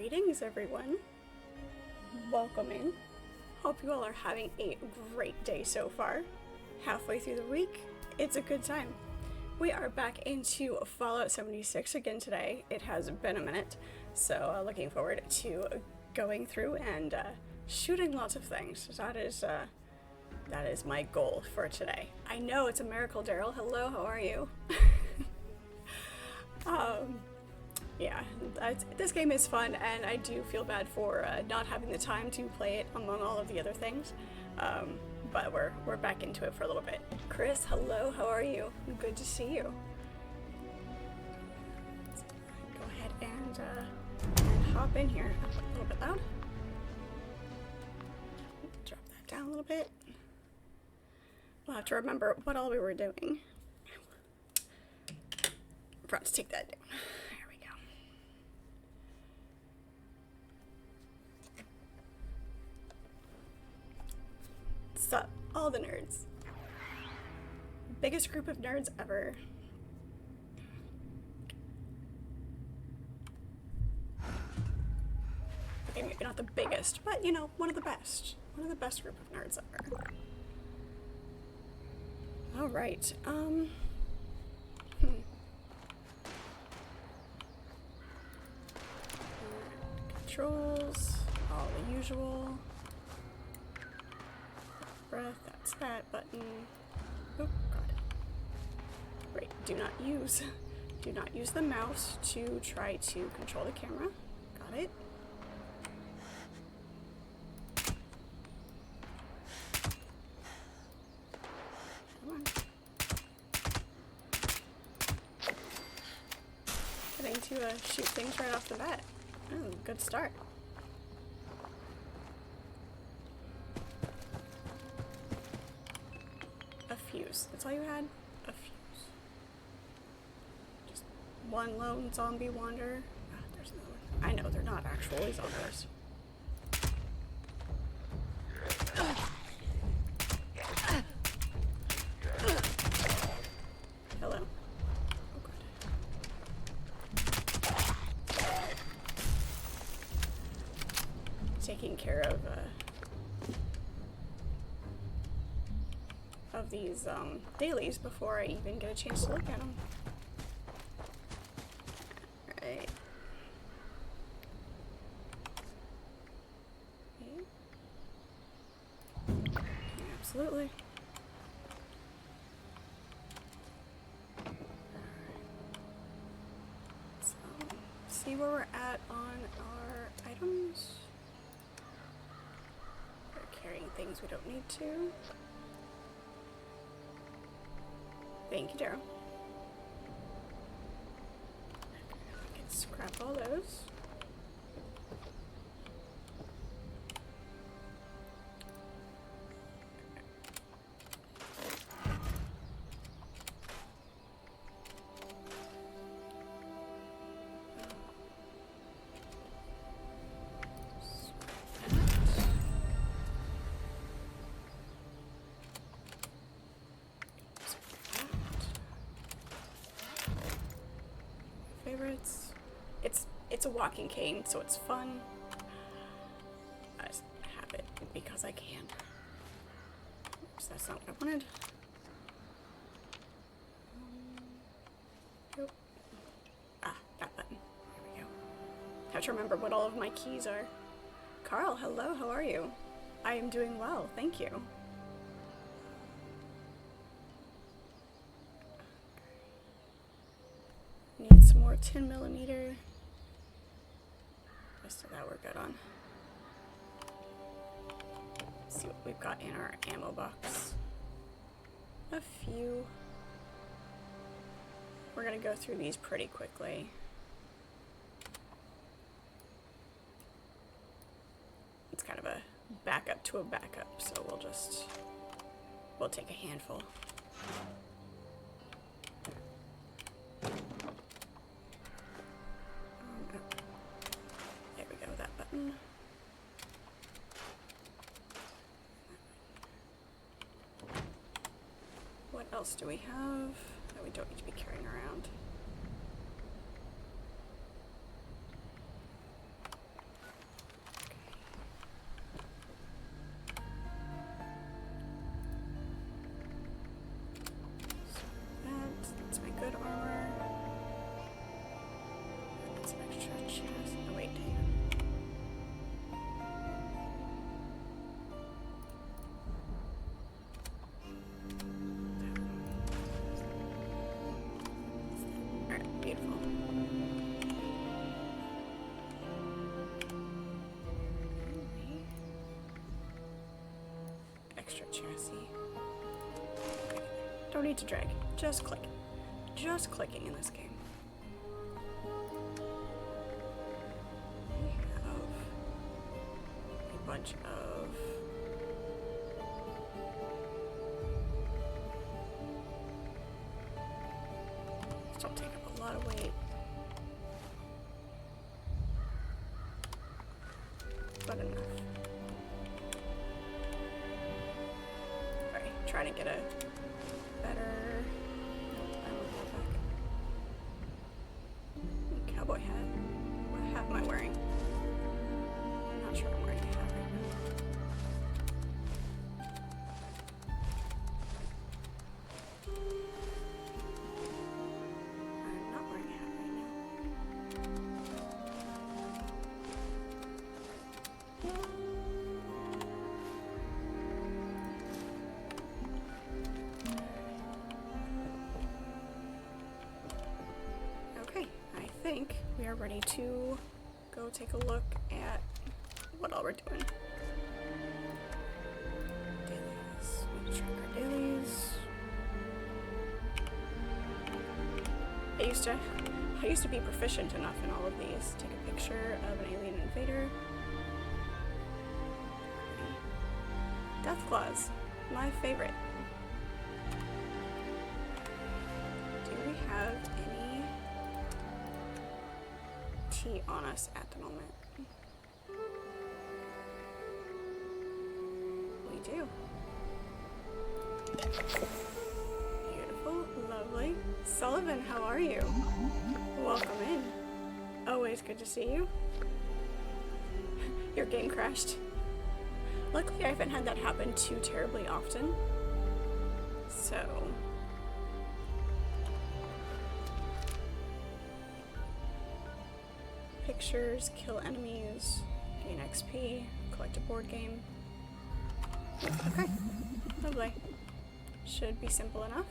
Greetings, everyone. Welcome in. Hope you all are having a great day so far. Halfway through the week, it's a good time. We are back into Fallout 76 again today. It has been a minute, so looking forward to going through and shooting lots of things. That is my goal for today. I know it's a miracle, Daryl. Hello, how are you? Yeah, this game is fun, and I do feel bad for not having the time to play it among all of the other things. But we're back into it for a little bit. Chris, hello, how are you? Good to see you. Let's go ahead and hop in here. A little bit loud. Drop that down a little bit. We'll have to remember what all we were doing. Forgot to take that down. There we go. What's up, all the nerds? Biggest group of nerds ever. Okay, maybe not the biggest, but you know, one of the best. One of the best group of nerds ever. All right. Controls, all the usual. Breath, that's that button. Oh god. Right, do not use the mouse to try to control the camera. Got it. Come on. Getting to shoot things right off the bat. Oh, good start. A fuse. That's all you had? A fuse. Just one lone zombie wander. Ah, there's another one. I know, they're not actually zombies. Hello. Oh, God. Taking care of these dailies before I even get a chance to look at them. Alright. Okay. Absolutely. So, see where we're at on our items. We're carrying things we don't need to. Thank you, Daryl. I can scrap all those. Favorites. It's a walking cane, so it's fun. I just have it because I can. Oops, that's not what I wanted. Nope. Ah, that button. There we go. Have to remember what all of my keys are. Carl, hello, how are you? I am doing well, thank you. Need some more 10mm. Rest of that we're good on. Let's see what we've got in our ammo box. A few. We're gonna go through these pretty quickly. It's kind of a backup to a backup, so we'll take a handful. There we go, that button. What else do we have that we don't need to be carrying around? Don't need to drag. Just click. Just clicking in this game. We have a bunch of these don't take up a lot of weight. But enough. Alright, trying to get a better. I want that back. Cowboy hat. What hat am I wearing? I'm not sure I'm wearing a hat right now. I'm not wearing a hat right now. Okay, I think we are ready to go take a look at what all we're doing. Dailies. We need to check our dailies. I used to be proficient enough in all of these. Take a picture of an alien invader. Death claws, my favorite. Do we have any tea on us at the moment? We do. Beautiful, lovely. Sullivan, how are you? Welcome in. Always good to see you. Your game crashed. Luckily, I haven't had that happen too terribly often. So... pictures, kill enemies, gain XP, collect a board game. Okay, lovely. Should be simple enough.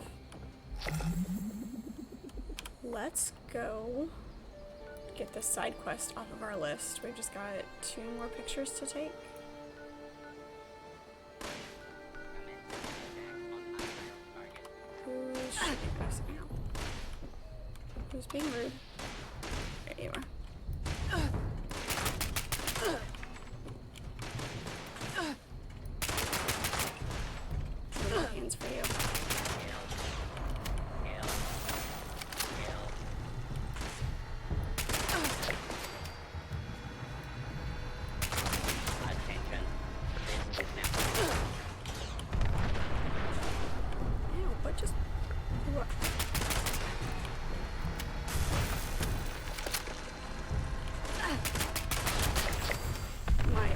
Let's go get this side quest off of our list. We've just got 2 more pictures to take. Who's shooting us now? Who's being rude? There you are. Little hands for you. Ew, what just... what? My,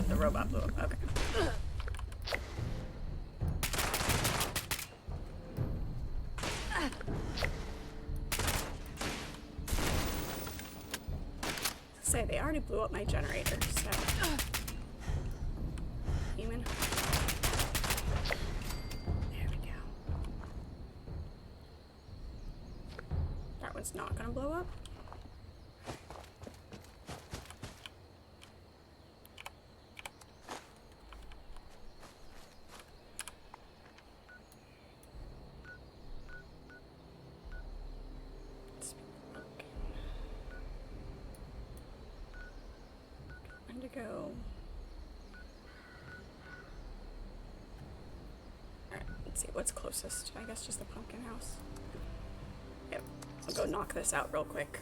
the robot blew up. Okay. Say, they already blew up my generator, so... Human. There we go. That one's not gonna blow up. To go. Alright, let's see what's closest. I guess just the pumpkin house. Yep, I'll go knock this out real quick.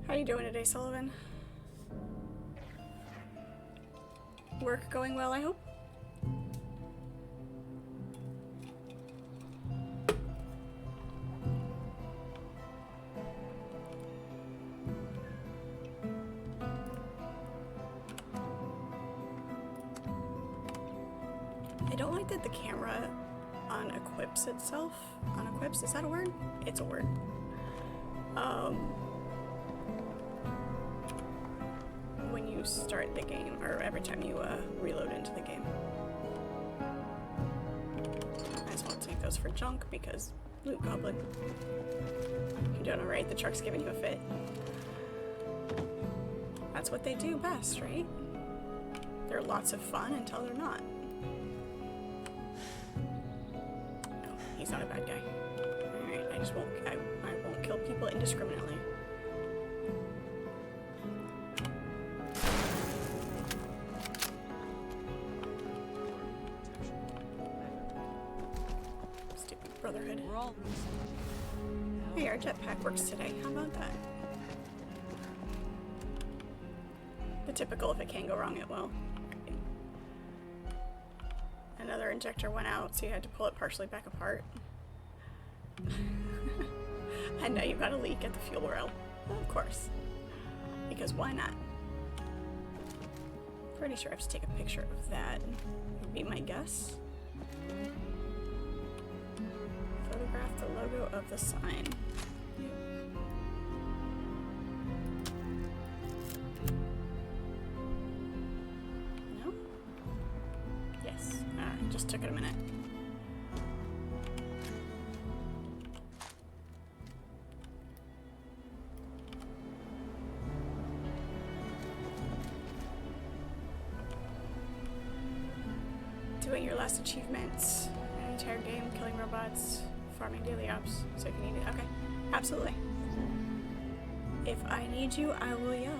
How you doing today, Sullivan? Work going well, I hope? I don't like that the camera unequips itself. Unequips, is that a word? It's a word. When you start the game, or every time you reload into the game. Might as well take those for junk because loot goblin. You're doing alright, the truck's giving you a fit. That's what they do best, right? They're lots of fun until they're not. No, he's not a bad guy. Alright, I won't kill people indiscriminately. Stupid Brotherhood. Hey, our jetpack works today. How about that? The typical, if it can go wrong, it will. Another injector went out, so you had to pull it partially back apart. And now you've got a leak at the fuel rail. Well, of course. Because why not? Pretty sure I have to take a picture of that. Would be my guess. Photograph the logo of the sign. No? Yes. Alright, just took it a minute. Doing your last achievements. An entire game, killing robots, farming daily ops, so if you need it. Okay, absolutely. If I need you, I will yell.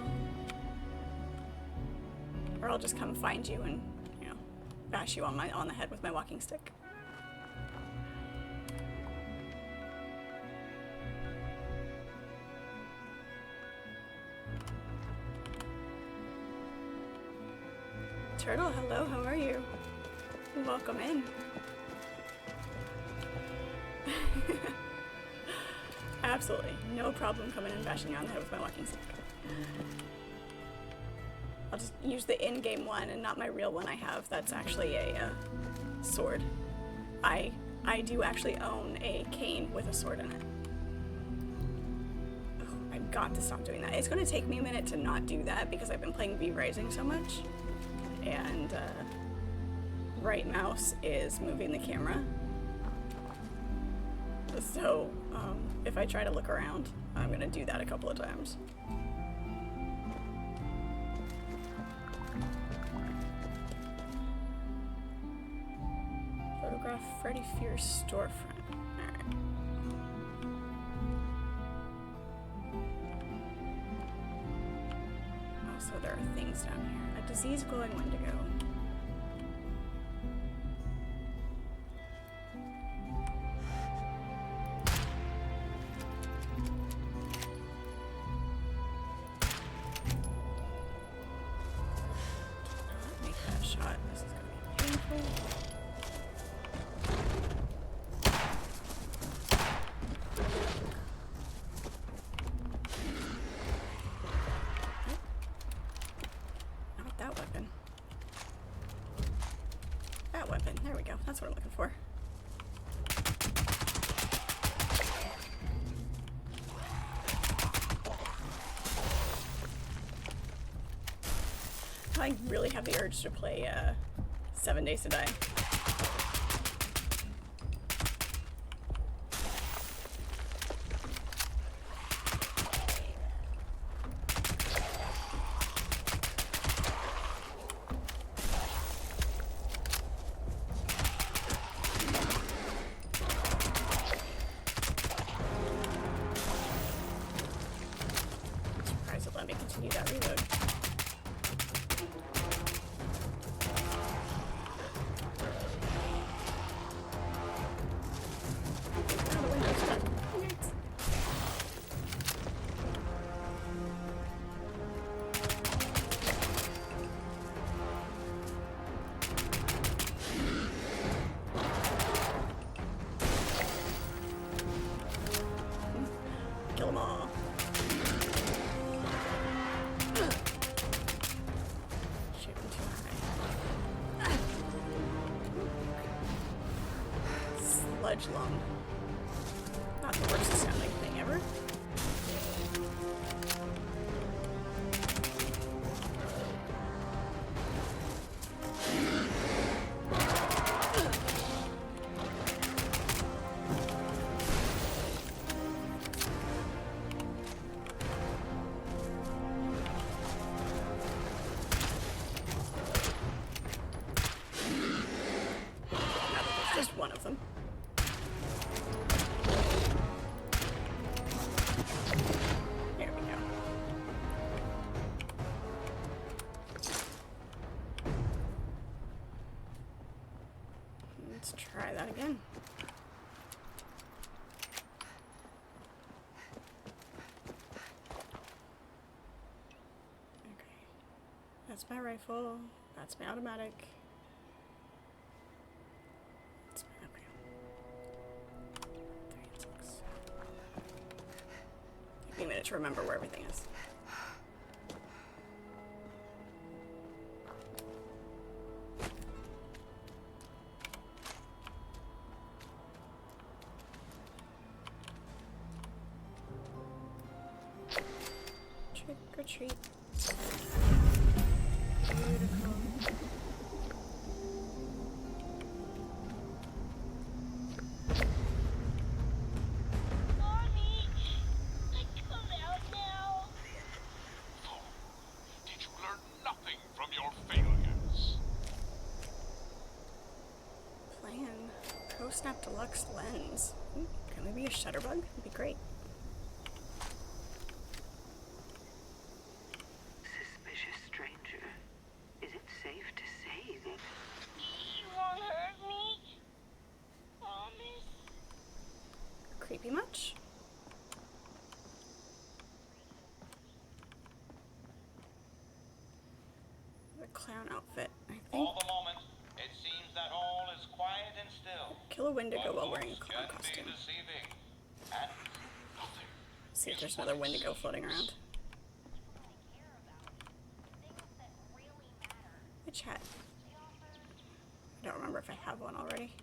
Or I'll just come find you and, you know, bash you on the head with my walking stick. Turtle, hello, how are you? Welcome in. Absolutely. No problem coming and bashing you on the head with my walking stick. I'll just use the in-game one and not my real one I have. That's actually a sword. I do actually own a cane with a sword in it. Oh, I've got to stop doing that. It's going to take me a minute to not do that because I've been playing V-Rising so much. And right mouse is moving the camera. So if I try to look around, I'm gonna do that a couple of times. Photograph Freddy Fierce storefront. Alright. Also, there are things down here. A disease glowing Wendigo. There we go. That's what I'm looking for. I really have the urge to play 7 Days to Die. Sludge lung. Not the worst sounding thing ever. just one of them. There we go. Let's try that again. Okay. That's my rifle. That's my automatic. That's my okay. 3 and 6. Take me a minute to remember where everything is. Trick or treat. Beautiful. Mommy, I come out now. Did you learn nothing from your failures? Plan. Pro Snap Deluxe Lens. Ooh, can we be a shutterbug? That'd be great. Suspicious stranger. Is it safe to say that? You won't hurt me? Promise? Creepy much? The clown outfit, I think. For the moment, it seems that all is quiet and still. Kill a Wendigo But while wearing a looks clown can be costume. deceiving. And See if there's another Wendigo floating around. Witch hat. I don't remember if I have one already.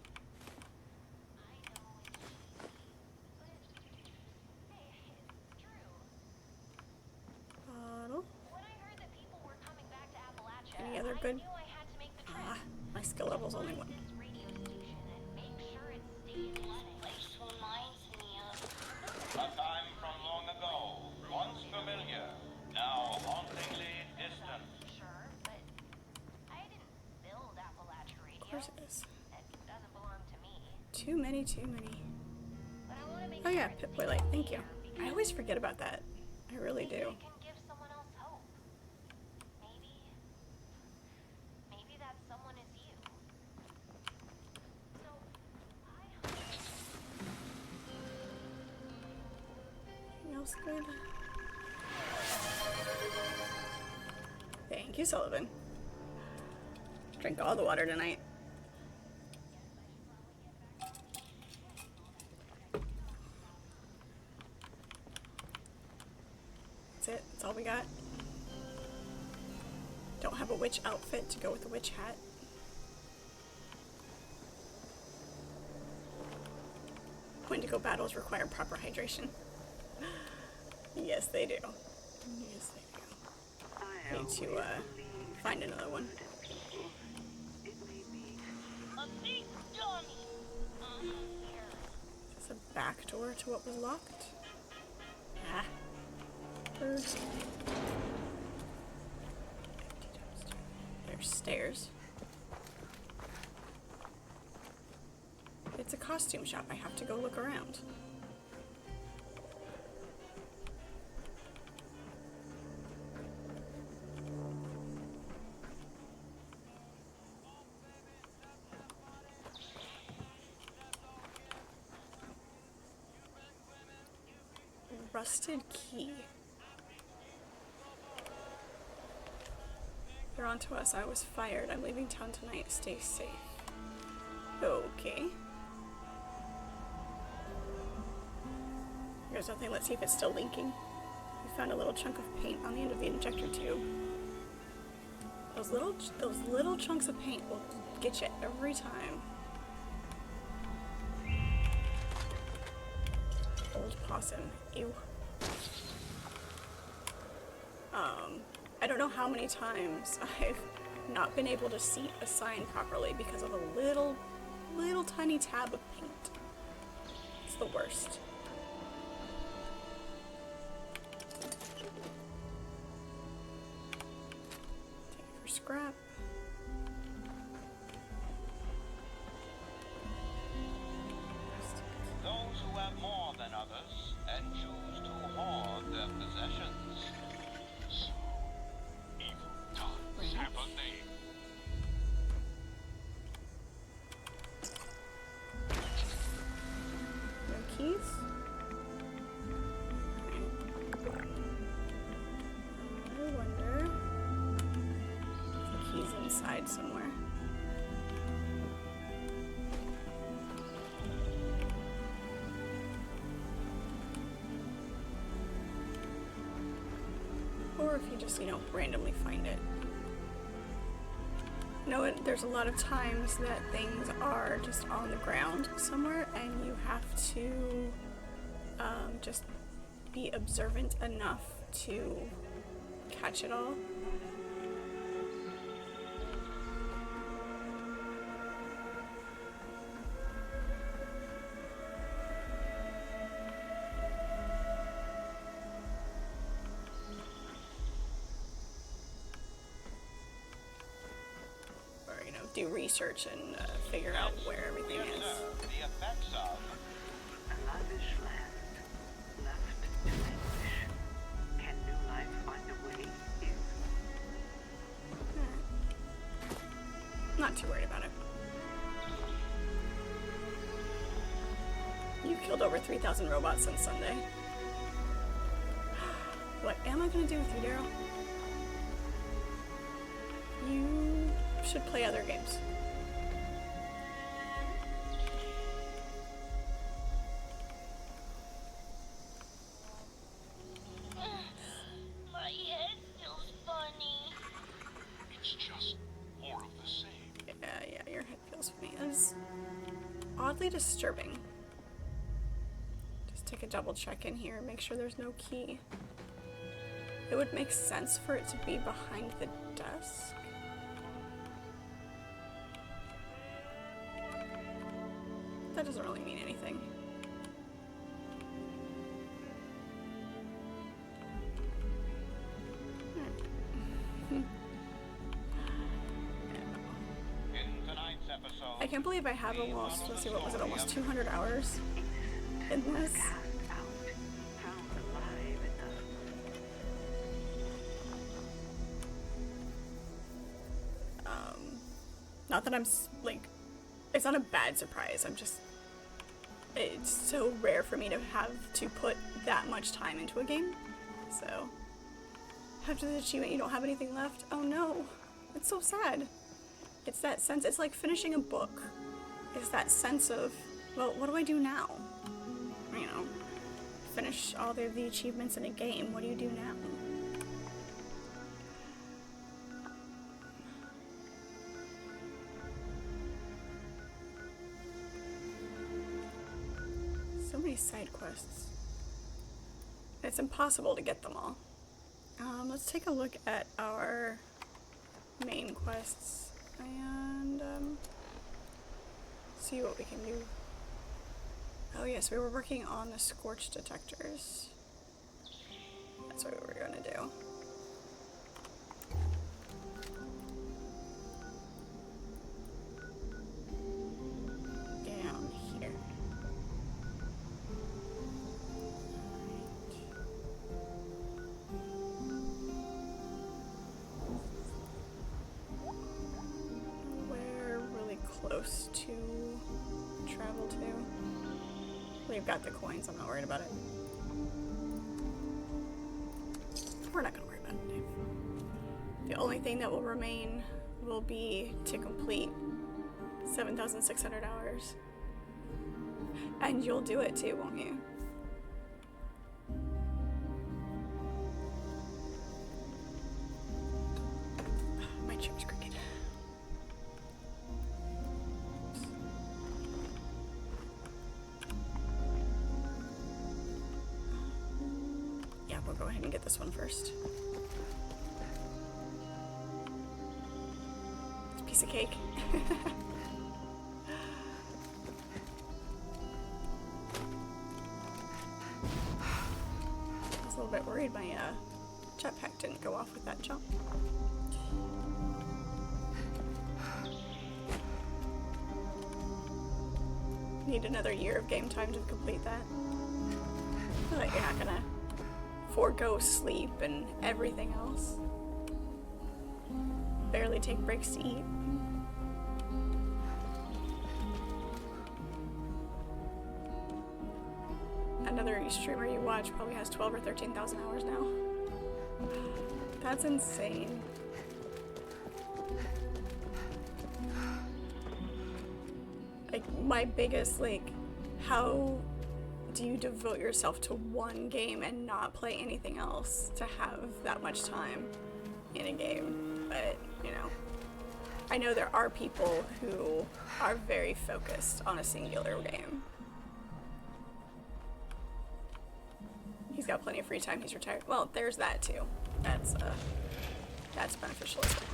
Bottle. Any other good? Ah, my skill level's only 1. Place reminds me of. a time from long ago, once familiar, now hauntingly distant. Sure, but I didn't build Appalachia Radio. Of course it is. It doesn't belong to me. Too many, too many. But I want to make Oh sure yeah, it Pip-Boy stays Light, thank you. there I always forget about that. I really because do. it can give someone else hope. Maybe that someone is you. So, Anything else good? Thank you, Sullivan. Drink all the water tonight. That's it. That's all we got. Don't have a witch outfit to go with the witch hat. Wendigo battles require proper hydration. Yes, they do. Yes, they do. I Need to always find another one. believed in people. It may be a big dummy. Here. Is this a back door to what was locked? Ah. Bird. There's stairs. It's a costume shop. I have to go look around. Rusted key. They're on to us. I was fired. I'm leaving town tonight. Stay safe. Okay. There's nothing. Let's see if it's still linking. We found a little chunk of paint on the end of the injector tube. Those little chunks of paint will get you every time. Old possum. Ew. I don't know how many times I've not been able to seat a sign properly because of a little tiny tab of paint. It's the worst. Take it for scrap. and choose to hoard their possessions. So, evil does have a name. No keys? I wonder if the key's inside somewhere. Or if you just, randomly find it. There's a lot of times that things are just on the ground somewhere and you have to just be observant enough to catch it all. Do research and figure out where everything is. The effects of A lavish land left to languish. Can new life find a way here? Not too worried about it. You killed over 3,000 robots since Sunday. What am I gonna do with you, Daryl? You should play other games. My head feels funny. It's just more of the same. Yeah, your head feels funny. It's oddly disturbing. Just take a double check in here and make sure there's no key. It would make sense for it to be behind the desk. That doesn't really mean anything. in tonight's episode. I can't believe I have almost, let's see, what was it, almost 200 hours in this. Cast out, found alive enough. Not that I'm, it's not a bad surprise, it's so rare for me to have to put that much time into a game, so. After the achievement, you don't have anything left? Oh no, it's so sad. It's that sense, it's like finishing a book. It's that sense of, well, what do I do now? Finish all the achievements in a game, what do you do now? So many side quests. It's impossible to get them all. Let's take a look at our main quests and see what we can do. Oh yes, we were working on the scorch detectors. That's what we were gonna do. Down here. We're really close to travel to. We've got the coins, I'm not worried about it. We're not gonna worry about it, Dave. The only thing that will remain will be to complete 7,600 hours. And you'll do it too, won't you? My chair's crooked. Yeah, we'll go ahead and get this one first. It's a piece of cake. I was a little bit worried my jetpack didn't go off with that jump. Need another year of game time to complete that. So that you're not gonna forego sleep and everything else. Barely take breaks to eat. Another streamer you watch probably has 12 or 13,000 hours now. That's insane. Like, my biggest, like, how do you devote yourself to one game and not play anything else to have that much time in a game? But, you know, I know there are people who are very focused on a singular game. He's got plenty of free time, he's retired. Well, there's that too. That's beneficial as well.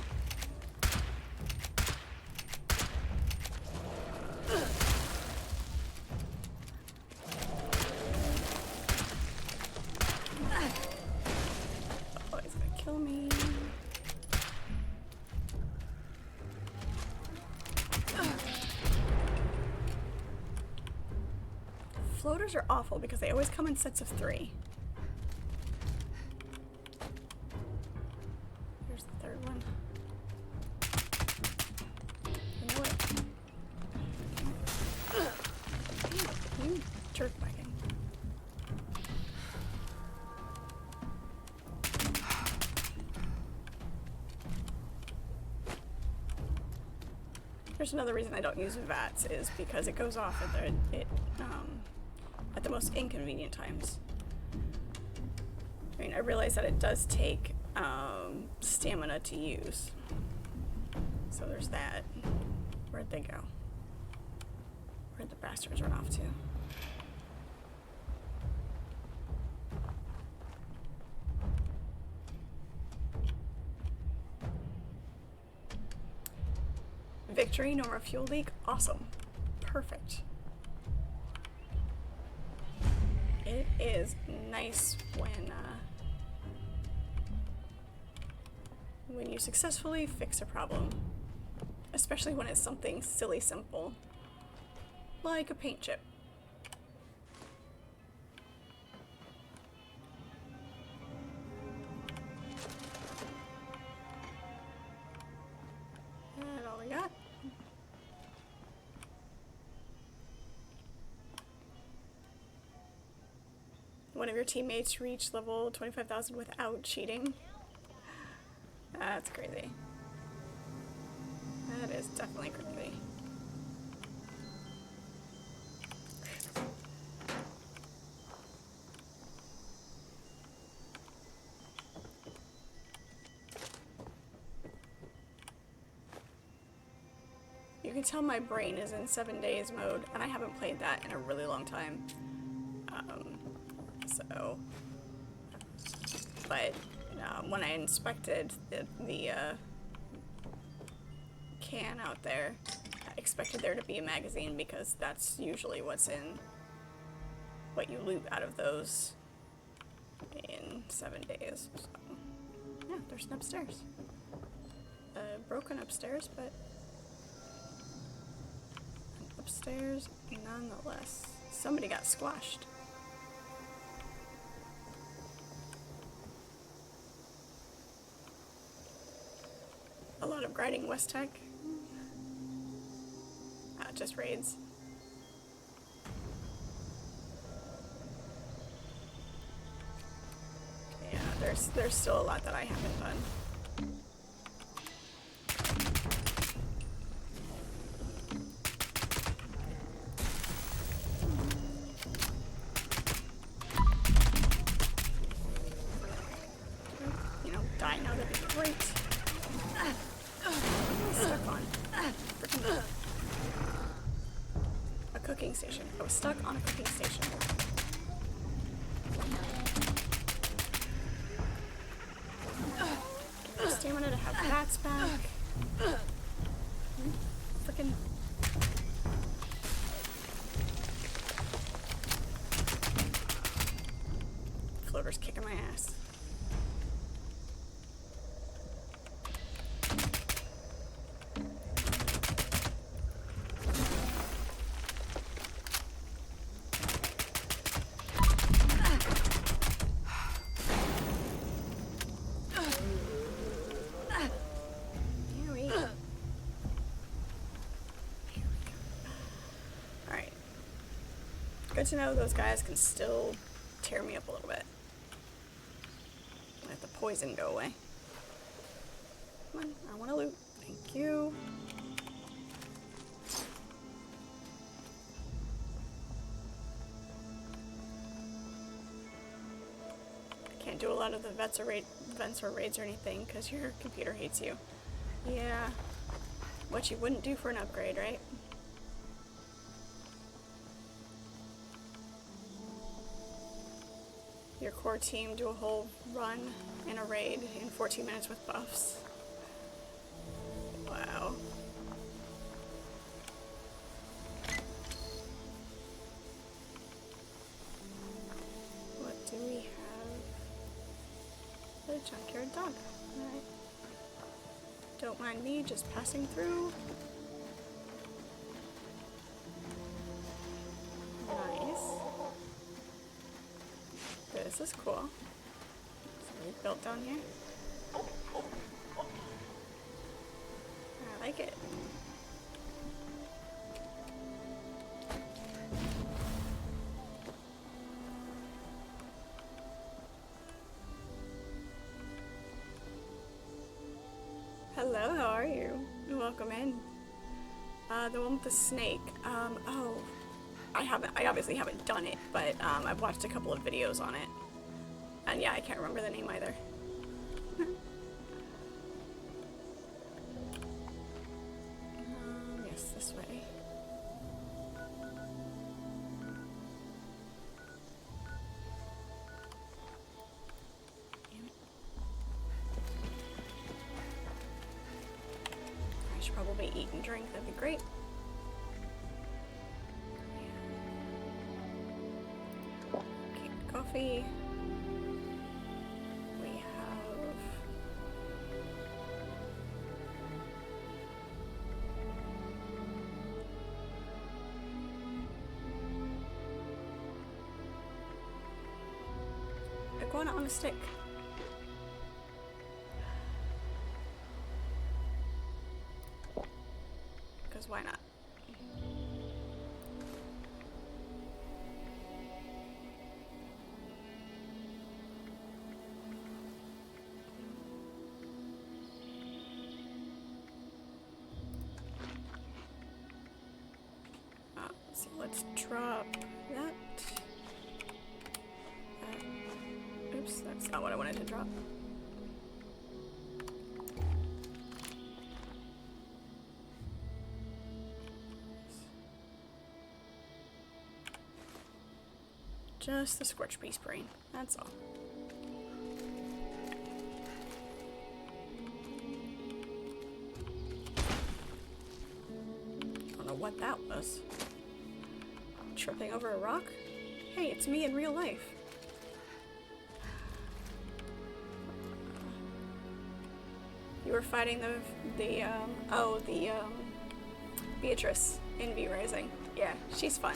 Oh, he's gonna kill me. Floaters are awful because they always come in sets of 3. Here's the third one. You know what? You jerk wagon. There's another reason I don't use VATS is because it goes off at the most inconvenient times. I mean, I realize that it does take stamina to use. So there's that. Where'd they go? Where'd the bastards run off to? Victory, no more fuel leak. Awesome. Perfect. It is nice when you successfully fix a problem, especially when it's something silly simple, like a paint chip. That's all we got. One of your teammates reached level 25,000 without cheating. That's crazy. That is definitely crazy. You can tell my brain is in 7 days mode, and I haven't played that in a really long time. But when I inspected the can out there, I expected there to be a magazine because that's usually what you loot out of those in 7 days. So, yeah, there's an upstairs. Broken upstairs, but upstairs nonetheless. Somebody got squashed. A lot of grinding West Tech. Just raids. Yeah, there's still a lot that I haven't done. You know, die now, that'd be great. Stuck on freaking a cooking station. I was stuck on a cooking station. Stamina to have bats back. Freaking. Floater's kicking my ass. Good to know those guys can still tear me up a little bit. Let the poison go away. Come on, I want to loot. Thank you. I can't do a lot of the vents or raids or anything because your computer hates you. Yeah. What you wouldn't do for an upgrade, right? Your core team do a whole run in a raid in 14 minutes with buffs. Wow. What do we have? A junkyard dog. Alright. Don't mind me just passing through. Nice. This is cool. Something built down here. I like it. Hello, how are you? Welcome in. The one with the snake. Oh, I obviously haven't done it, but I've watched a couple of videos on it. And yeah, I can't remember the name either. Yes, this way. Damn it. I should probably eat and drink, that'd be great. Okay, coffee. We have iguana on a stick. Because why not? So let's drop that. Oops, that's not what I wanted to drop. Just the scorch beast brain, that's all. I don't know what that was. Tripping over a rock? Hey, it's me in real life. You were fighting the Beatrice in V Rising. Yeah, she's fun.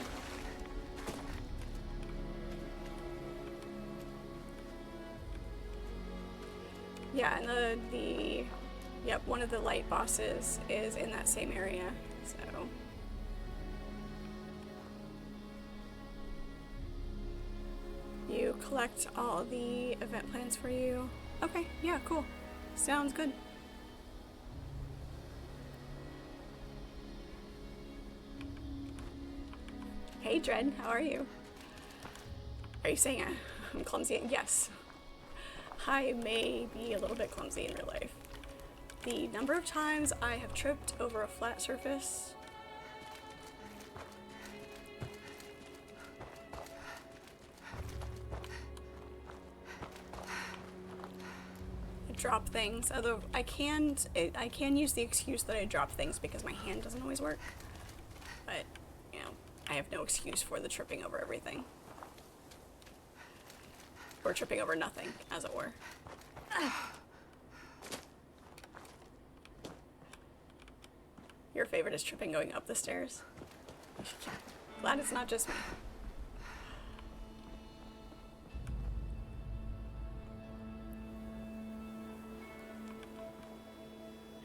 Yeah, and yep, one of the light bosses is in that same area, so. You collect all the event plans for you. Okay, yeah, cool. Sounds good. Hey Dread, how are you? Are you saying I'm clumsy? Yes. I may be a little bit clumsy in real life. The number of times I have tripped over a flat surface. I drop things, although I can use the excuse that I drop things because my hand doesn't always work. But, you know, I have no excuse for the tripping over everything. Or tripping over nothing, as it were. Your favorite is tripping going up the stairs. Glad it's not just me.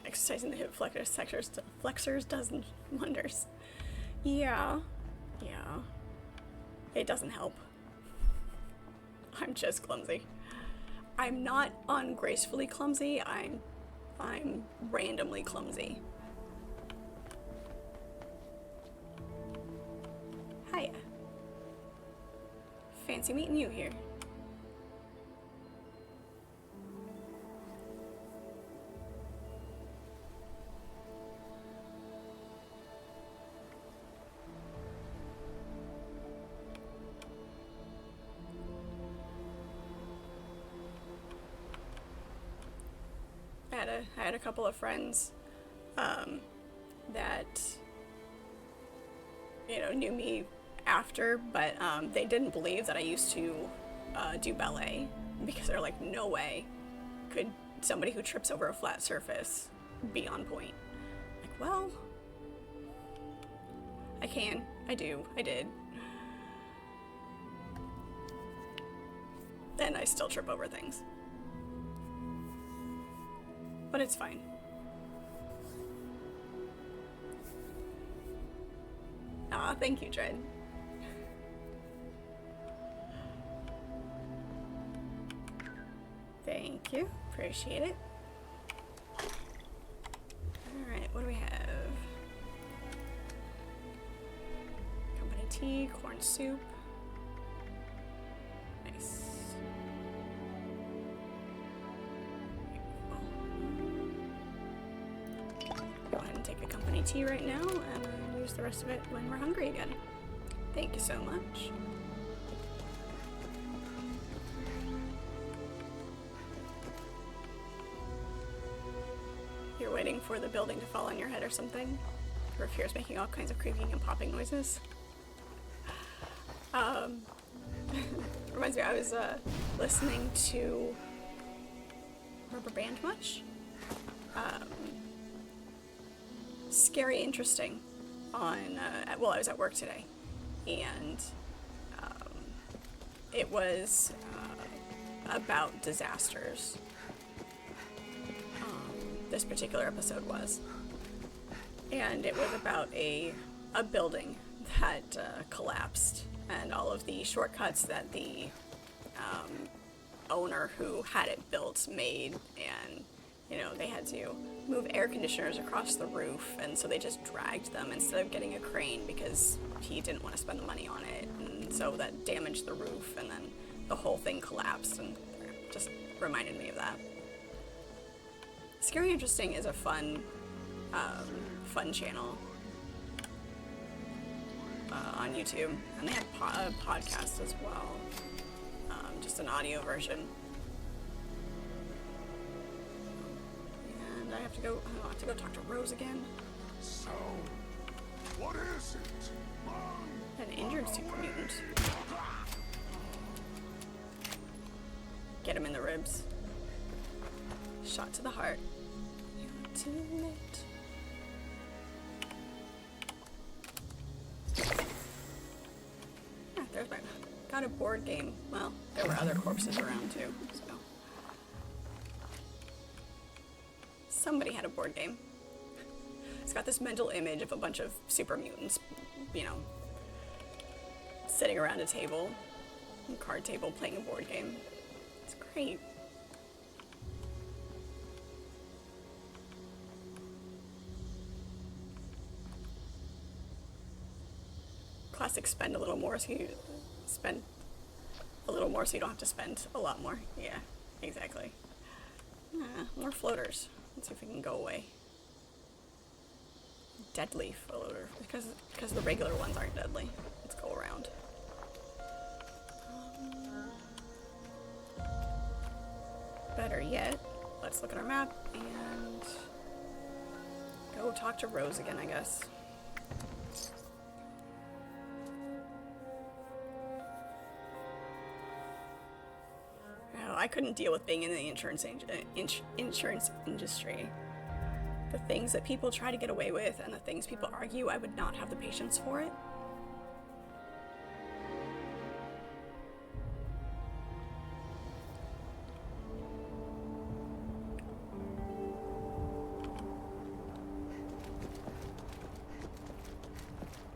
Exercising the hip flexors does wonders. Yeah. Yeah. It doesn't help. I'm just clumsy. I'm not ungracefully clumsy, I'm randomly clumsy. Hiya. Fancy meeting you here. I had a couple of friends that, you know, knew me after, but they didn't believe that I used to do ballet, because they're like, no way could somebody who trips over a flat surface be on point. Like, well, I can, I do, I did. And I still trip over things. But it's fine. Aw, thank you, Dread. Thank you. Appreciate it. Alright, what do we have? Company tea, corn soup. Nice. Go ahead and take a company tea right now and use the rest of it when we're hungry again. Thank you so much. You're waiting for the building to fall on your head or something? Or if yours making all kinds of creaking and popping noises? Reminds me, I was listening to Rubber Band much? Scary Interesting on, well, I was at work today, and it was about disasters. This particular episode was. And it was about a building that collapsed, and all of the shortcuts that the owner who had it built made, and you know, they had to move air conditioners across the roof, and so they just dragged them instead of getting a crane because he didn't want to spend the money on it, and so that damaged the roof, and then the whole thing collapsed, and just reminded me of that. Scary Interesting is a fun channel on YouTube, and they have a podcast as well, just an audio version. And I have to go talk to Rose again. So, what is it, Mom? An injured super mutant. Get him in the ribs. Shot to the heart. You're too late. There's my... Got a board game. Well, there were other corpses around too, so... Somebody had a board game. It's got this mental image of a bunch of super mutants, you know, sitting around a table, a card table, playing a board game. It's great. Classic spend a little more so you spend a little more so you don't have to spend a lot more. Yeah, exactly. More floaters. Let's see if we can go away. Deadly floater. Because the regular ones aren't deadly. Let's go around. Better yet, let's look at our map and go talk to Rose again, I guess. I couldn't deal with being in the insurance industry. The things that people try to get away with and the things people argue, I would not have the patience for it.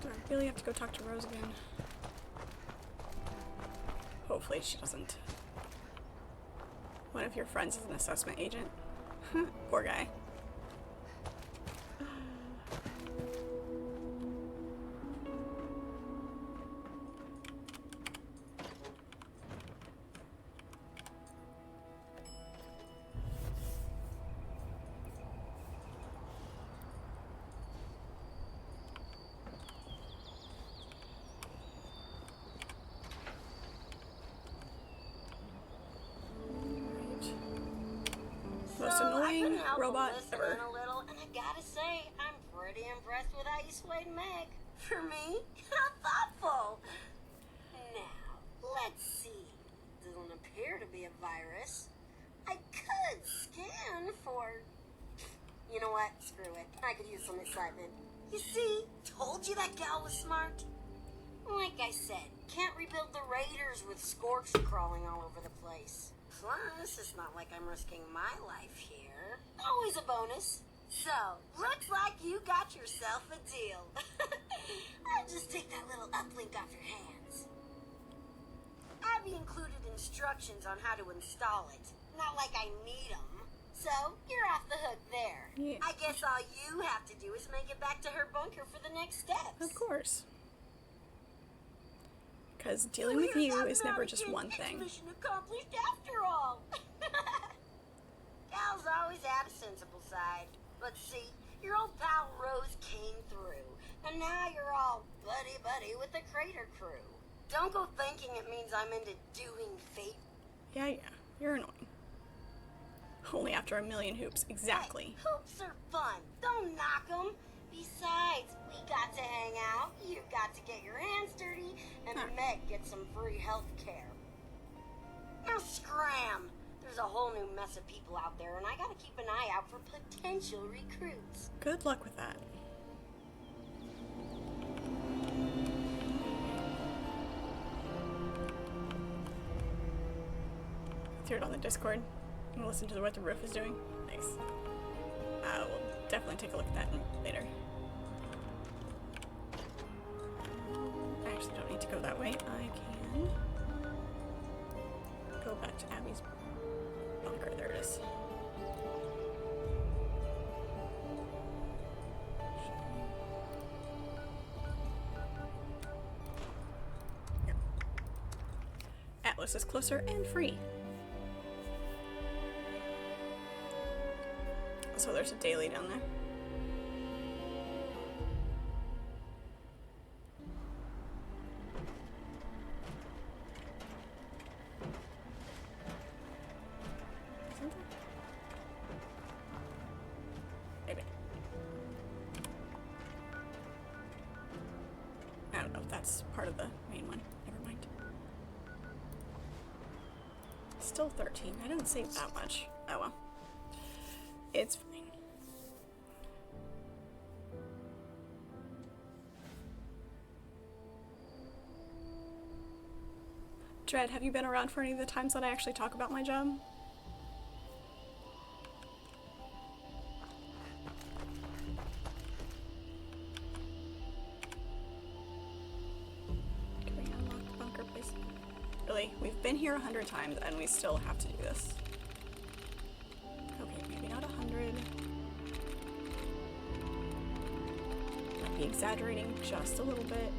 Do I really have to go talk to Rose again? Hopefully she doesn't. One of your friends is an assessment agent. Poor guy. Most annoying robot ever. A little, and I gotta say, I'm pretty impressed with how you swayed Meg. For me, how thoughtful. Now, let's see. Doesn't appear to be a virus. I could scan for. You know what? Screw it. I could use some excitement. You see, told you that gal was smart. Like I said, can't rebuild the raiders with Scorch crawling all over the place. Plus, it's not like I'm risking my life here. Always a bonus. So, looks like you got yourself a deal. I'll just take that little uplink off your hands. Abby included instructions on how to install it. Not like I need them. So, you're off the hook there. Yeah. I guess all you have to do is make it back to her bunker for the next steps. Of course. Because dealing with you is never just one thing. Mission accomplished after all. Gal's always had a sensible side. But see, your old pal Rose came through. And now you're all buddy-buddy with the Crater crew. Don't go thinking it means I'm into doing fate. Yeah, you're annoying. Only after a million hoops, exactly. Hey, hoops are fun. Don't knock them. Besides, we got to hang out, you got to get your hands dirty, and Meg gets some free health care. Now scram! There's a whole new mess of people out there, and I gotta keep an eye out for potential recruits. Good luck with that. Threw it on the Discord and listen to what the roof is doing. Nice. We'll definitely take a look at that later. I actually don't need to go that way. I can go back to Abby's bunker. There it is. Here. Atlas is closer and free. So there's a daily down there. Isn't there? Maybe. I don't know if that's part of the main one. Never mind. Still 13. I didn't save that much. Oh well. It's fine. Dread, have you been around for any of the times that I actually talk about my job? Can we unlock the bunker, please? Really? We've been here 100 times and we still have to do this. Okay, maybe not 100. Might be exaggerating just a little bit.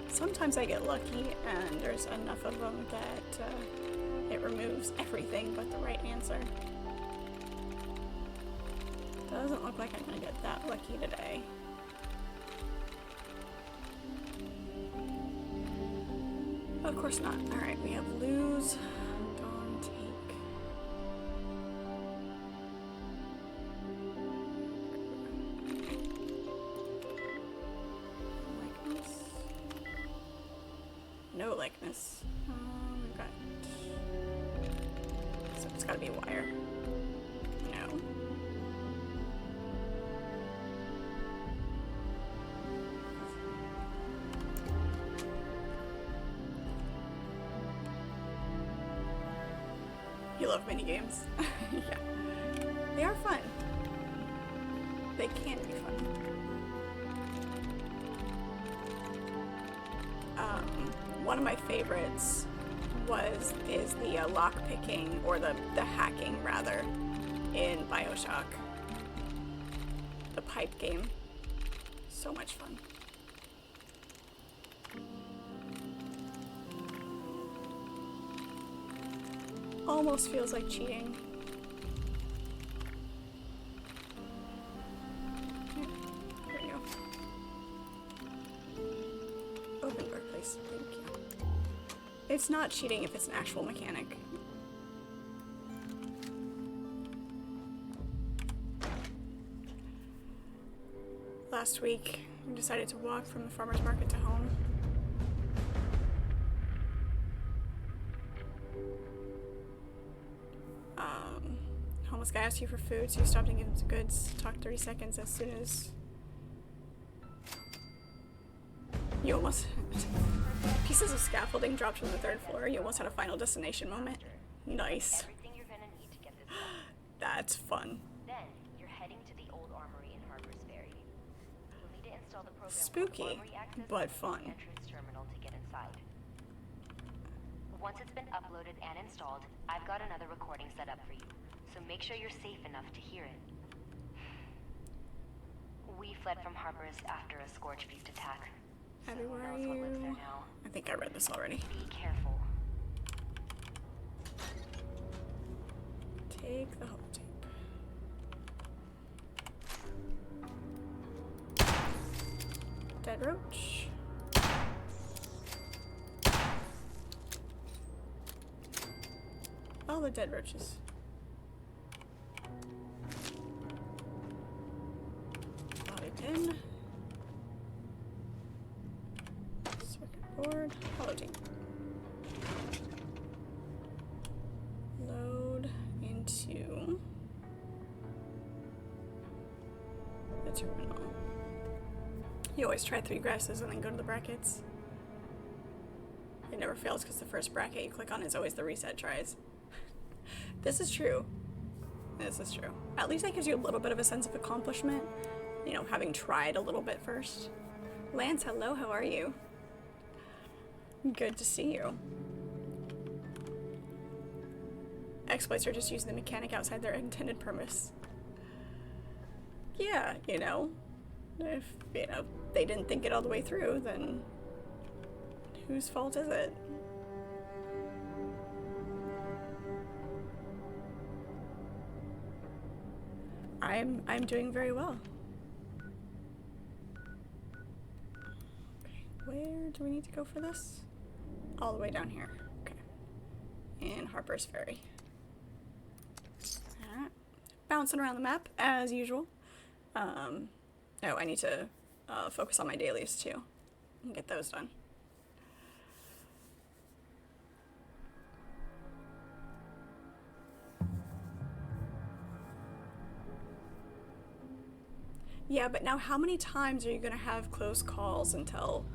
Sometimes I get lucky and there's enough of them that it removes everything but the right answer. Doesn't look like I'm gonna get that lucky today. Of course not. Alright, we have lose, dawn, take. Likeness. No likeness. We've got. So it's gotta be a wire. No. You love minigames. Yeah. They are fun. They can be fun. One of my favorites is the lock picking, or the hacking rather, in BioShock. The pipe game. So much fun. Almost feels like cheating. There we go. Open workplace, thank you. It's not cheating if it's an actual mechanic. Last week, we decided to walk from the farmer's market to home. Homeless guy asked you for food, so you stopped and gave him some goods. Talked 30 seconds as soon as you almost pieces of scaffolding dropped from the 3rd floor. You almost had a final destination moment. Nice. Everything you're gonna need to get this done. That's fun. Then you're heading to the old armory in Harper's Ferry. You'll need to install the program Spooky, with armory access but and fun. entrance terminal to get inside. Once it's been uploaded and installed, I've got another recording set up for you. So make sure you're safe enough to hear it. We fled from Harper's after a Scorch Beast attack. So Abby, who where are knows what lives there you? now. I think I read this already. Be careful. Take the holotape. Dead roach. All the dead roaches. Body pin. Circuit board. Holotape. Load into the terminal. You always try 3 grasses and then go to the brackets. It never fails because the first bracket you click on is always the reset tries. This is true. This is true. At least that gives you a little bit of a sense of accomplishment, you know, having tried a little bit first. Lance, hello, how are you? Good to see you. Exploits are just using the mechanic outside their intended purpose. Yeah, you know, if, you know, they didn't think it all the way through, then whose fault is it? I'm doing very well. Okay, where do we need to go for this? All the way down here. Okay. In Harper's Ferry. Alright. Bouncing around the map as usual. Oh, I need to focus on my dailies too and get those done. Yeah, but now how many times are you going to have close calls until,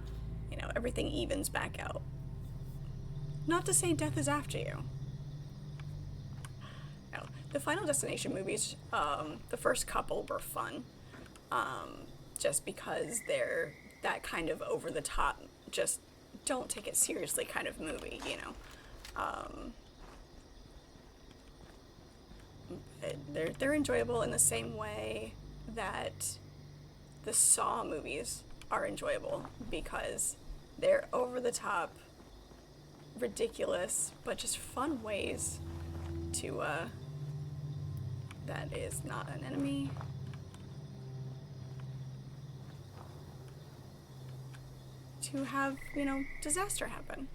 you know, everything evens back out? Not to say death is after you. No, the Final Destination movies, the first couple were fun. Just because they're that kind of over the top, just don't take it seriously kind of movie, you know. They're enjoyable in the same way that the Saw movies are enjoyable, because they're over the top, ridiculous, but just fun ways to that is not an enemy. To have, you know, disaster happen.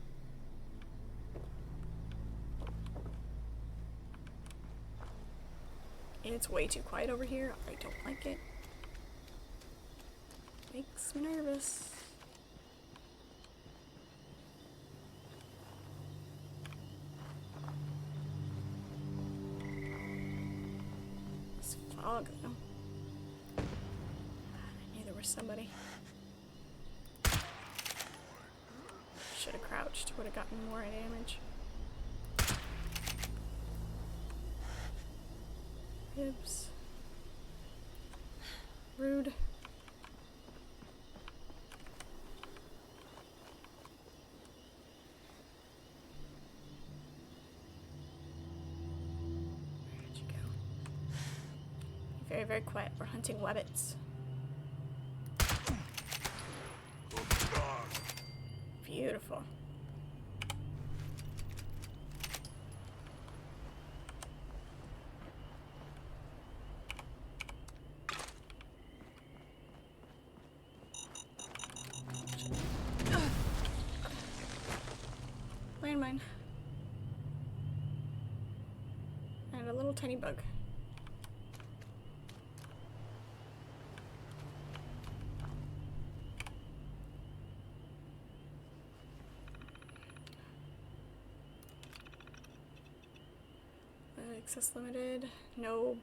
It's way too quiet over here. I don't like it. Makes me nervous. This fog, though. I knew there was somebody. Should have crouched. Would have gotten more damage. Ribs. Rude. Where'd you go? Very, very quiet. We're hunting webbits. Beautiful. Landmine. And a little tiny bug. Access limited. No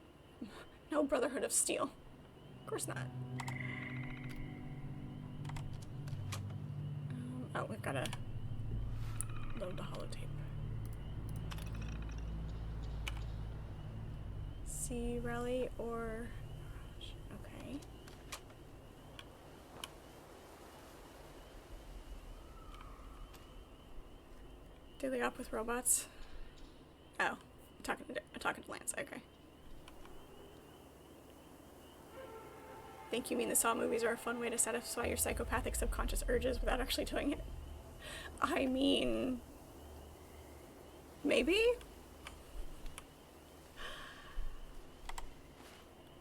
Brotherhood of Steel. Of course not. Oh, we've gotta load the holotape. See rally or okay. Daily op with robots. Oh, I'm talking to Lance. Okay. Think you mean the Saw movies are a fun way to satisfy your psychopathic subconscious urges without actually doing it? I mean, maybe?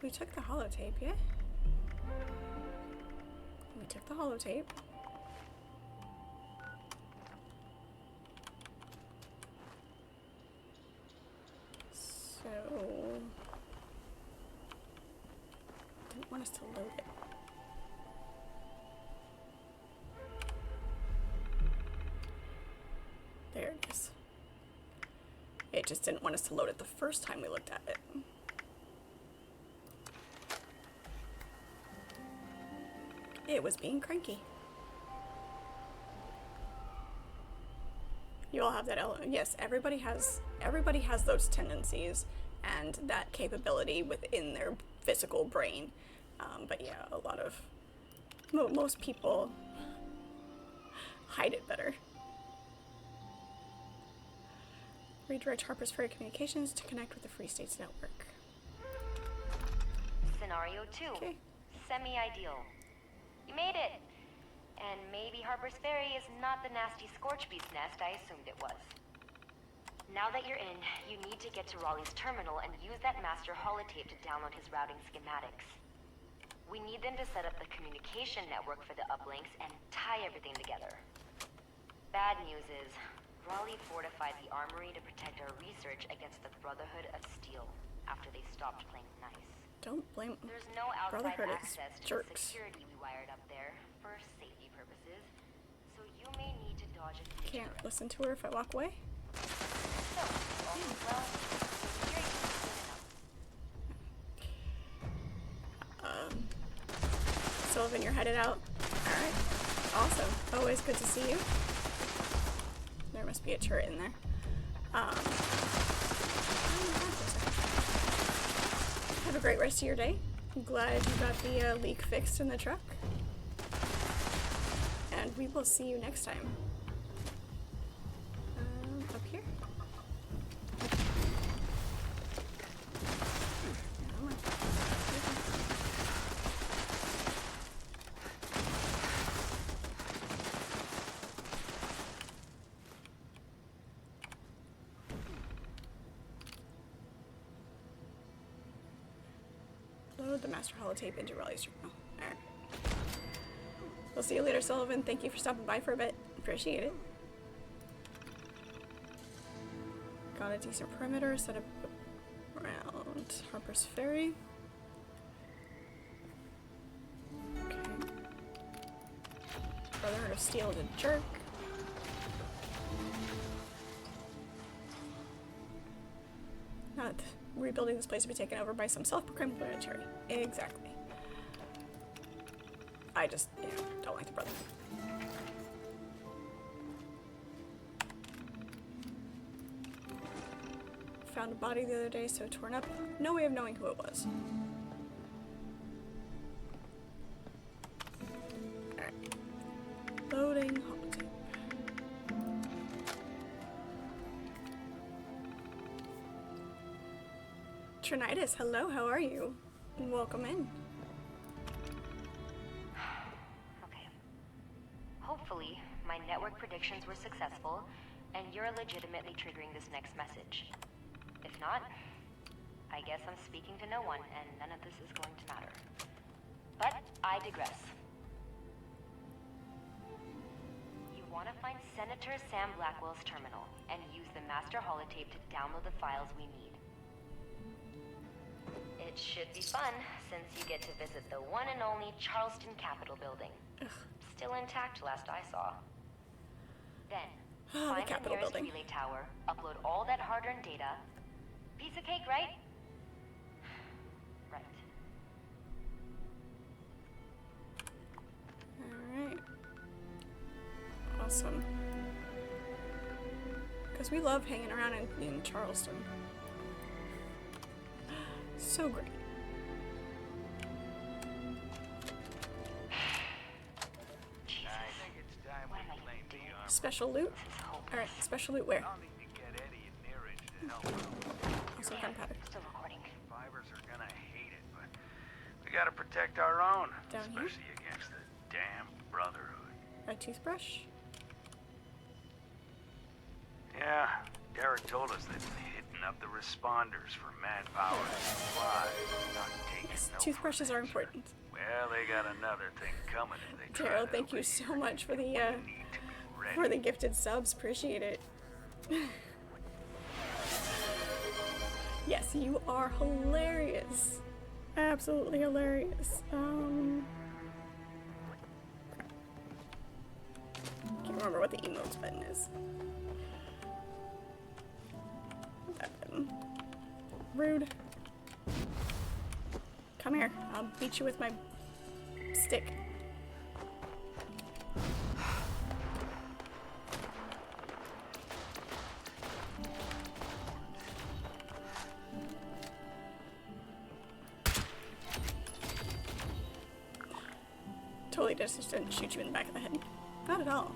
We took the holotape, yeah? We took the holotape. So... didn't want us to load it. There it is. It just didn't want us to load it the first time we looked at it. It was being cranky. You all have that element. Yes, everybody has those tendencies and that capability within their physical brain. But yeah, a lot of most people hide it better. Redirect Harper's Ferry Communications to connect with the Free States Network. Scenario 2. Okay. Semi-ideal. You made it! And maybe Harper's Ferry is not the nasty scorch beast nest I assumed it was. Now that you're in, you need to get to Raleigh's terminal and use that master holotape to download his routing schematics. We need them to set up the communication network for the uplinks and tie everything together. Bad news is, Raleigh fortified the armory to protect our research against the Brotherhood of Steel after they stopped playing nice. Don't blame There's no outside Brotherhood access is to the jerks. security we wired up there for safety purposes, so you may need to dodge a feature. Can't listen to her if I walk away. So, all is well. Security is good enough. Sullivan, you're headed out. Alright. Awesome. Always good to see you. There must be a turret in there. Have a great rest of your day. I'm glad you got the leak fixed in the truck. And we will see you next time. Up here? Come on. Load the master holotape into Raleigh's terminal. Alright. We'll see you later, Sullivan. Thank you for stopping by for a bit. Appreciate it. Got a decent perimeter set up around Harper's Ferry. Okay. Brotherhood of Steel is a jerk. Not rebuilding this place to be taken over by some self-proclaimed lunatic. Exactly. I just, don't like the Brotherhood. found a body the other day, so torn up. No way of knowing who it was. Alright. Loading holotape. Trinitis, hello, how are you? Welcome in. Okay. Hopefully, my network predictions were successful, and you're legitimately triggering this next message. If not, I guess I'm speaking to no one, and none of this is going to matter. But I digress. You want to find Senator Sam Blackwell's terminal, and use the master holotape to download the files we need. It should be fun, since you get to visit the one and only Charleston Capitol building. Ugh. Still intact last I saw. Then, The find the Capitol nearest building. relay tower, upload all that hard-earned data. Piece of cake, right? Right. Alright. Awesome. Because we love hanging around in Charleston. So great. Jesus. What am I doing? Special loot? This is hopeless. Alright, special loot where? I'll need to get Eddie and Neeraj to help out. Also gunpowder. Still recording. Survivors are gonna hate it, but we gotta protect our own, Down here? especially against the damn Brotherhood. A toothbrush? Yeah, Derek told us they've been hitting up the responders for manpower and supplies, not taking Yes, no toothbrushes for are an answer. important. Well, they got another thing coming if they try Daryl, that thank you over so here. much for the We need to be ready. for the gifted subs. Appreciate it. Yes, you are hilarious. Absolutely hilarious. Can't remember what the emotes button is. That button. Rude. Come here. I'll beat you with my stick. Totally just didn't shoot you in the back of the head. Not at all.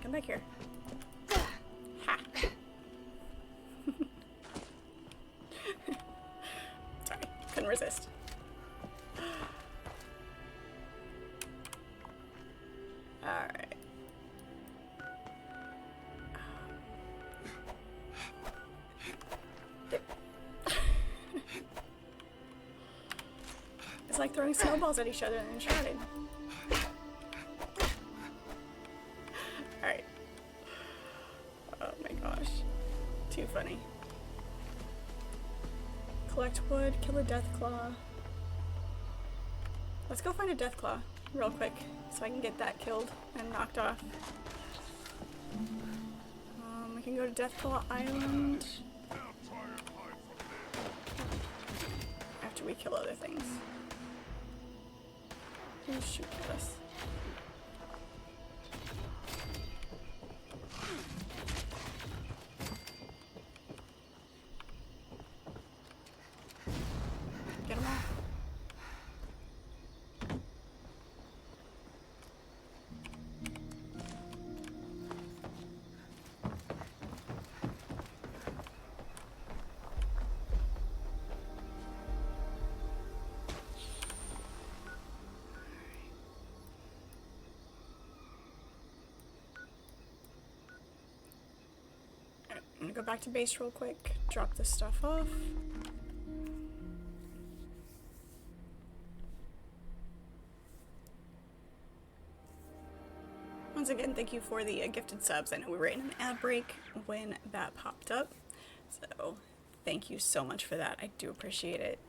Come back here. Ha! Sorry, couldn't resist. Alright. It's like throwing snowballs at each other in Uncharted. Alright. Oh my gosh. Too funny. Collect wood, kill a deathclaw. Let's go find a deathclaw real quick so I can get that killed and knocked off. We can go to Deathclaw Island after we kill other things. Who's shooting at us? Get them all. I'm gonna go back to base real quick, drop this stuff off. Once again, thank you for the gifted subs. I know we were in an ad break when that popped up, so thank you so much for that. I do appreciate it.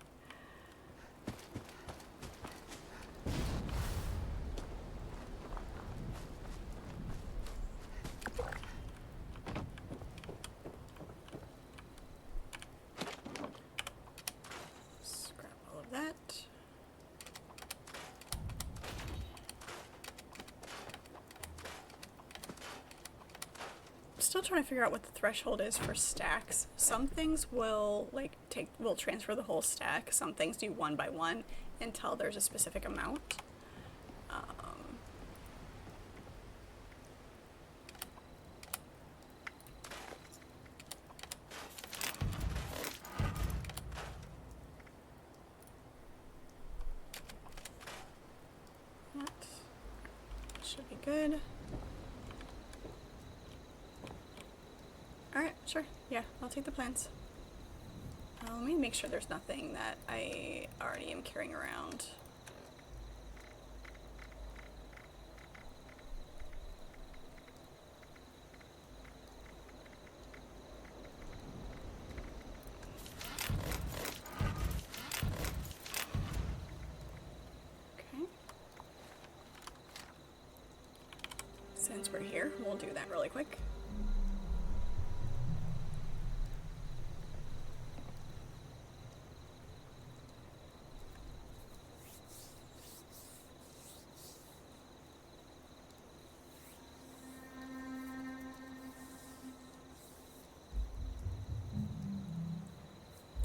Scrap all of that. still trying to figure out what the threshold is for stacks. Some things will will transfer the whole stack. Some things do one by one until there's a specific amount. That should be good. Alright, sure. Yeah, I'll take the plans. Let me make sure there's nothing that I already am carrying around. Okay. Since we're here, we'll do that really quick.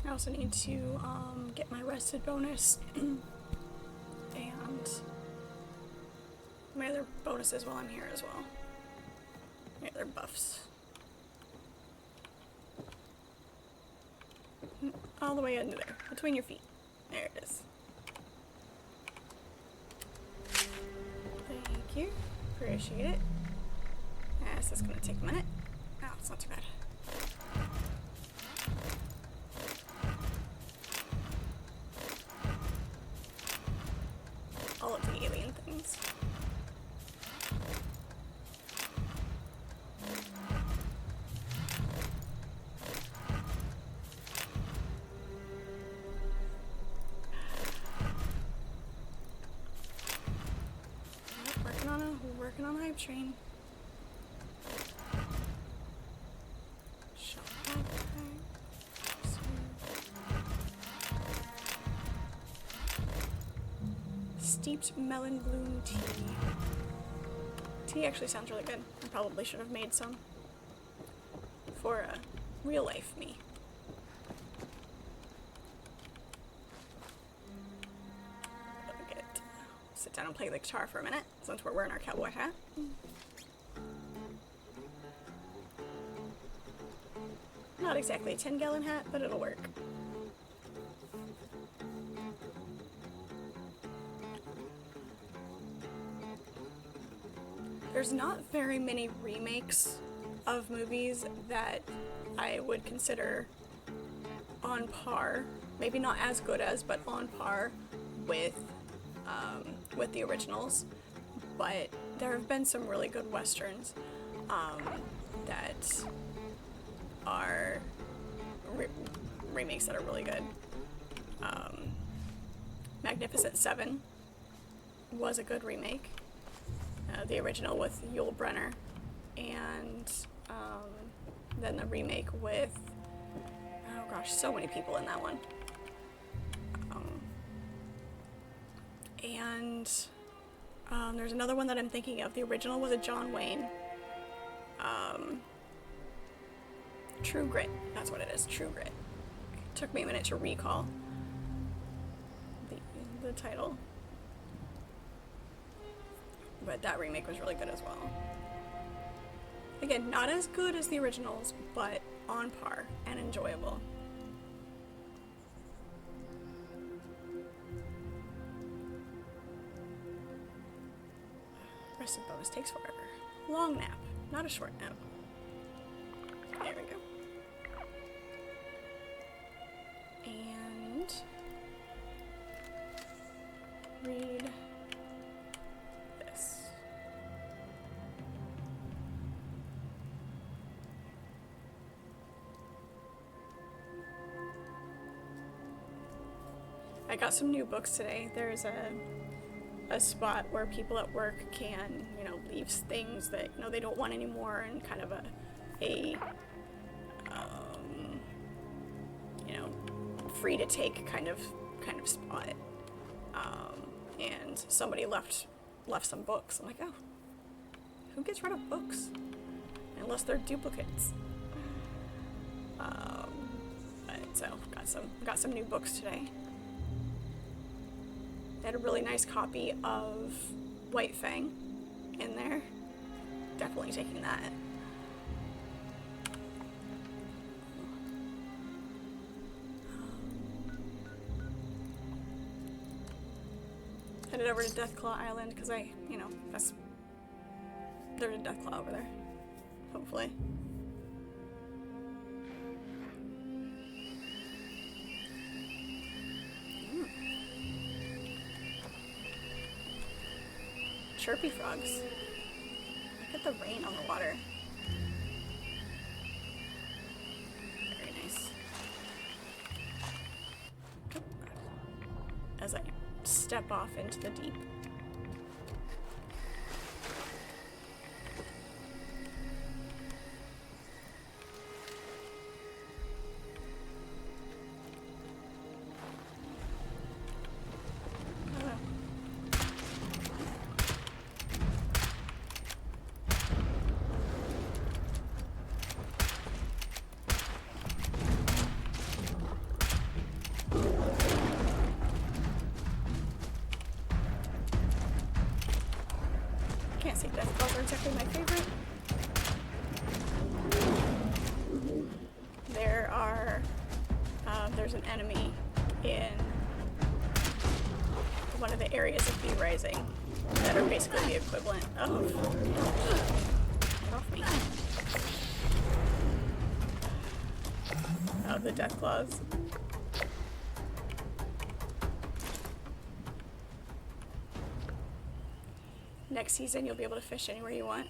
I also need to get my rested bonus and my other bonuses while I'm here as well. My other buffs. All the way under there, between your feet. There it is. Thank you. Appreciate it. Yes, that's gonna take a minute. Oh, it's not too bad. All of the alien things. Working on a hype train. Steeped melon bloom tea. Tea actually sounds really good. I probably should have made some for real life me. Sit down and play the guitar for a minute, since we're wearing our cowboy hat. Not exactly a 10-gallon hat, but it'll work. There's not very many remakes of movies that I would consider on par, maybe not as good as, but on par with the originals, but there have been some really good westerns that are remakes that are really good. Magnificent Seven was a good remake, the original with Yul Brynner, and then the remake with, oh gosh, so many people in that one. And there's another one that I'm thinking of. The original was a John Wayne. True Grit. That's what it is. True Grit. It took me a minute to recall the title. But that remake was really good as well. Again, not as good as the originals, but on par and enjoyable. Rested bonus takes forever. Long nap, not a short nap. There we go. And read this. I got some new books today. There's a spot where people at work can, leave things that, they don't want anymore, and kind of a free to take kind of spot. And somebody left some books. I'm like, oh, who gets rid of books? unless they're duplicates. So got some new books today. They had a really nice copy of White Fang in there. Definitely taking that. Headed over to Deathclaw Island because there's a Deathclaw over there. Hopefully. Chirpy frogs. Look at the rain on the water. Very nice. As I step off into the deep. Can't say Deathclaws are exactly my favorite. There's an enemy in one of the areas of B Rising that are basically the equivalent of... Get off me. Of the Deathclaws. Next season, you'll be able to fish anywhere you want.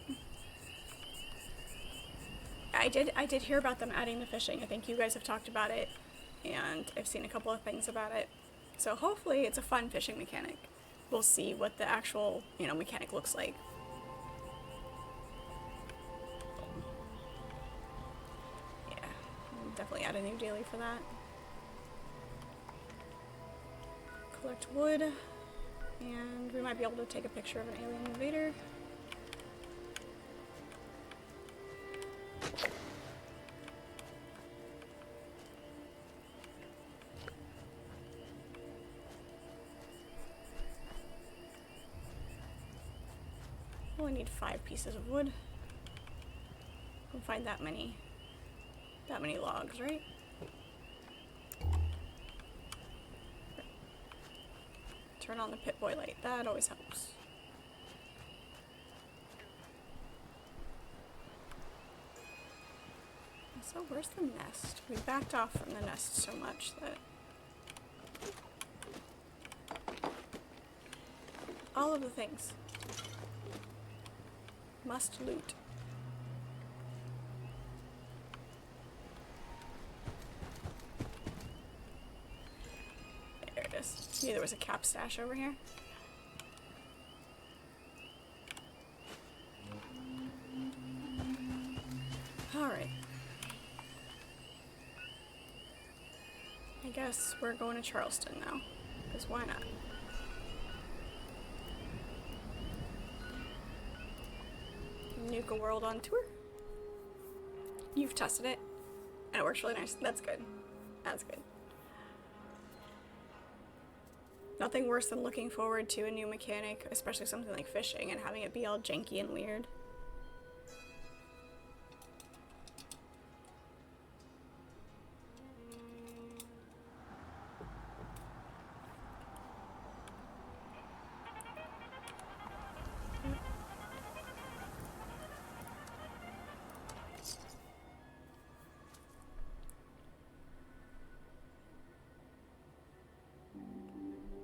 I did hear about them adding the fishing. I think you guys have talked about it, and I've seen a couple of things about it. So hopefully it's a fun fishing mechanic. We'll see what the actual, mechanic looks like. Yeah, I'll definitely add a new daily for that. Collect wood. And we might be able to take a picture of an alien invader. Only need 5 pieces of wood. We'll find that many logs, right? Turn on the Pip-Boy light. That always helps. So where's the nest? We backed off from the nest so much that... all of the things. Must loot. There it is. Knew there was a cap stash over here. Alright. I guess we're going to Charleston now. Because why not? Nuka World on tour. You've tested it, and it works really nice. That's good. That's good. Nothing worse than looking forward to a new mechanic, especially something like fishing, and having it be all janky and weird.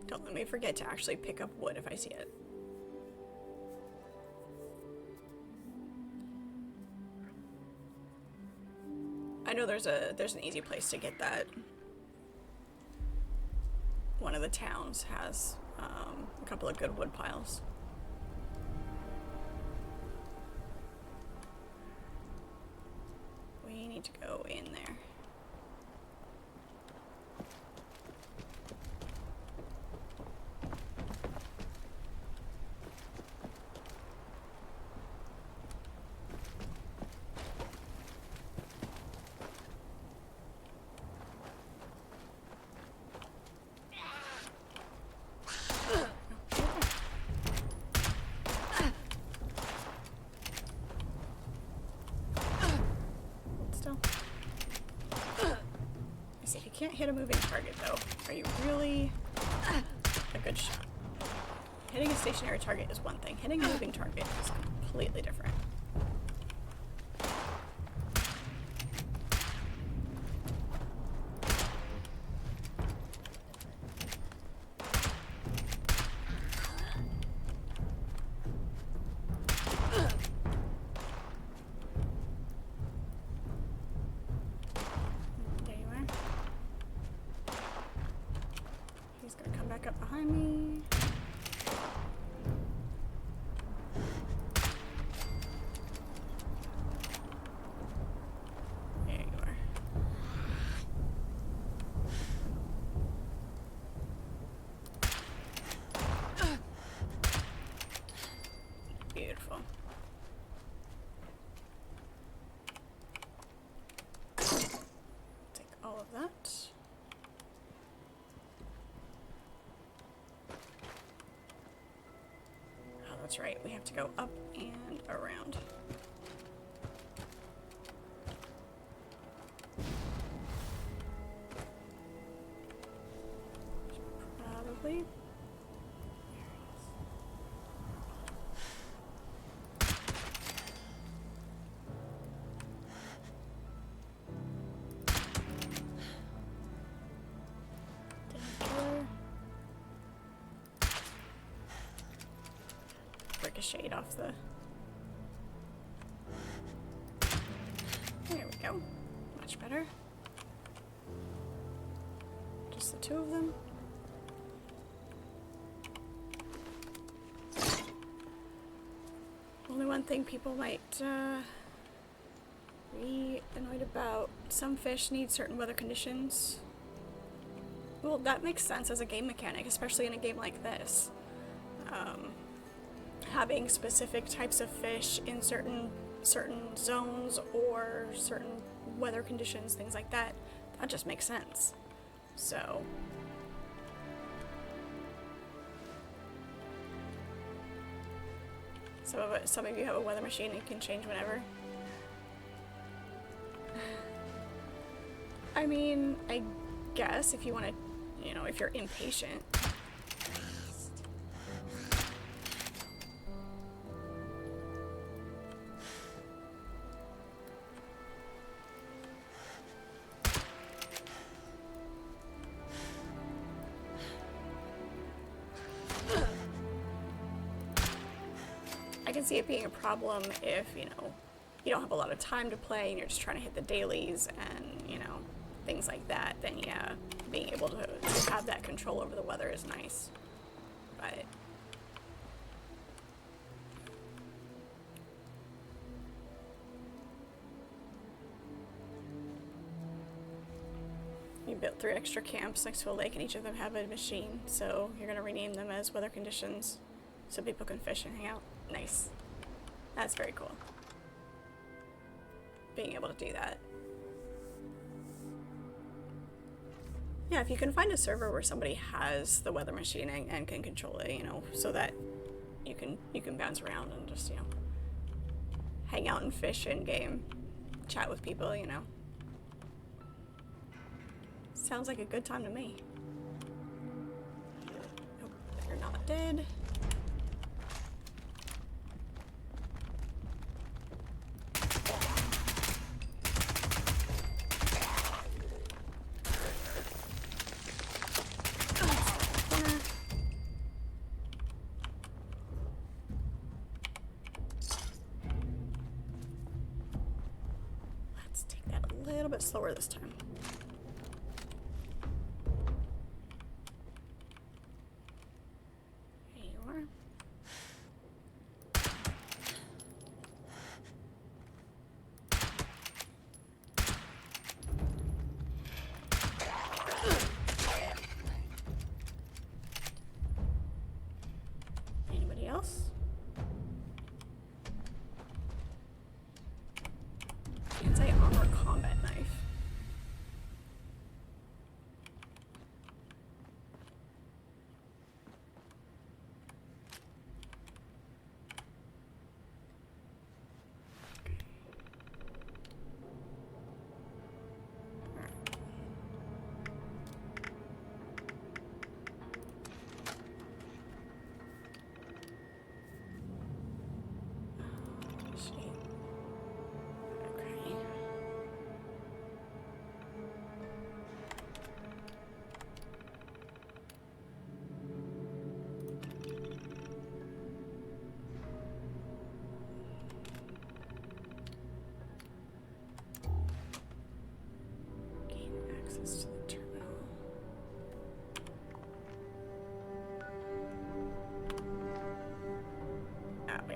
Don't let me forget to actually pick up wood if I see it. I know there's an easy place to get that. One of the towns has a couple of good wood piles. We need to go in there. hit a moving target, though, are you really a good shot? Hitting a stationary target is one thing. Hitting a moving target is completely different. There you are. He's gonna come back up behind me. There you are. Beautiful. Take all of that. Oh, that's right. We have to go up and around. Probably. Killer. Ricocheted off the. There we go. Much better. Just the two of them. Only one thing people might be annoyed about. Some fish need certain weather conditions. Well, that makes sense as a game mechanic, especially in a game like this. Having specific types of fish in certain zones or certain weather conditions, things like that, that just makes sense. So some of you have a weather machine and can change whenever. I mean, I guess if you want to, you know, if you're impatient. I can see it being a problem if, you know, you don't have a lot of time to play and you're just trying to hit the dailies and, you know, things like that. Then yeah, being able to have that control over the weather is nice. But you built 3 extra camps next to a lake and each of them have a machine, so you're gonna rename them as weather conditions so people can fish and hang out. Nice. That's very cool. Being able to do that. Yeah, if you can find a server where somebody has the weather machine and can control it, you know, so that you can bounce around and just, you know, hang out and fish in game, chat with people, you know. Sounds like a good time to me. Nope, you're not dead. Let's take that a little bit slower this time. There you are. Anybody else? Anti-armor combat knife.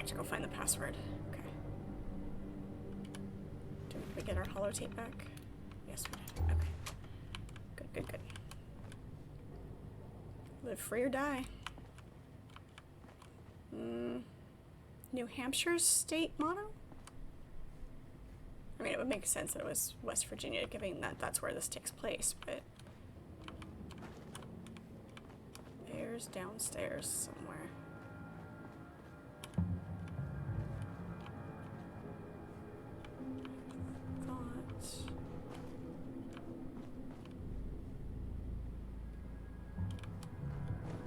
have to go find the password. Okay. Did we get our holotape back? Yes, we did. Okay. Good, good, good. Live free or die. New Hampshire's state motto? I mean, it would make sense that it was West Virginia, given that that's where this takes place, but... There's downstairs somewhere.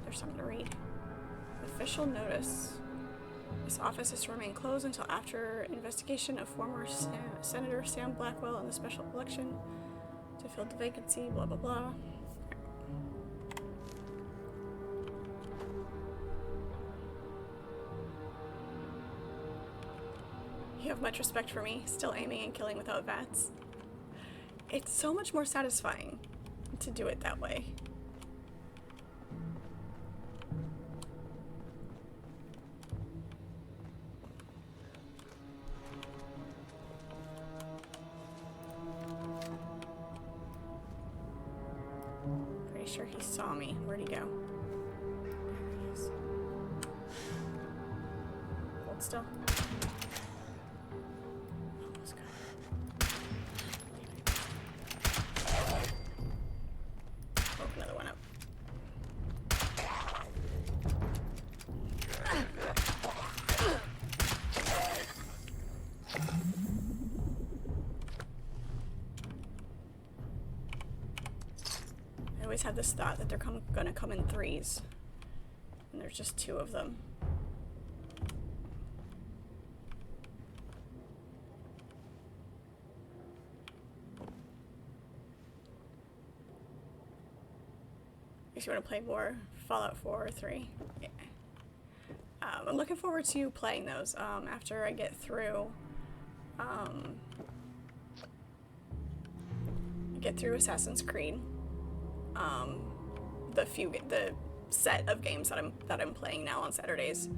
There's something to read. Official notice. This office is to remain closed until after investigation of former Senator Sam Blackwell in the special election to fill the vacancy, blah blah blah. You have much respect for me, still aiming and killing without VATS. It's so much more satisfying to do it that way. Pretty sure he saw me. Where'd he go? There he is. Hold still. Another one up. I always have this thought that they're gonna come in threes, and there's just two of them. If you want to play more Fallout 4 or 3. Yeah. I'm looking forward to playing those after I get through Assassin's Creed. The set of games that I'm playing now on Saturdays.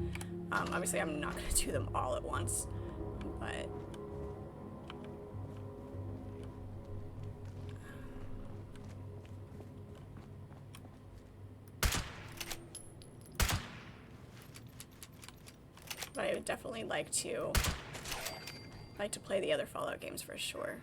Obviously I'm not going to do them all at once, but I would definitely like to play the other Fallout games for sure.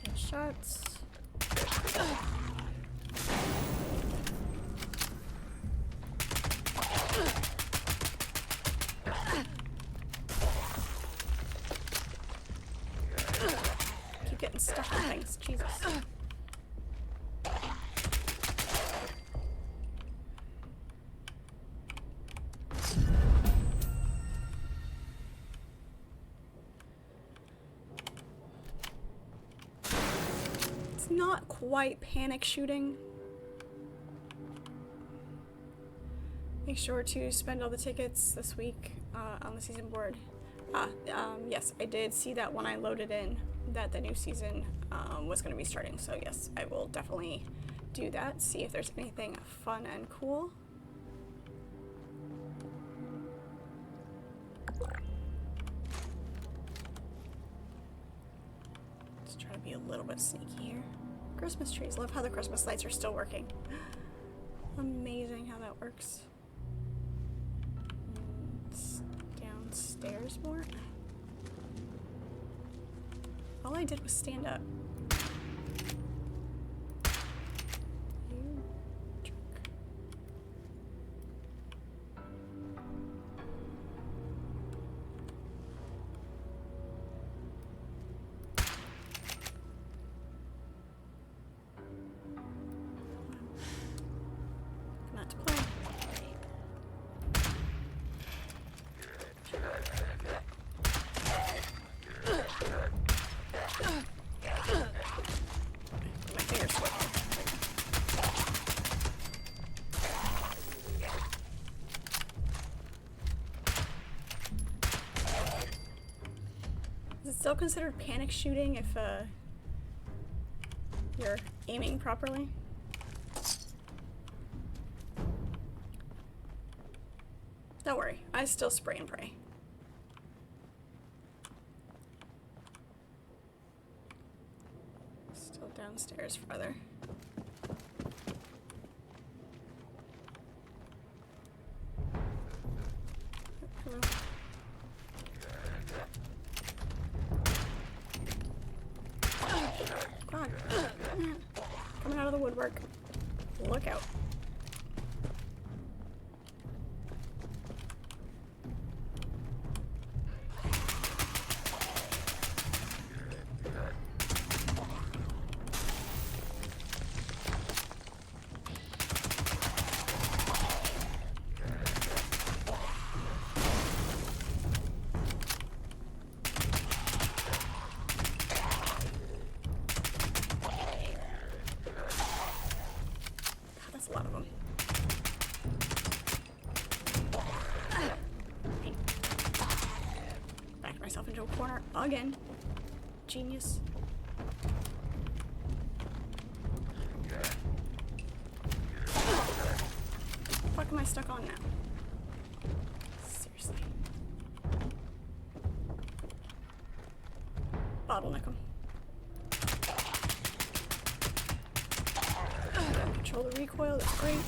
Good shots. Getting stuck in things, Jesus. It's not quite panic shooting. Make sure to spend all the tickets this week on the season board. Yes, I did see that when I loaded in that the new season was going to be starting, so yes, I will definitely do that, see if there's anything fun and cool. Let's try to be a little bit sneaky here. Christmas trees. Love how the Christmas lights are still working. Amazing how that works. It's downstairs more. All I did was stand up. You jerk. Not to play. still considered panic shooting if you're aiming properly. Don't worry, I still spray and pray. Still downstairs farther. Hello. God. Coming out of the woodwork. Look out. That's a lot of them. Backed myself into a corner again. Genius. What am I stuck on now? Seriously. Bottleneck him. Control the recoil, that's great.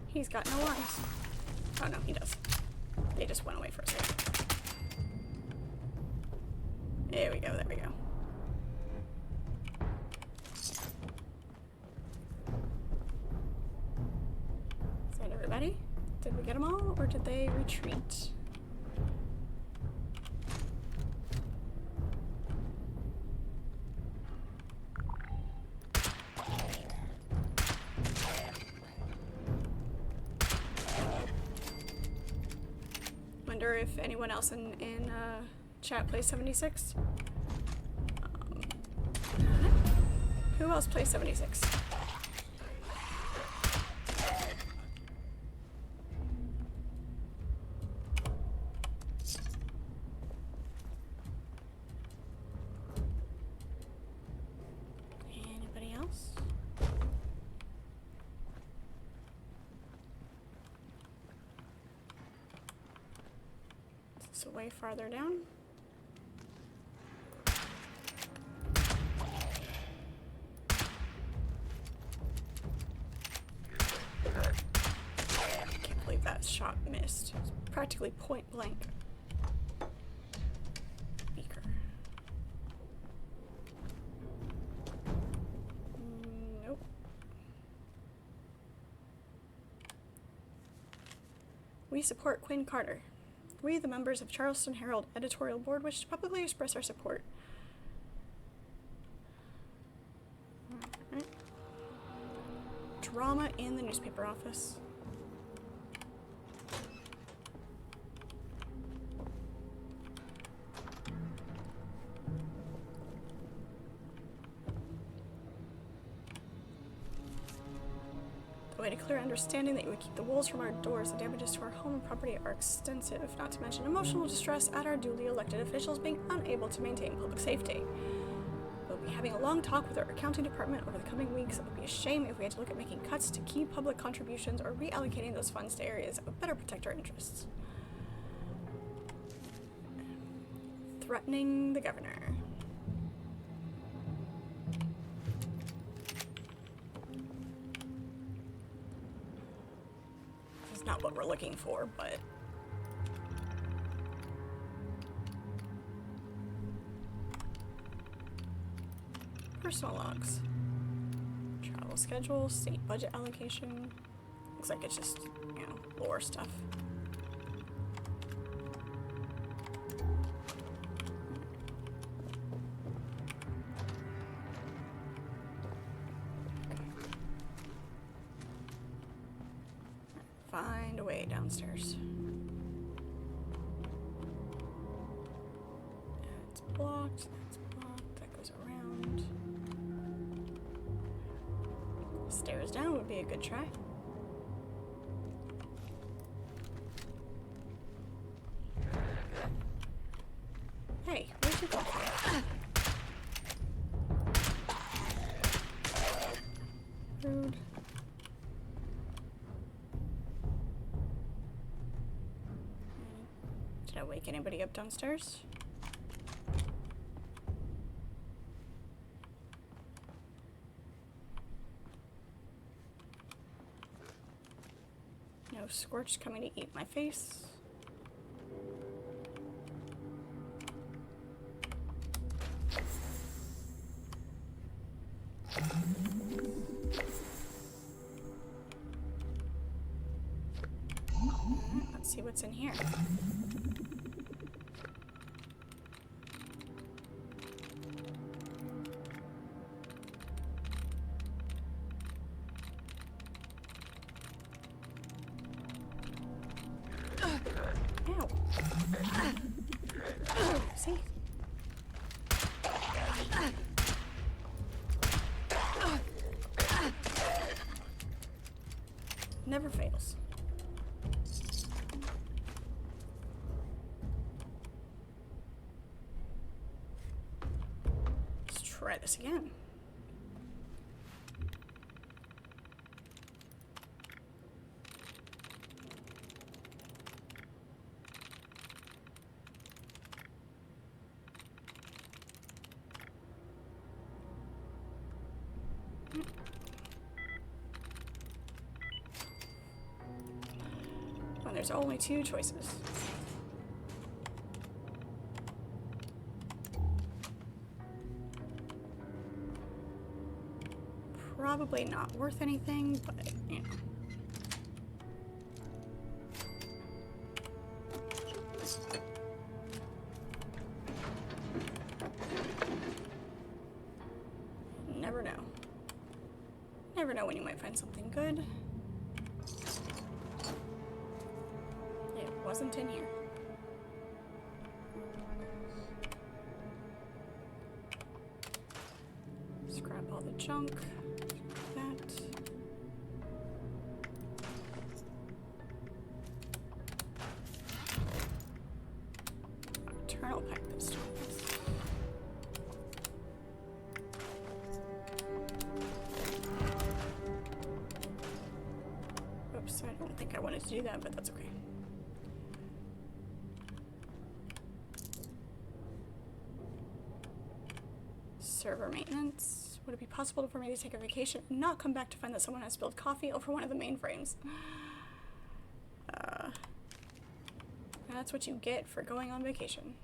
He's got no arms. Oh no, he does. They just went away for a second. There we go, there we go. Is that everybody? Did we get them all, or did they retreat? Wonder if anyone else in chat plays 76. Who else plays 76? Anybody else? Is this way farther down? That shot missed. It was practically point blank. Beaker. Nope. We support Quinn Carter. We, the members of Charleston Herald editorial board, wish to publicly express our support. Right. Drama in the newspaper office. A clear understanding that you would keep the wolves from our doors. The damages to our home and property are extensive, not to mention emotional distress at our duly elected officials being unable to maintain public safety. We'll be having a long talk with our accounting department over the coming weeks. It would be a shame if we had to look at making cuts to key public contributions or reallocating those funds to areas that would better protect our interests. Threatening the governor. Not what we're looking for, but personal logs, travel schedule, state budget allocation. Looks like it's just, you know, lore stuff. Find a way downstairs. That's blocked, that goes around. Stairs down would be a good try. you go for? Rude. Did I wake anybody up downstairs? No Scorch coming to eat my face. Let's see what's in here. Ow. See? Never fails. Let's try this again. When there's only two choices. Probably not worth anything, but you know. Never know. Never know when you might find something good. It wasn't in here. Scrap all the junk. That. Eternal pipe this time. Oops, I don't think I wanted to do that, but that's okay. Server maintenance. Would it be possible for me to take a vacation and not come back to find that someone has spilled coffee over one of the mainframes? That's what you get for going on vacation.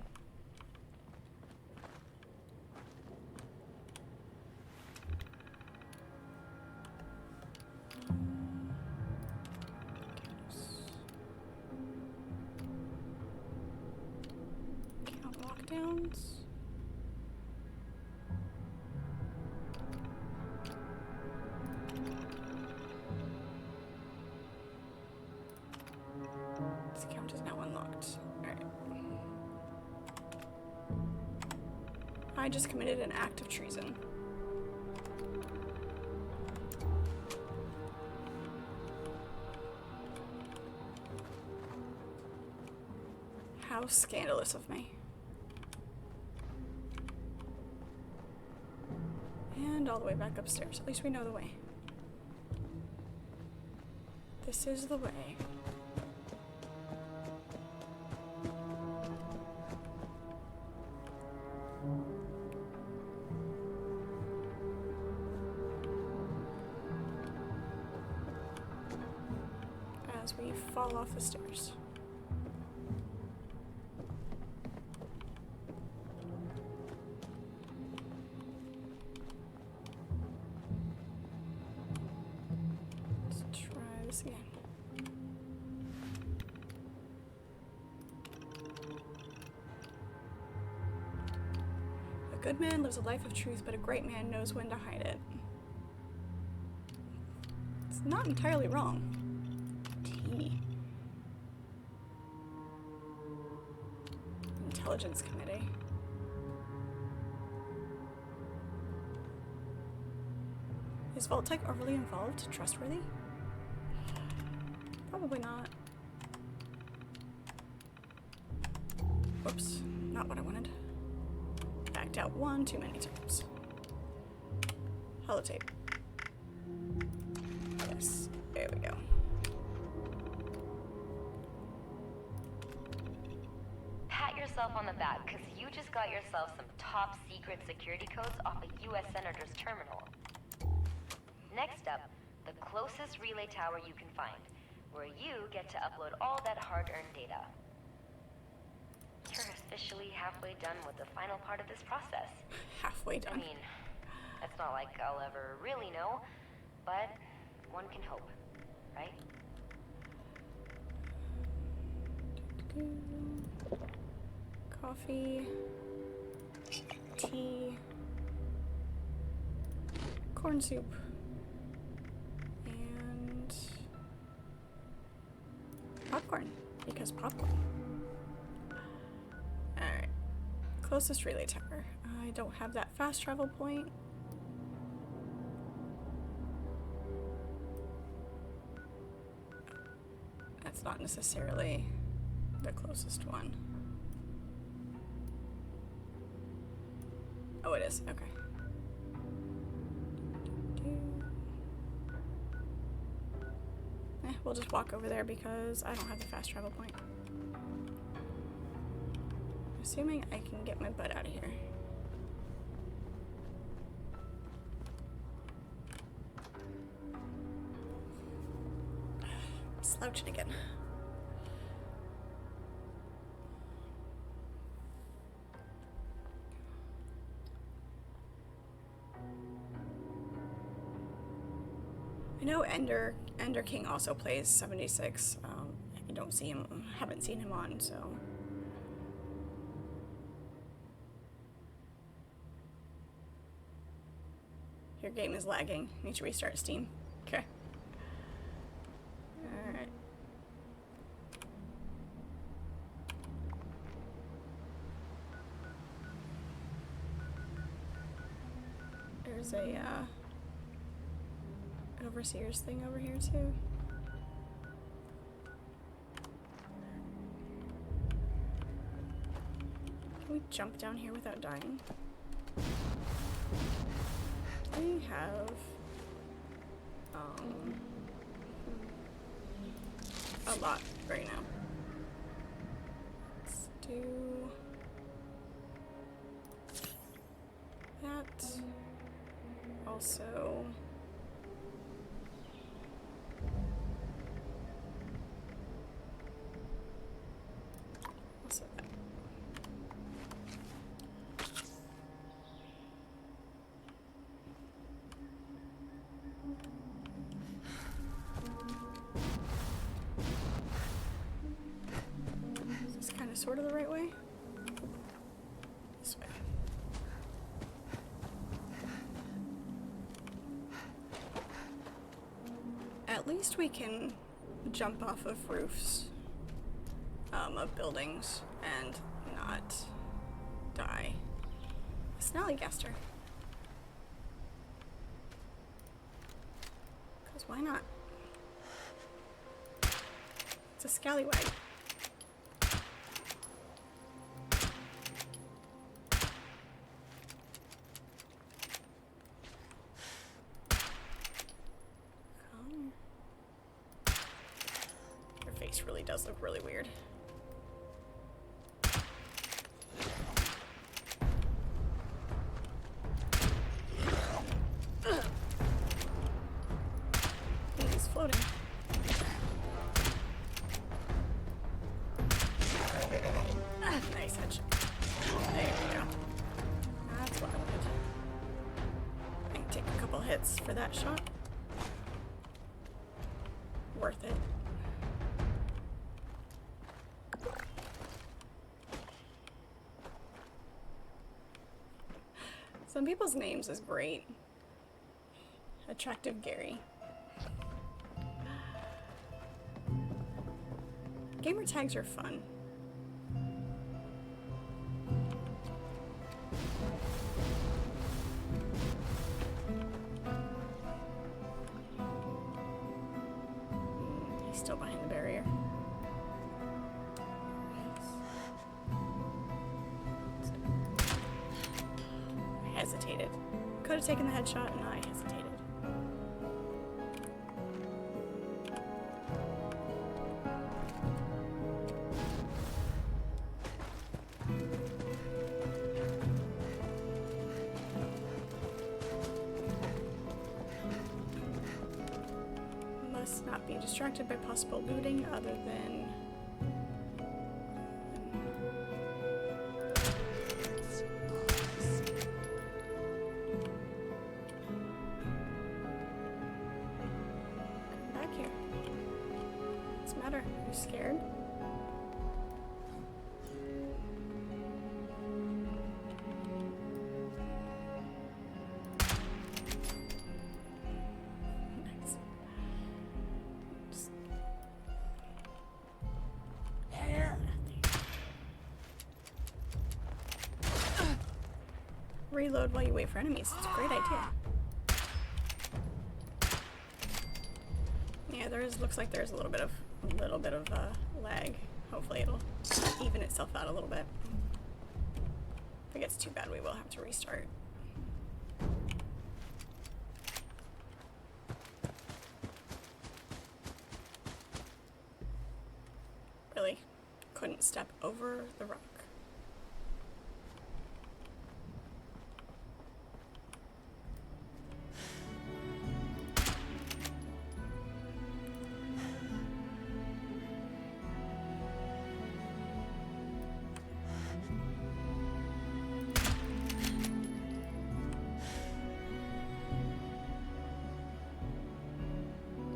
Count lockdowns. This account is now unlocked. Alright. I just committed an act of treason. How scandalous of me. And all the way back upstairs. At least we know the way. This is the way. As we fall off the stairs. Let's try this again. A good man lives a life of truth, but a great man knows when to hide it. It's not entirely wrong. Intelligence Committee. Is Vault-Tec overly involved? Trustworthy? Probably not. Whoops, not what I wanted. checked out one too many times. Holotape. Yes, there we go. Pat yourself on the back, because you just got yourself some top secret security codes off a U.S. Senator's terminal. Next up, the closest relay tower you can find, where you get to upload all that hard-earned data. You're officially halfway done with the final part of this process. Halfway done. I mean, it's not like I'll ever really know, but one can hope, right? Coffee, tea, corn soup, and popcorn, because popcorn. Alright, closest relay tower. I don't have that fast travel point. That's not necessarily the closest one. Oh, it is. Okay. We'll just walk over there because I don't have the fast travel point. Assuming I can get my butt out of here. Slouching again. I know Ender King also plays 76. I don't see him, haven't seen him on, so. Your game is lagging. Need to restart Steam. Okay. Alright. There's a, overseer's thing over here too. Can we jump down here without dying? We have a lot right now. Let's do that. Also that. Is this kind of sort of the right way? This way. At least we can jump off of roofs of buildings and not die. Snallygaster. Because why not? It's a scallywag. Your face really does look really weird. He's floating. Nice headshot. There we go. That's what I wanted. I can take a couple hits for that shot. Worth it. Some people's names is great. Attractive Gary. Gamer tags are fun. He's still behind the barrier. Could have taken the headshot and I hesitated. Must not be distracted by possible looting other than back here. What's the matter? Are you scared? Nice. Just... Reload while you wait for enemies. It's a great idea. Yeah, looks like there's a little bit of lag. Hopefully it'll even itself out a little bit. If it gets too bad, we will have to restart. Really couldn't step over the rock.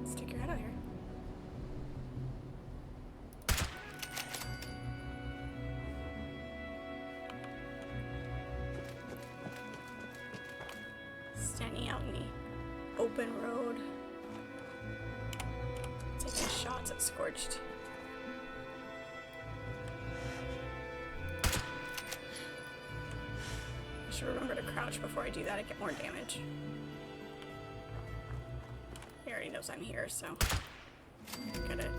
Stick your head out here. Standing out in the open road, taking shots at Scorched. I should remember to crouch before I do that. I get more damage. He already knows I'm here, so get it.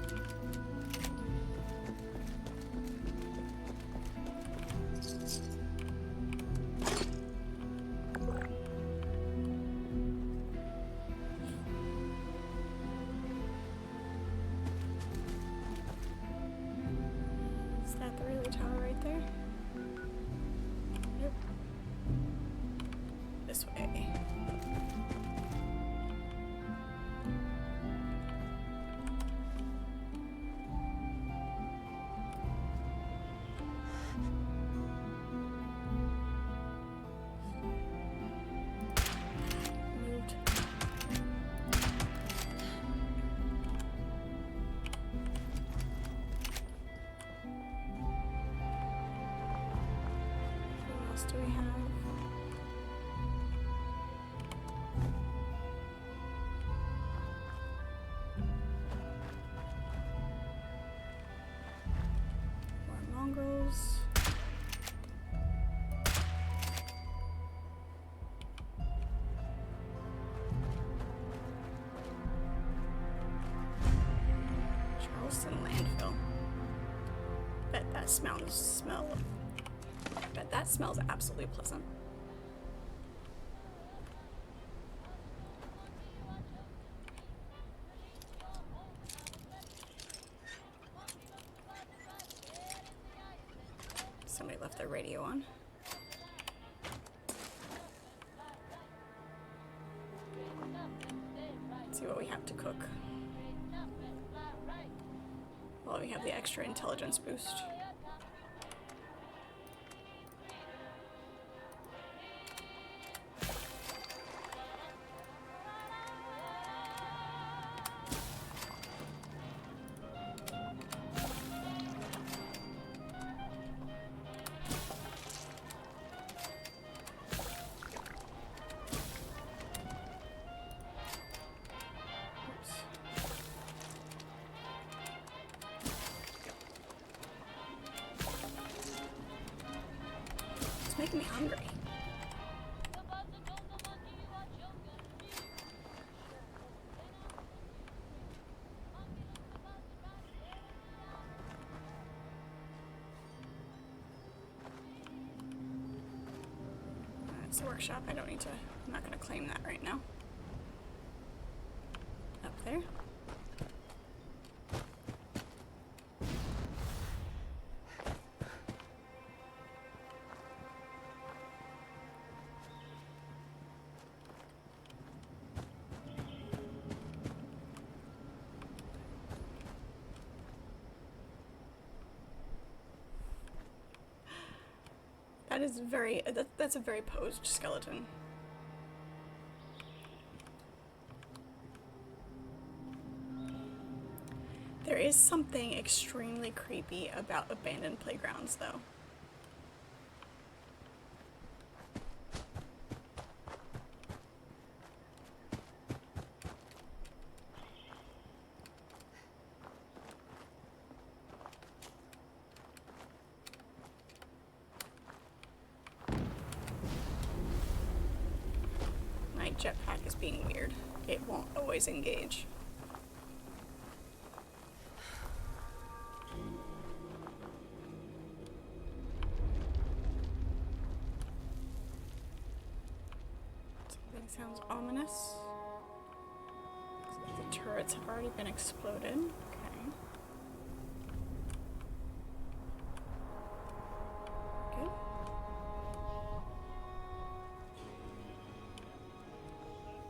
Is that the relay tower right there? Nope. This way. Moved. What else do we have? More mongrels. Charleston landfill. Bet that smells absolutely pleasant. Somebody left their radio on. Let's see what we have to cook. Well, we have the extra intelligence boost. Oops. It's making me hungry. It's a workshop. I don't need to. I'm not going to claim that right now. Up there. That is very, that's a very posed skeleton. There is something extremely creepy about abandoned playgrounds, though. My jetpack is being weird. It won't always engage. Something sounds ominous. The turrets have already been exploded. Okay. Good.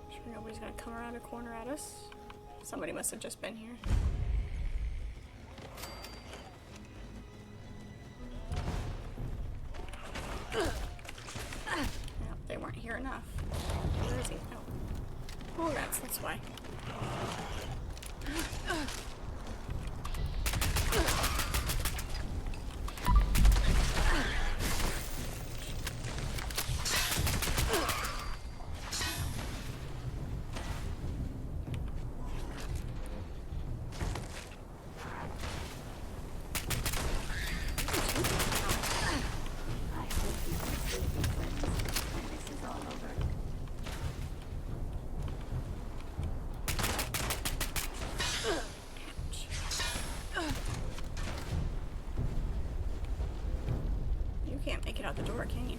Sure nobody's gonna come around a corner at us. Somebody must have just been here. Yep, they weren't here enough. Where is he? Oh, that's why. You can't make it out the door, can you?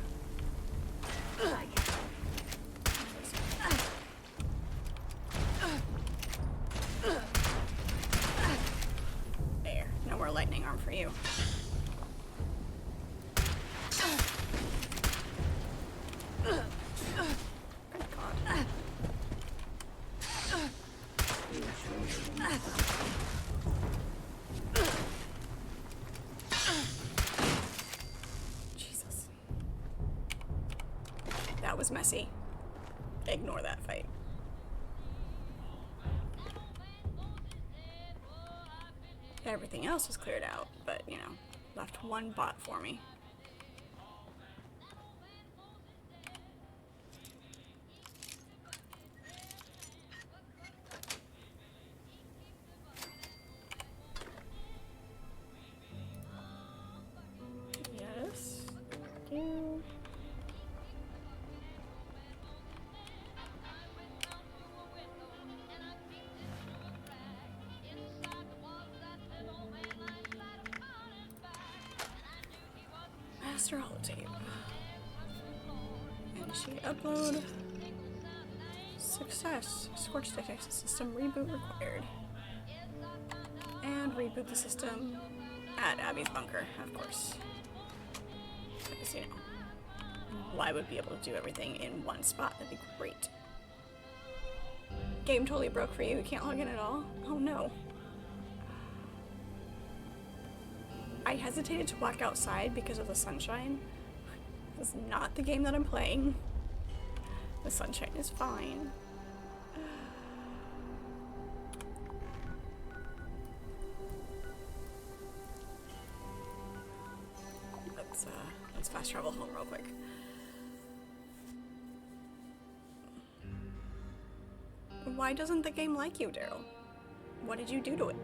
There. No more lightning arm for you. Good God. Jesus. That was messy. Ignore that fight. Everything else was cleared out, but, you know, left one bot for me. Yes. Thank you. Master holotape. Initiate upload. Success. Scorch detected system reboot required. And reboot the system at Abby's bunker, of course. Because, you know, why would be able to do everything in one spot? That'd be great. Game totally broke for you. You can't log in at all? Oh no. I hesitated to walk outside because of the sunshine. This is not the game that I'm playing. The sunshine is fine. Let's fast travel home real quick. Why doesn't the game like you, Daryl? What did you do to it?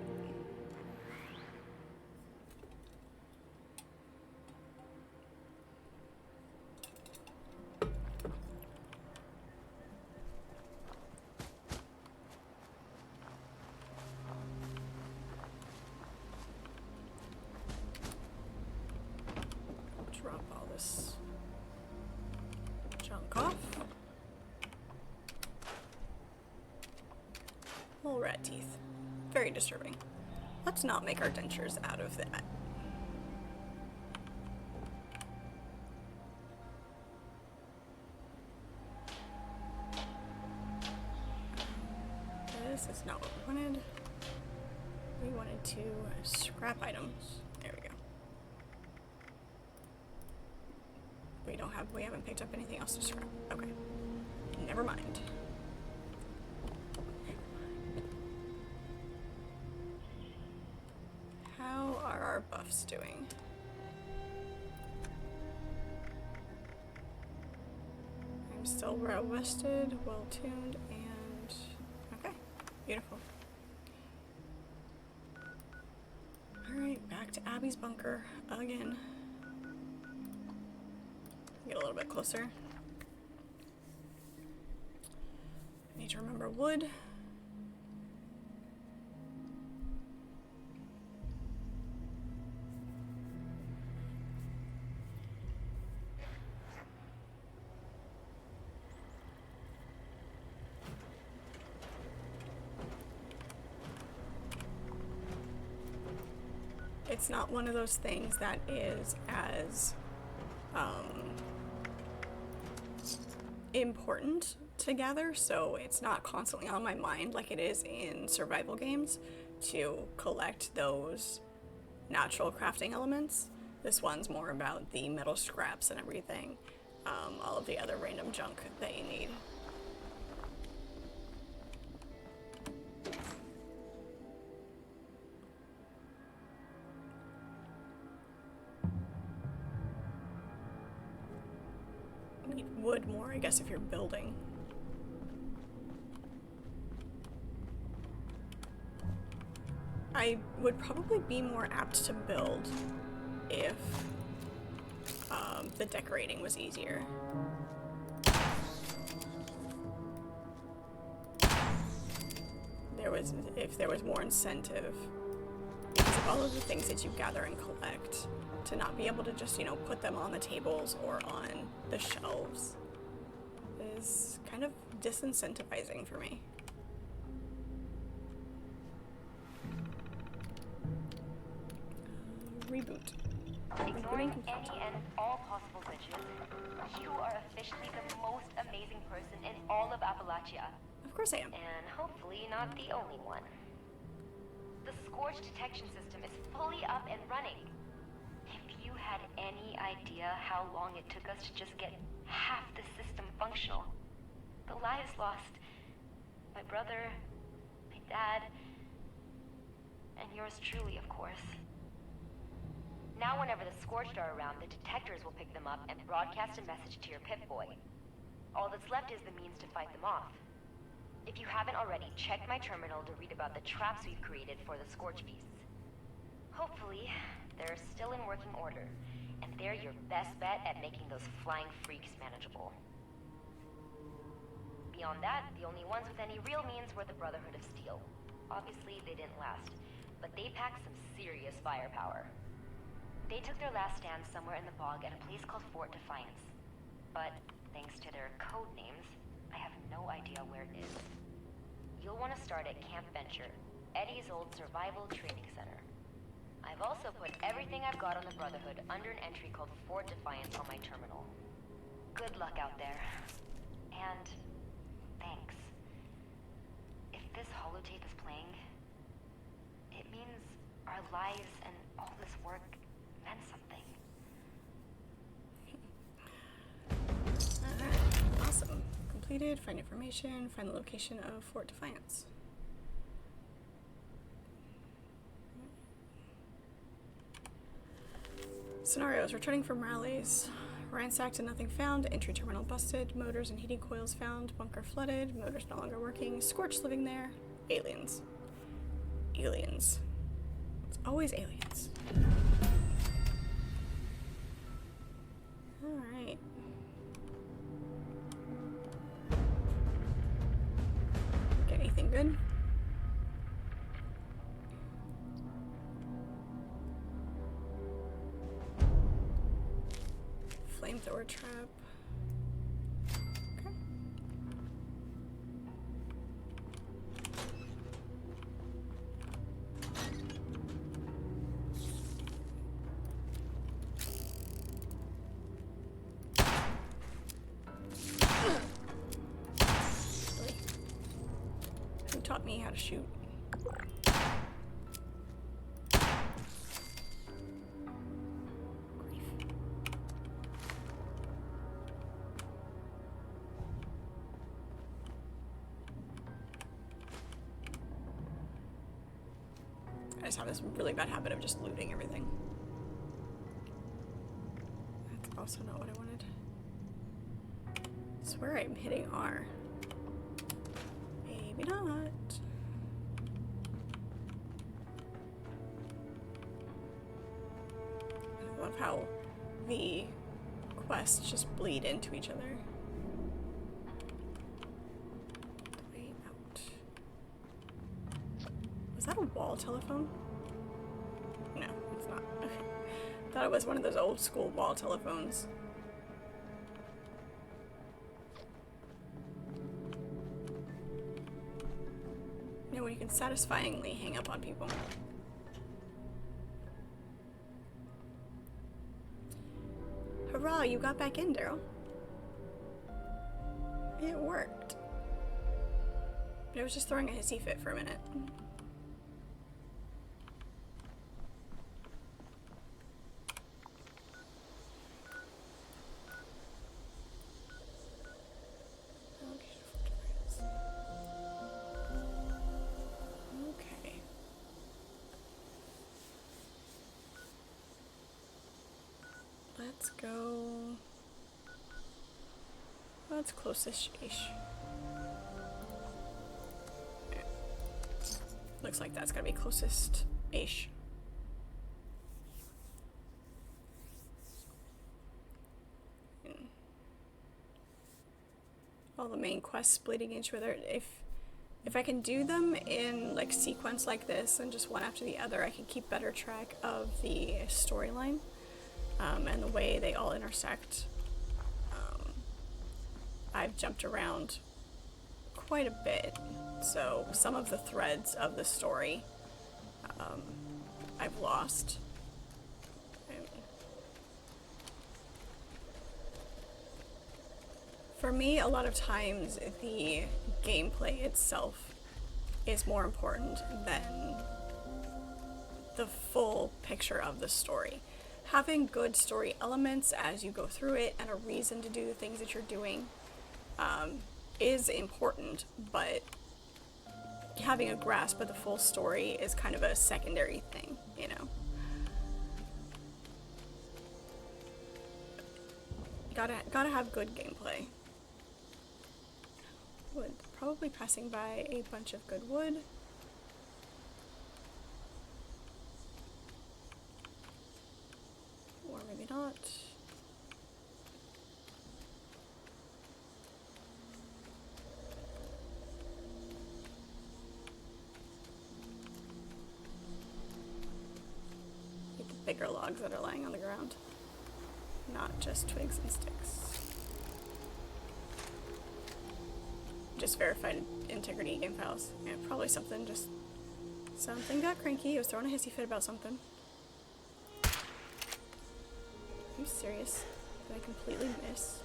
Drop all this junk off. Very disturbing. Let's not make our dentures out of that. This is not what we wanted. We wanted to scrap items. There we go. We haven't picked up anything else to scrap. Okay. Never mind. How are our buffs doing? I'm still well-rested, well-tuned, and... okay. Beautiful. Alright, back to Abby's bunker again. Get a little bit closer. I need to remember wood. It's not one of those things that is as important to gather, so it's not constantly on my mind like it is in survival games to collect those natural crafting elements. This one's more about the metal scraps and everything, all of the other random junk that you need. Wood more, I guess, if you're building. I would probably be more apt to build if the decorating was easier. If there was more incentive, because of all of the things that you gather and collect, to not be able to just, you know, put them on the tables or on the shelves is kind of disincentivizing for me. Reboot. Ignoring any and all possible glitches, you are officially the most amazing person in all of Appalachia. Of course I am. And hopefully not the only one. The Scorch detection system is fully up and running. If you had any idea how long it took us to just get half the system functional, the lives lost, my brother, my dad, and yours truly, of course. Now whenever the Scorched are around, the detectors will pick them up and broadcast a message to your Pip-Boy. All that's left is the means to fight them off. If you haven't already, check my terminal to read about the traps we've created for the Scorch beasts. Hopefully, they're still in working order, and they're your best bet at making those flying freaks manageable. Beyond that, the only ones with any real means were the Brotherhood of Steel. Obviously, they didn't last, but they packed some serious firepower. They took their last stand somewhere in the bog at a place called Fort Defiance. But, thanks to their code names, I have no idea where it is. You'll want to start at Camp Venture, Eddie's old survival training center. I've also put everything I've got on the Brotherhood under an entry called Fort Defiance on my terminal. Good luck out there. And thanks. If this holotape is playing, it means our lives and all this work meant something. Alright, awesome. Completed, find information, find the location of Fort Defiance. Scenarios, returning from rallies. Ransacked and nothing found, entry terminal busted, motors and heating coils found, bunker flooded, motors no longer working, Scorch living there, aliens. Aliens. It's always aliens. Alright. Get anything good? Flamethrower trap. Okay. to shoot. I just have this really bad habit of just looting everything. That's also not what I wanted. I swear I'm hitting R. Maybe not. I love how the quests just bleed into each other. Way out. Was that a wall telephone? No, it's not. Thought it was one of those old school wall telephones. You know, when you can satisfyingly hang up on people. Hurrah, you got back in, Daryl. It worked. But I was just throwing a hissy fit for a minute. Okay. Let's go. That's closest-ish. Yeah. Looks like that's gotta be closest-ish. All the main quests bleeding into each other. If I can do them in like sequence like this and just one after the other, I can keep better track of the storyline and the way they all intersect. I've jumped around quite a bit, so some of the threads of the story I've lost. For me, a lot of times the gameplay itself is more important than the full picture of the story. Having good story elements as you go through it and a reason to do the things that you're doing is important, but having a grasp of the full story is kind of a secondary thing, you know? Gotta have good gameplay. Wood. Probably passing by a bunch of good wood. Or maybe not. Get the bigger logs that are lying on the ground. Not just twigs and sticks. Just verified integrity game files. Yeah, probably something got cranky. He was throwing a hissy fit about something. Are you serious? Did I completely miss?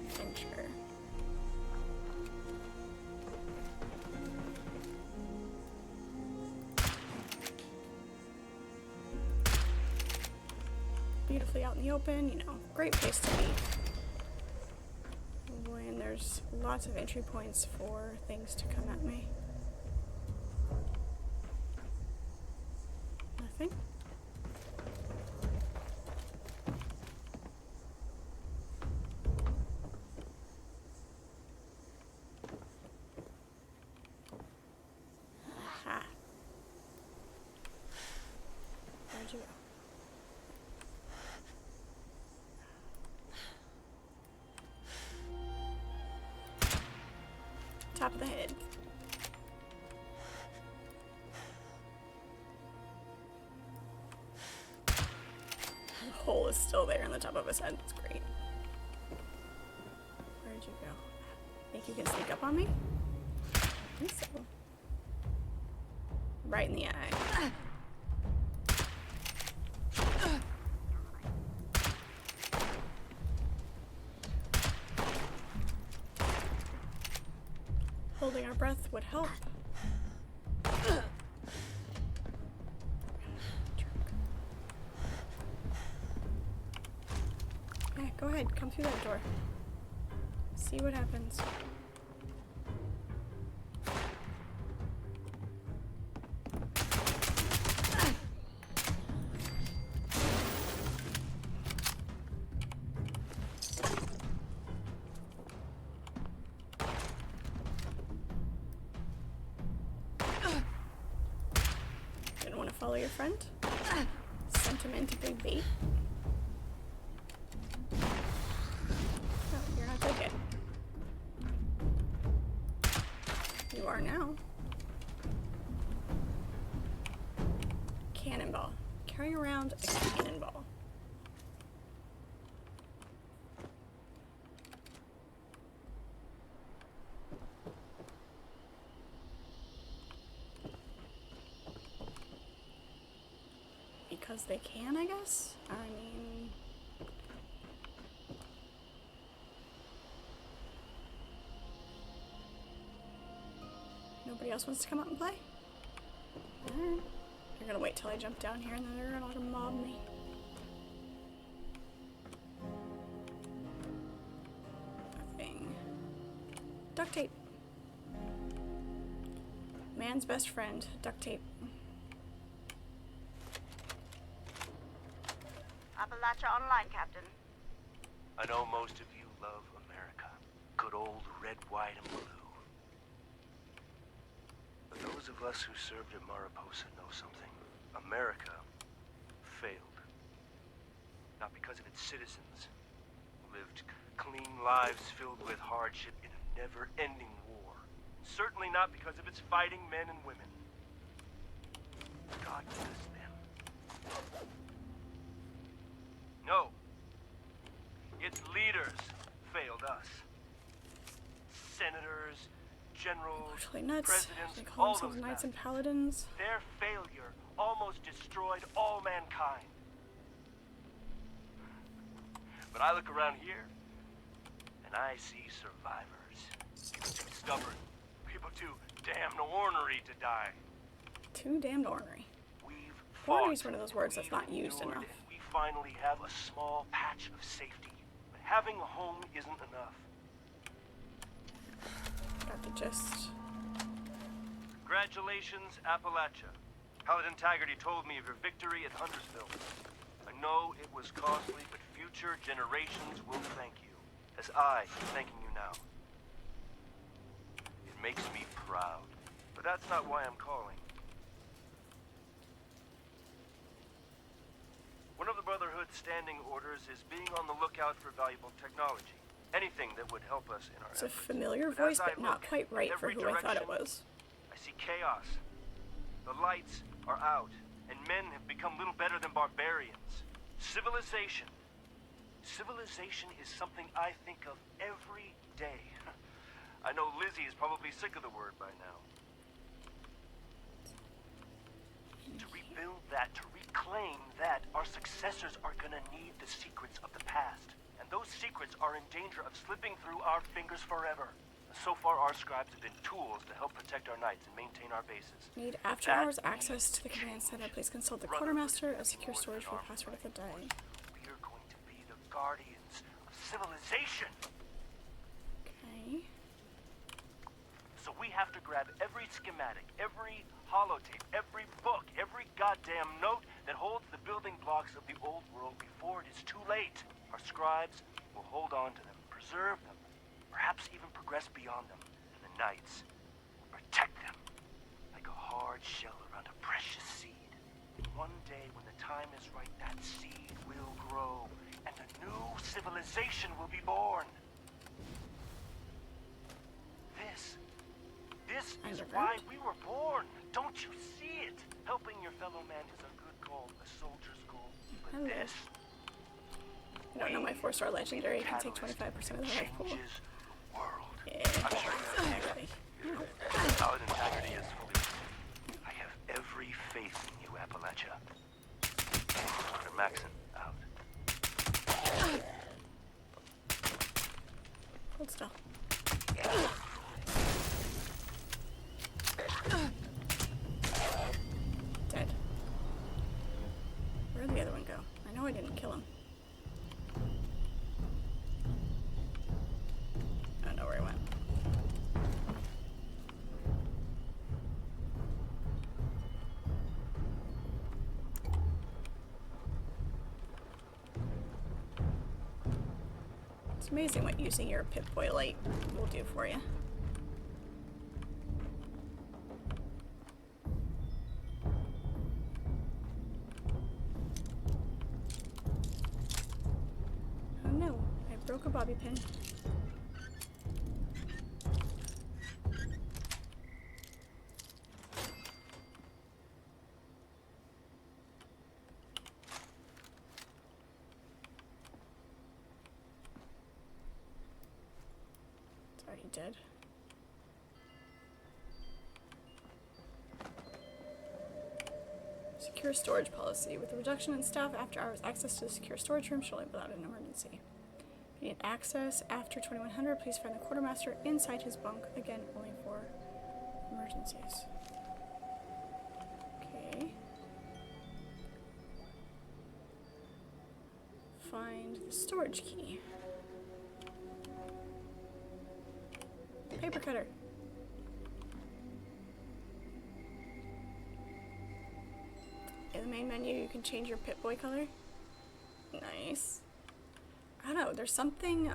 Venture. Beautifully out in the open, you know, great place to be. When there's lots of entry points for things to come at me. Nothing. Where'd you go? Top of the head. The hole is still there in the top of his head. It's great. Where'd you go? Think you can sneak up on me? I think so. Right in the eye. Holding our breath would help. Yeah, go ahead, come through that door. See what happens. Didn't want to follow your friend? Sent him into big bait. Oh, you're not dead yet. You are now. Cannonball. Carry around a cannonball. Because they can, I guess? I mean... Nobody else wants to come out and play? Alright. They're gonna wait till I jump down here and then they're gonna mob me. Nothing. Duct tape. Man's best friend. Duct tape. Appalachia Online, Captain. I know most of you love America. Good old red, white, and blue. But those of us who served at Mariposa know something. America failed. Not because of its citizens, who lived clean lives filled with hardship in a never-ending war. Certainly not because of its fighting men and women. God bless them. No. Its leaders failed us. Senators, generals, Totally nuts. presidents, They call all themselves those knights and bastards. paladins. Their failure almost destroyed all mankind. But I look around here, and I see survivors. People too stubborn. People too damn ornery to die. Too damned ornery. We've Ornery fought. is one of those words that's We've not used endured, enough. and we finally have a small patch of safety. But having a home isn't enough. Got the gist. Congratulations, Appalachia. Paladin Taggarty told me of your victory at Huntersville. I know it was costly, but future generations will thank you, as I am thanking you now. It makes me proud, but that's not why I'm calling. One of the Brotherhood's standing orders is being on the lookout for valuable technology. Anything that would help us in our It's a efforts. familiar But voice, as I but not look quite in right for every who I thought it direction, was. I see chaos. The lights are out, and men have become little better than barbarians. Civilization. Civilization is something I think of every day. I know Lizzie is probably sick of the word by now. To rebuild that, to reclaim that, our successors are gonna need the secrets of the past. And those secrets are in danger of slipping through our fingers forever. So far, our scribes have been tools to help protect our knights and maintain our bases. Need after That hours access to the needs command change. center. Please consult the Brotherhood quartermaster is as secure more storage than for the armed password of the day. force. We are going to be the guardians of civilization. Okay. So we have to grab every schematic, every holotape, every book, every goddamn note that holds the building blocks of the old world before it is too late. Our scribes will hold on to them, preserve them, perhaps even progress beyond them. And the knights will protect them like a hard shell around a precious seed. And one day when the time is right, that seed will grow, and a new civilization will be born. This is Underground? why we were born. Don't you see it? Helping your fellow man is a good goal, a soldier's goal. But Hello. this I don't know my 4-star legendary can take 25% of the life pool. changes the world. Yeah, I'm sure you have exactly. Solid integrity is fully. I have every faith in you, Appalachia. Dr. Maxon, out. Hold still. Dead. Where'd the other one go? I know I didn't kill him. I don't know where he went. It's amazing what using your Pip-Boy light will do for you. Oh no, I broke a bobby pin. It's already dead. Secure storage policy. With a reduction in staff after hours, access to the secure storage room should only be allowed in an emergency. If you need access after 2100, please find the quartermaster inside his bunk. Again, only for emergencies. Okay. Find the storage key. Paper cutter. In the main menu, you can change your Pip-Boy color. Nice. I don't know, there's something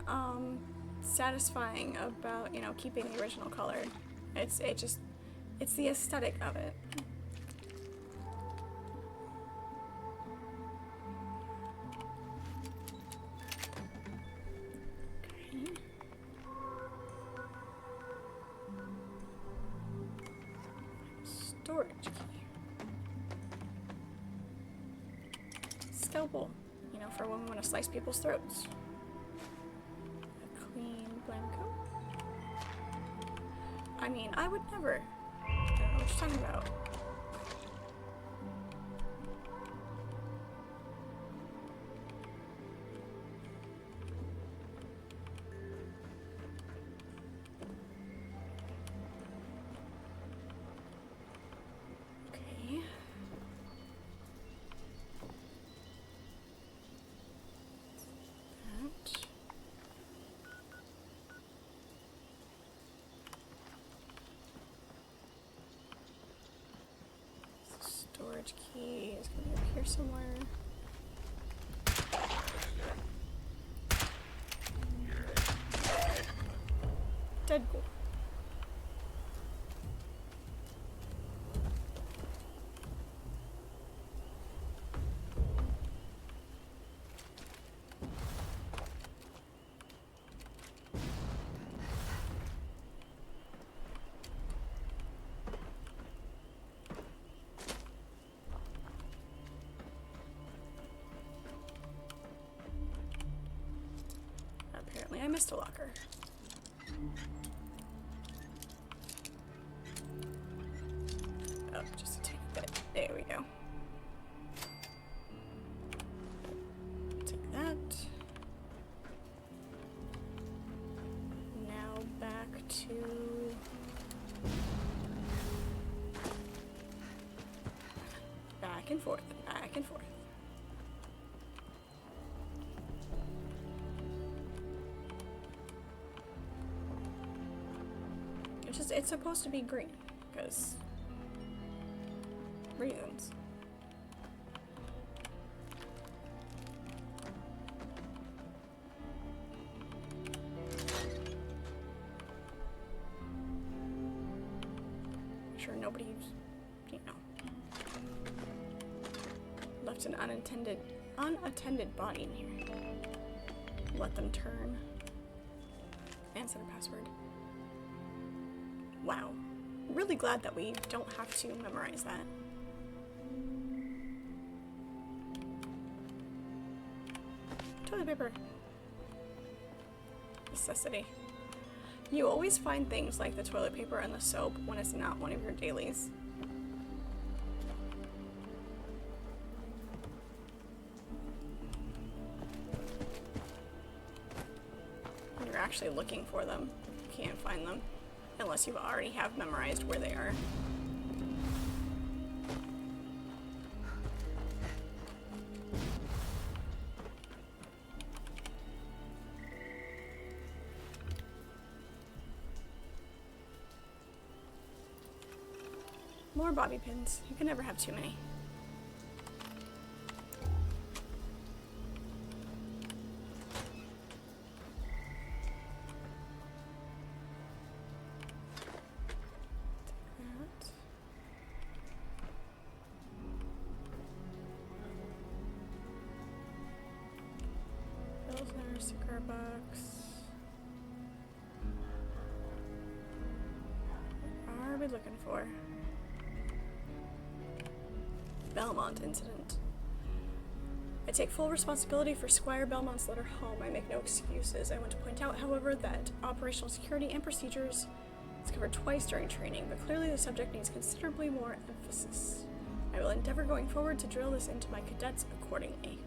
satisfying about, you know, keeping the original color. It's the aesthetic of it. Okay. Storage key. Scalpel, you know, for when we want to slice people's throats. A clean blanco. I mean, I would never. I don't know what you're talking about. Okay. That. Storage key is going to be up here somewhere. Deadpool. Apparently I missed a locker. Oh, just a tiny bit. There we go. Take that. Now back to... back and forth, back and forth. It's supposed to be green, because reasons. I'm sure nobody's, you know, left an unattended body in here. Let them turn. And set a password. Wow. really glad that we don't have to memorize that. Toilet paper. Necessity. You always find things like the toilet paper and the soap when it's not one of your dailies. When you're actually looking for them, you can't find them unless you already have memorized where they are. More bobby pins. You can never have too many. Pilsner, cigar box. What are we looking for? Belmont incident. I take full responsibility for Squire Belmont's letter home. I make no excuses. I want to point out, however, that operational security and procedures is covered twice during training, but clearly the subject needs considerably more emphasis. I will endeavor going forward to drill this into my cadets accordingly.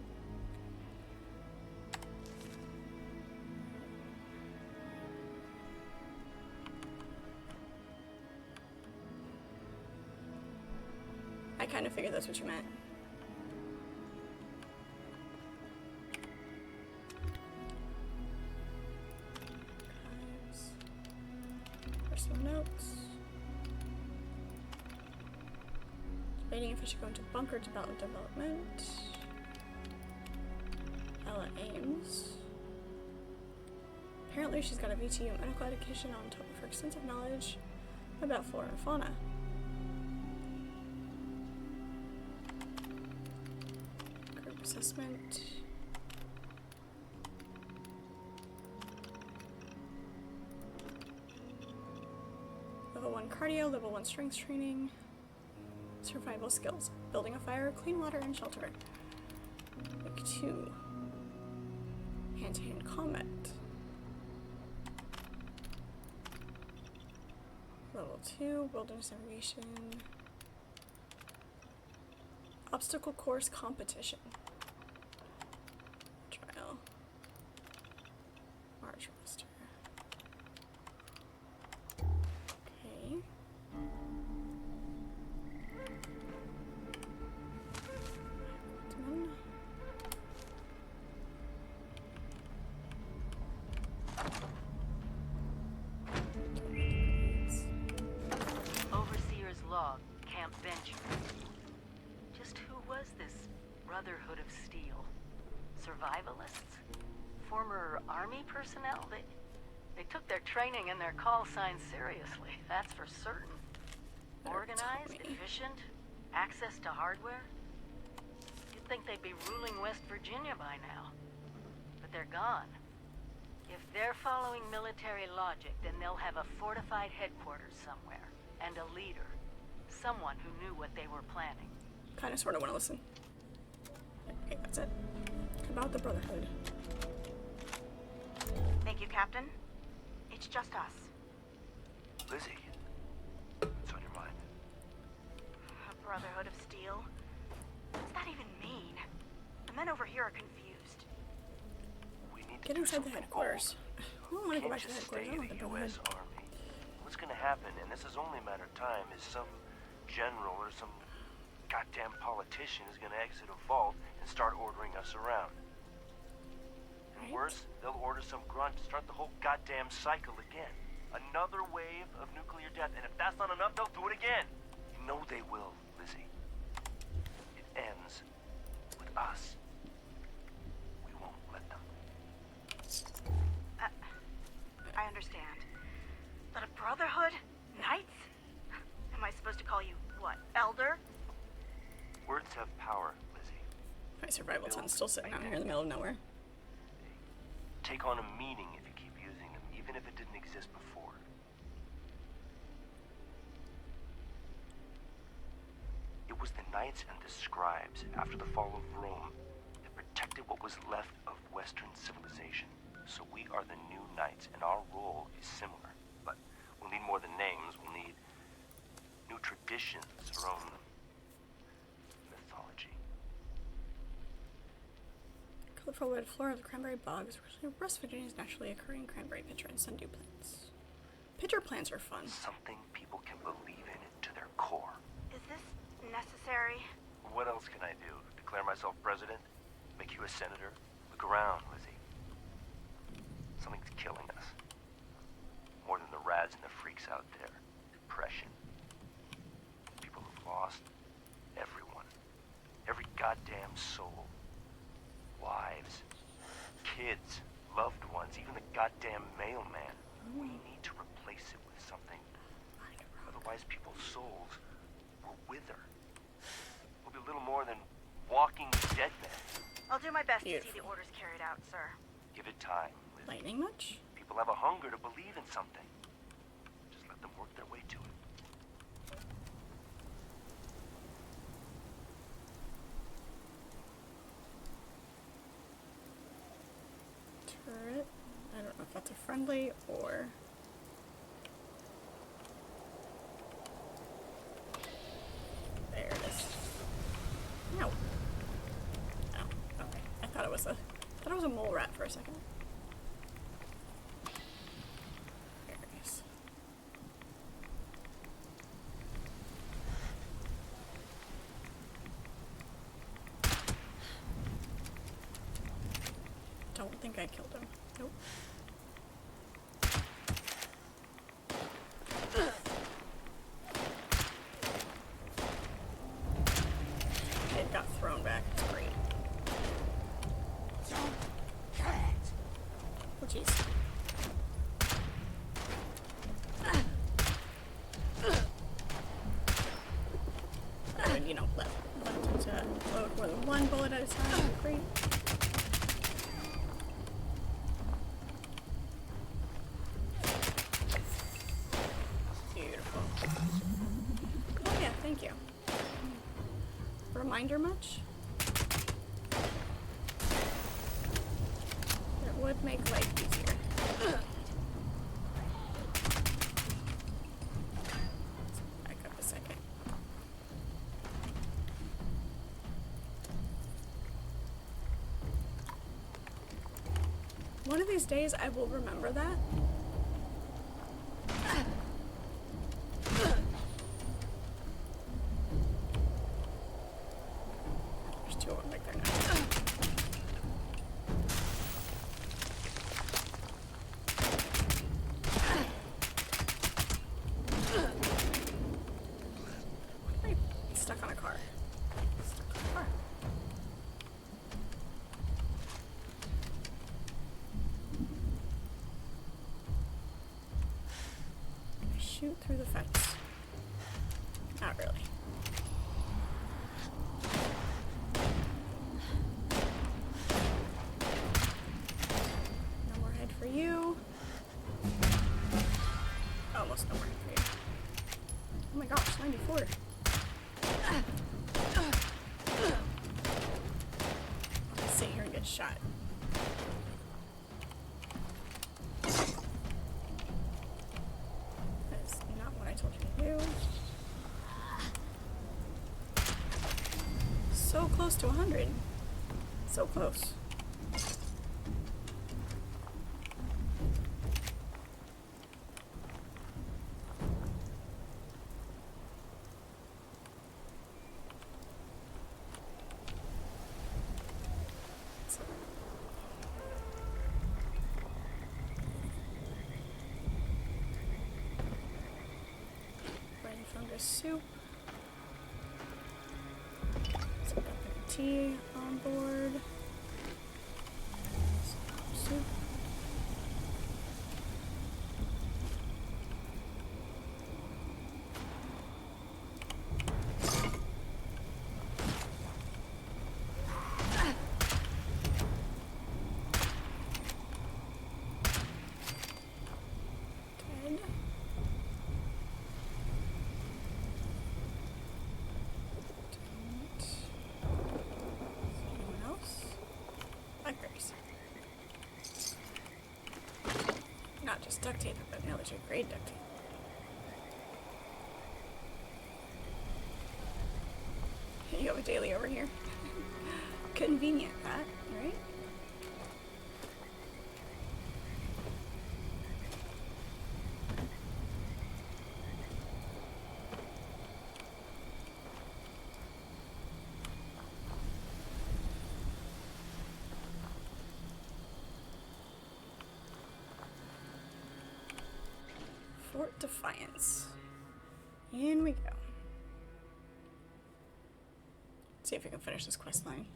I kind of figured that's what you meant. Personal notes. Debating if I should go into bunker development. Ella Ames. Apparently she's got a VTU medical education on top of her extensive knowledge about flora and fauna. Assessment. Level 1 cardio, level 1 strength training, survival skills, building a fire, clean water, and shelter. Week 2. Hand-to-hand combat. Level 2, wilderness navigation. Obstacle course competition. March roster. Okay. Done. Overseer's log, Camp Venture. Just who was this Brotherhood of Steel? Survivalists? Former army personnel? They took their training and their call signs seriously, that's for certain. Organized, efficient, access to hardware. You'd think they'd be ruling West Virginia by now. But they're gone. If they're following military logic, then they'll have a fortified headquarters somewhere. And a leader. Someone who knew what they were planning. Kinda sorta wanna listen. Okay, that's it. About the Brotherhood. Thank you, Captain. It's just us. Lizzie, what's on your mind? A Brotherhood of Steel? What's that even mean? The men over here are confused. We need to Get do inside the something headquarters. I don't want to go back to the just headquarters. I stay want the the Brotherhood. U.S. Army. What's gonna happen, and this is only a matter of time, is some general or some goddamn politician is gonna exit a vault and start ordering us around. And worse, they'll order some grunt to start the whole goddamn cycle again. Another wave of nuclear death, and if that's not enough, they'll do it again. You know they will, Lizzie. It ends with us. We won't let them. I understand. But a Brotherhood? Knights? Am I supposed to call you, what, Elder? Words have power, Lizzie. My survival ton's still sitting out here in the middle of nowhere. Take on a meaning if you keep using them, even if it didn't exist before. was the knights and the scribes after the fall of Rome that protected what was left of Western civilization. So we are the new knights, and our role is similar. But we'll need more than names. We'll need new traditions, our own mythology. Colorful red flora of the cranberry bogs, West Virginia's naturally occurring cranberry pitcher and sundew plants. Pitcher plants are fun. Something people can believe in to their core. Is this necessary? What else can I do? Declare myself president? Make you a senator? Look around, Lizzie. Something's killing us. More than the rads and the freaks out there. Depression. People who've lost everyone. Every goddamn soul. Wives. Kids. Loved ones. Even the goddamn mailman. We need to replace it with something. Otherwise people's souls will wither. We'll be little more than walking dead men. I'll do my best to Beautiful. see the orders carried out, sir. Give it time, Lizzie. Lightning much? People have a hunger to believe in something. Just let them work their way to it. Turret. I don't know if that's a friendly or... There it is. No. Oh, okay. I thought it was a mole rat for a second. There it is. Don't think I killed him. Nope. It got thrown back. It's great. Oh, jeez. I would, you know, let it load more than one bullet at a time. Great. Beautiful. Oh yeah, thank you. Reminder much? It would make life easier. Let's back up a second. One of these days I will remember that. There's two of them back there now. Why am I stuck on a car? Stuck on a car. Can I shoot through the fence? Not really. No more head for you. Almost no more head for you. Oh my gosh, 94. I'll sit here and get shot. That is not what I told you to do. So close to 100. So close. Brain fungus soup. So got the tea on board. Soup. Dead. duct tape, but military grade duct tape. You have a daily over here. Convenient, that, right? Fort Defiance. In we go. See if we can finish this quest line.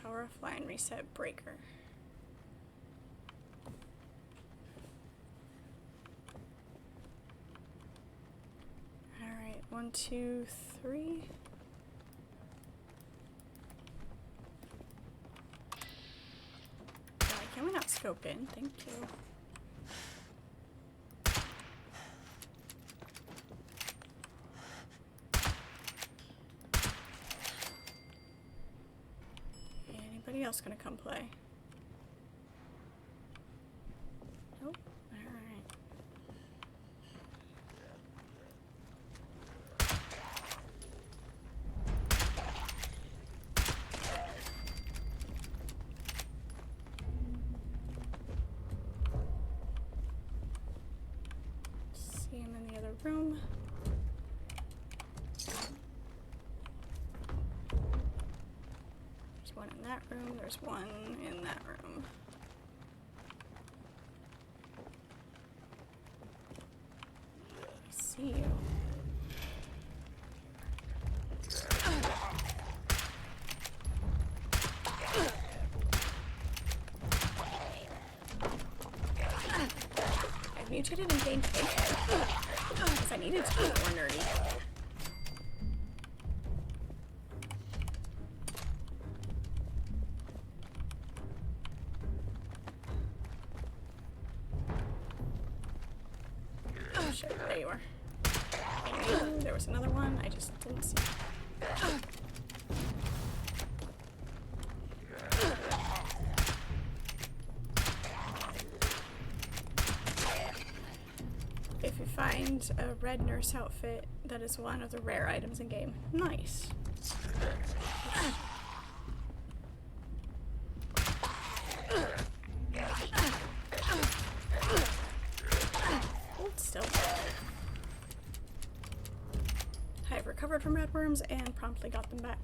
Power offline reset breaker. Alright, 1, 2, 3. Can we not scope in? Thank you. Anybody else gonna come play? Nope. Alright. See him in the other room. There's one in that room. There's one in that room. I see you. I mutated and gained faith because I needed to be more nerdy. Oh shit, there you are. I knew there was another one, I just didn't see it. If you find a red nurse outfit, that is one of the rare items in game. Nice. Hold still. I have recovered from redworms and promptly got them back.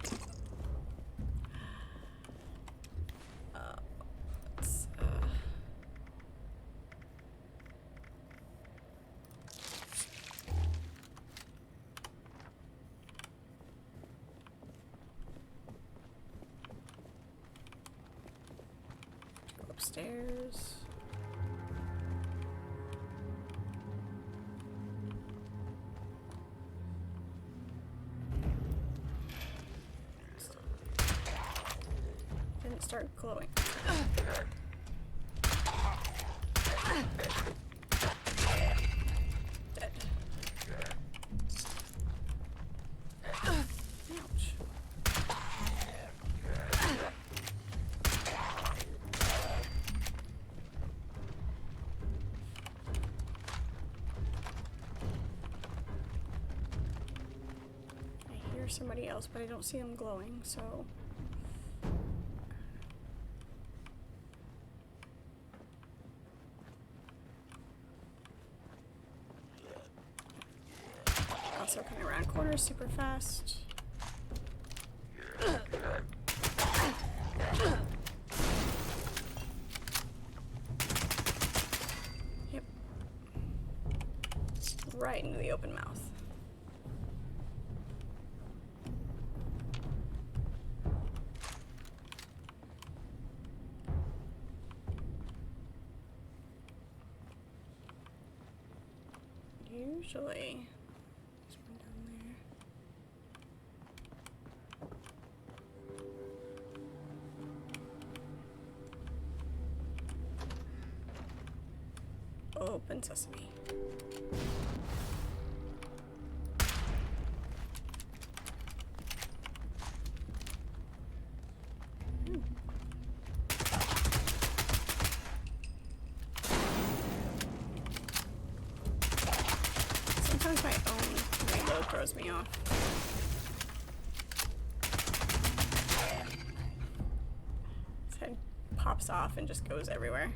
Upstairs. Didn't start glowing. Dead. Ouch. I hear somebody else, but I don't see them glowing, so... Also coming around corners super fast. Yep. Right into the open mouth. Usually, there's one down there. Open sesame. Sometimes my own reload throws me off. His head pops off and just goes everywhere.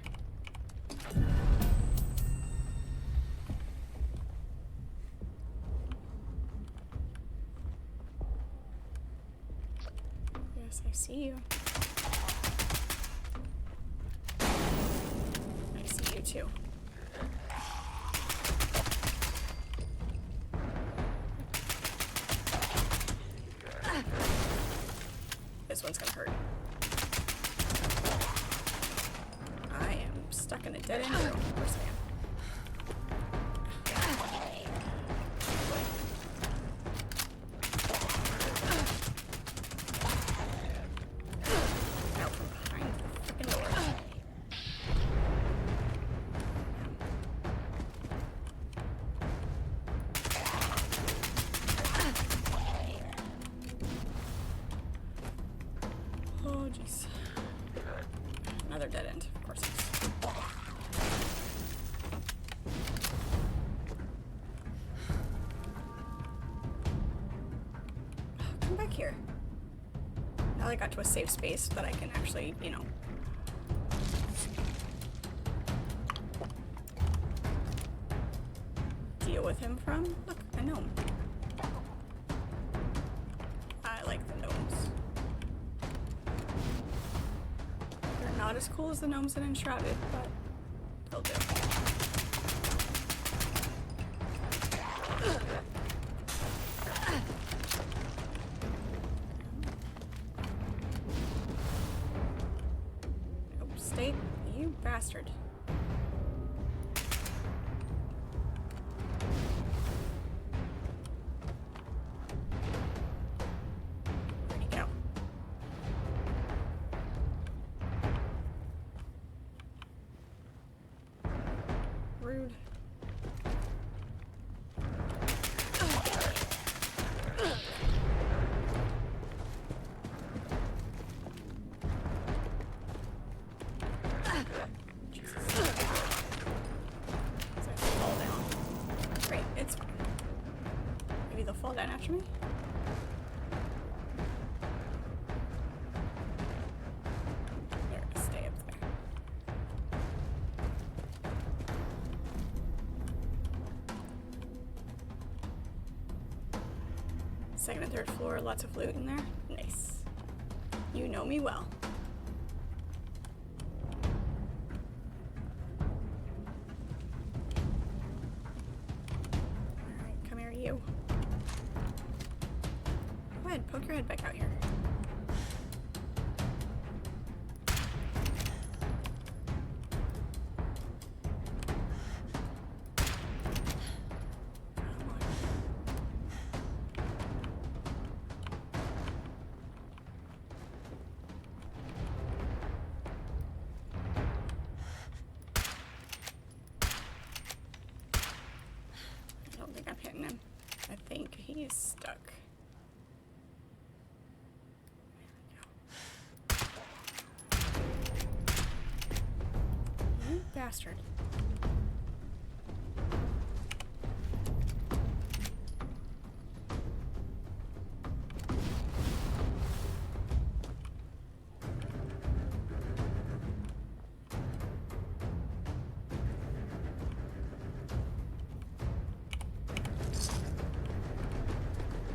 Yes, I see you. I see you too. This one's gonna hurt. I am stuck in a dead end room. Of course I am. Out from behind the freaking door. Oh, jeez. Another dead end, of course it is. Come back here. Now I got to a safe space that I can actually, you know. Deal with him from. Look, a gnome. I like the gnomes. They're not as cool as the gnomes in Enshrouded, but they'll do. Nope, stay, you bastard. Where'd he go? Rude. Jesus. Does that fall down? Great, it's fine. Maybe they'll fall down after me? There, stay up there. Second and third floor, lots of loot in there. Nice. You know me well. Alright, come here, you. Go ahead, poke your head back out here. Come on. I don't think I'm hitting him. I think he's stuck. There we go. You bastard.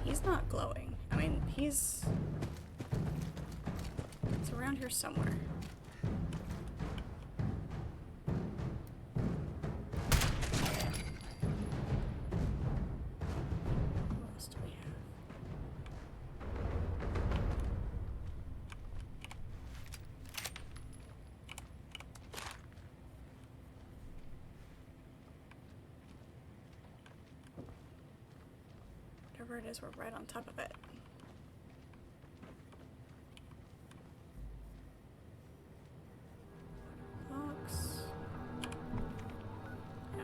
He's not glowing. I mean, he's around here somewhere. Who else do we have? Whatever it is, we're right on top of it. Box. No,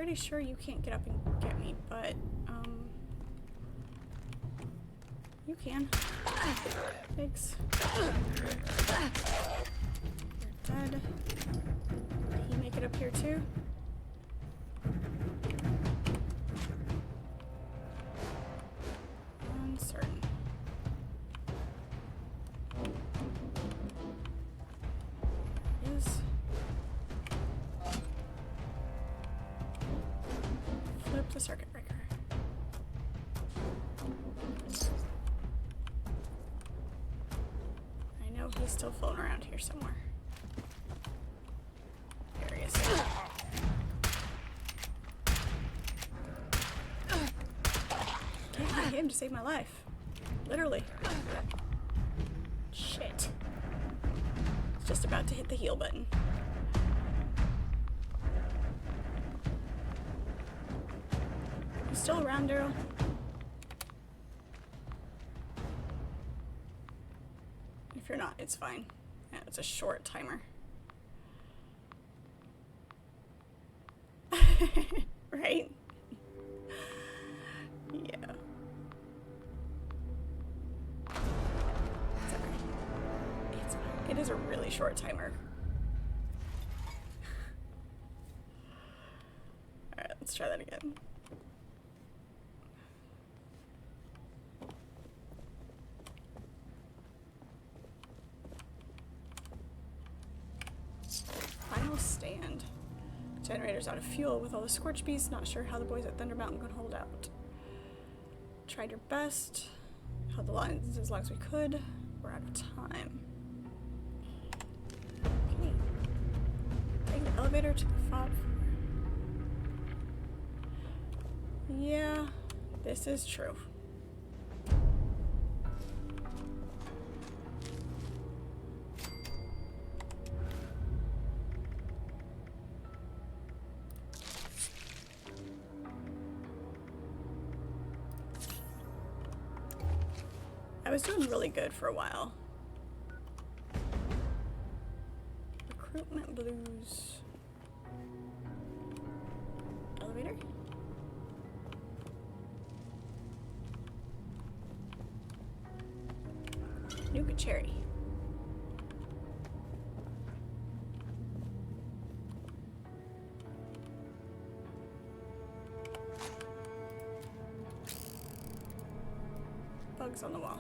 pretty sure you can't get up and get me, but, you can. Thanks. You're dead. Did he make it up here too? Uncertain. Is flip the circuit breaker. I know he's still floating around here somewhere. There he is. Can't get him to save my life. Literally. Shit. It's just about to hit the heal button. You still around, Daryl? If you're not, it's fine. Yeah, it's a short timer. Right? Yeah. It's okay. It's fine. It is a really short timer. Alright, let's try that again. Final stand. Generator's out of fuel with all the scorch beasts. Not sure how the boys at Thunder Mountain could hold out. Tried your best. Held the lines as long as we could. We're out of time. Okay. Take the elevator to the fob floor. Yeah, this is true. I was doing really good for a while. Recruitment blues. Elevator? Nougat cherry. Bugs on the wall.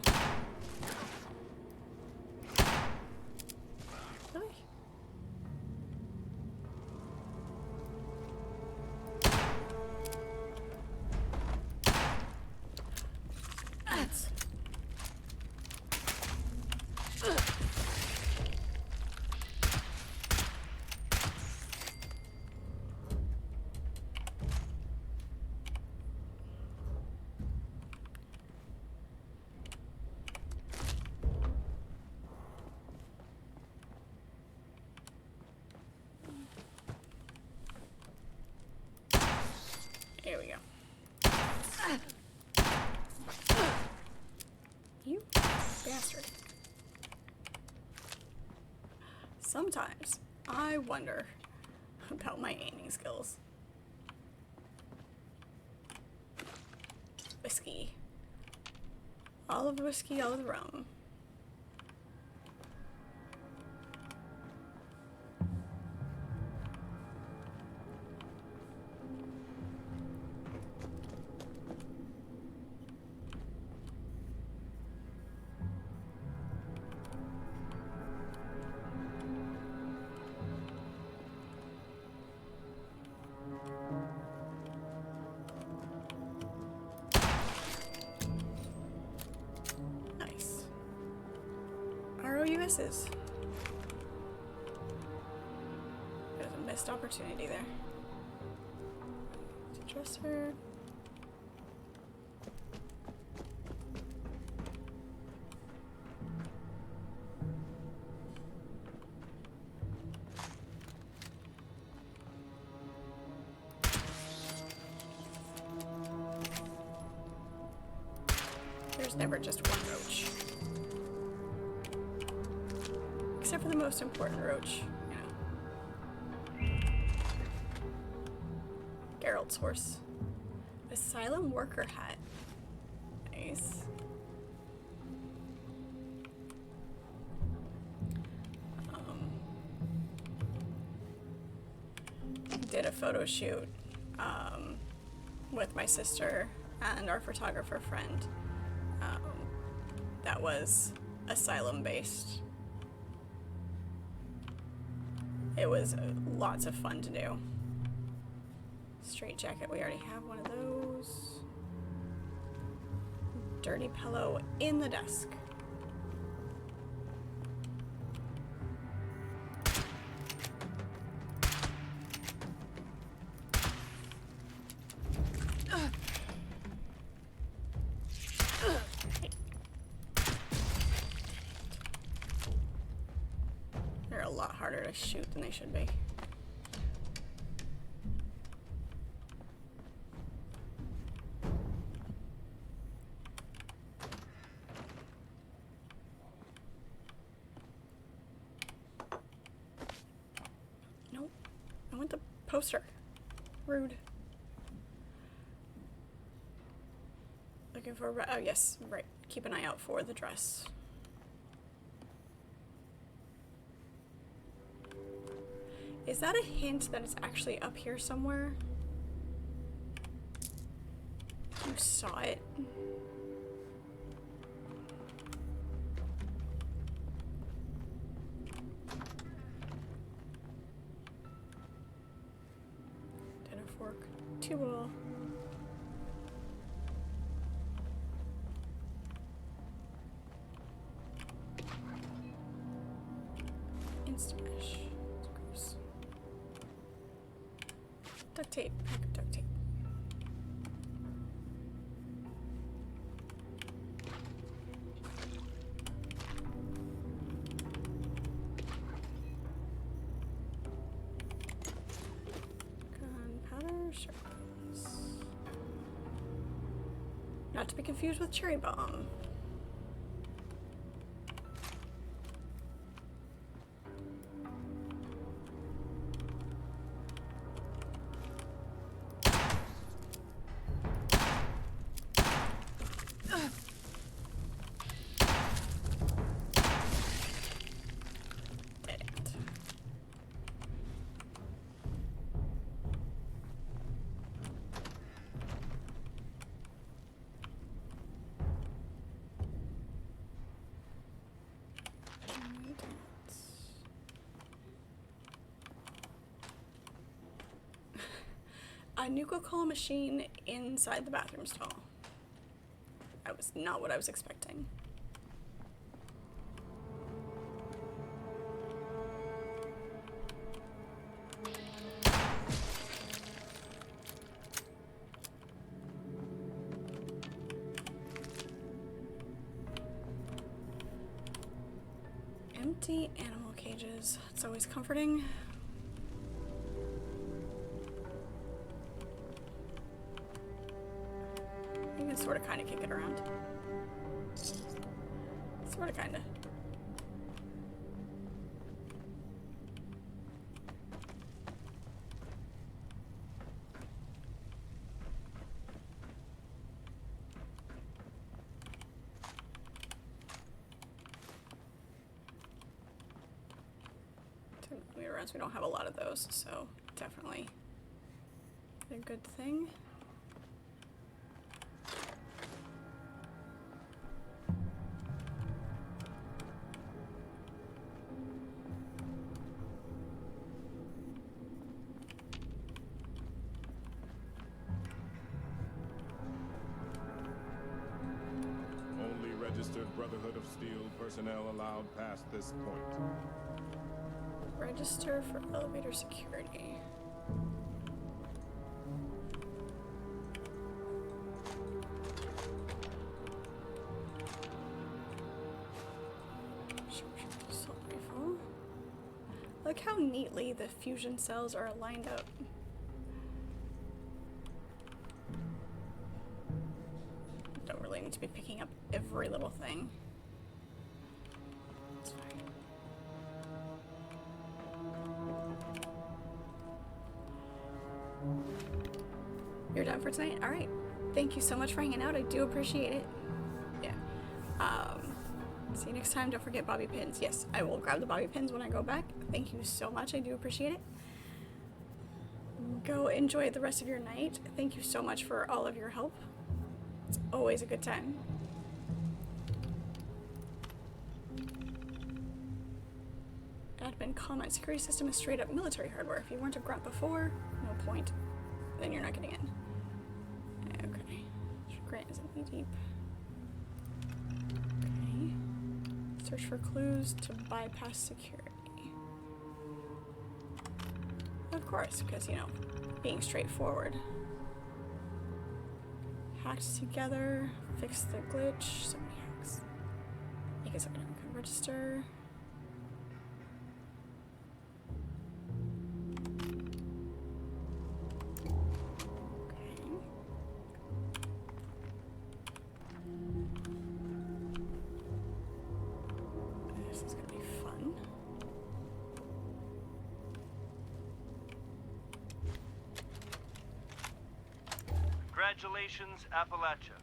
Really? That's... There we go. You bastard. Sometimes I wonder about my aiming skills. Whiskey. All of the whiskey, all of the rum. Nice. ROUSs. There's a missed opportunity there. Dresser. There's never just one roach. Except for the most important roach, you know. Harold's horse. Asylum worker hat. Nice. Did a photo shoot with my sister and our photographer friend that was asylum based. It was lots of fun to do. Straight jacket, we already have one of those. Dirty pillow in the desk. They're a lot harder to shoot than they should be. Nope. I want the poster. Rude. Looking for, oh yes, right. Keep an eye out for the dress. Is that a hint that it's actually up here somewhere? You saw it. Dinner fork, 2 ball. Instant mesh. It's gross. Duct tape. Pack of duct tape. Gunpowder shards. Not to be confused with cherry bomb. A Nuka-Cola machine inside the bathroom stall. That was not what I was expecting. Empty animal cages. It's always comforting. You can sort of kind of kick it around. Sort of kind of. We don't have a lot of those, so definitely a good thing. Only registered Brotherhood of Steel personnel allowed past this point. Register for elevator security. Assault rifle. Look how neatly the fusion cells are lined up. Don't really need to be picking up every little thing. It's fine. You're done for tonight? Alright. Thank you so much for hanging out. I do appreciate it. Yeah. See you next time. Don't forget bobby pins. Yes, I will grab the bobby pins when I go back. Thank you so much. I do appreciate it. Go enjoy the rest of your night. Thank you so much for all of your help. It's always a good time. Admin comment. Security system is straight up military hardware. If you weren't a grunt before, no point. Then you're not getting in. Okay. Grant isn't knee deep. Okay. Search for clues to bypass security. Of course, because, you know, being straightforward. Hacked together. Fix the glitch. So many hacks. Make it so everyone can register. Congratulations, Appalachia.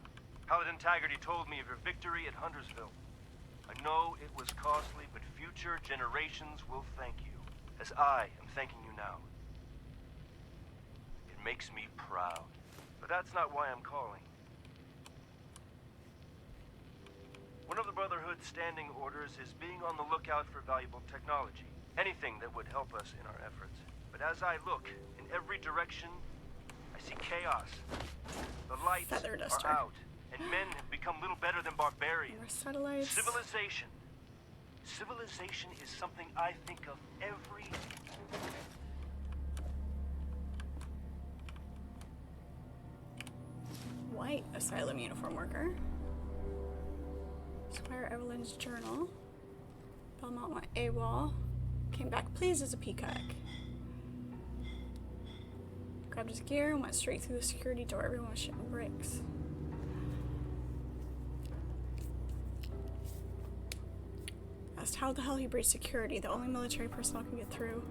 Paladin Taggarty told me of your victory at Huntersville. I know it was costly, but future generations will thank you, as I am thanking you now. It makes me proud, but that's not why I'm calling. One of the Brotherhood's standing orders is being on the lookout for valuable technology, anything that would help us in our efforts. But as I look in every direction, I see chaos. The lights are out, and men have become little better than barbarians. Satellites. Civilization. Civilization is something I think of every... White asylum uniform worker. Squire Evelyn's journal. Belmont went AWOL. Came back pleased as a peacock. Grabbed his gear and went straight through the security door. Everyone was shitting bricks. Asked how the hell he breached security. The only military personnel can get through.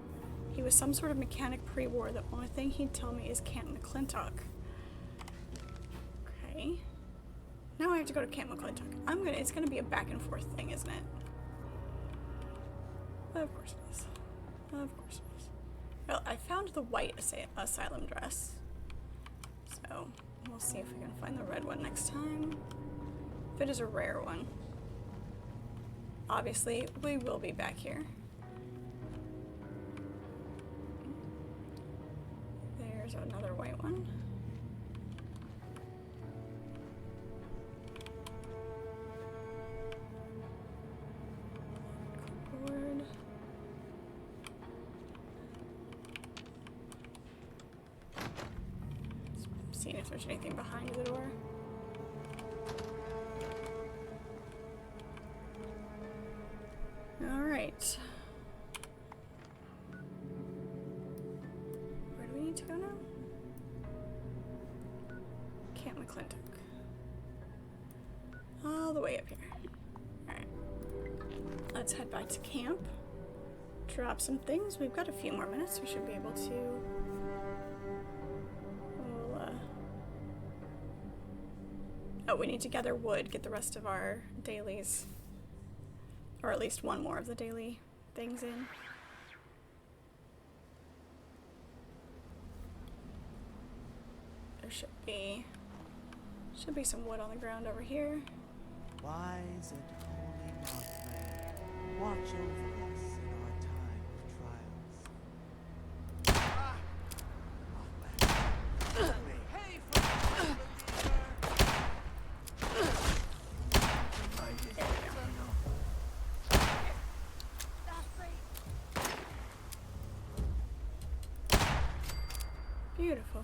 He was some sort of mechanic pre-war. The only thing he'd tell me is Camp McClintock. Okay. Now I have to go to Camp McClintock. It's gonna be a back and forth thing, isn't it? Of course it is. Of course it is. Well, I found the white asylum dress, so we'll see if we can find the red one next time. If it is a rare one. Obviously, we will be back here. There's another white one. Clipboard. Seeing if there's anything behind the door. Alright. Where do we need to go now? Camp McClintock. All the way up here. Alright. Let's head back to camp. Drop some things. We've got a few more minutes. We should be able to... Oh, we need to gather wood, get the rest of our dailies. Or at least one more of the daily things in. There should be some wood on the ground over here. Wise and holy Mothman, watch over us in our time of trials. Hey, Beautiful.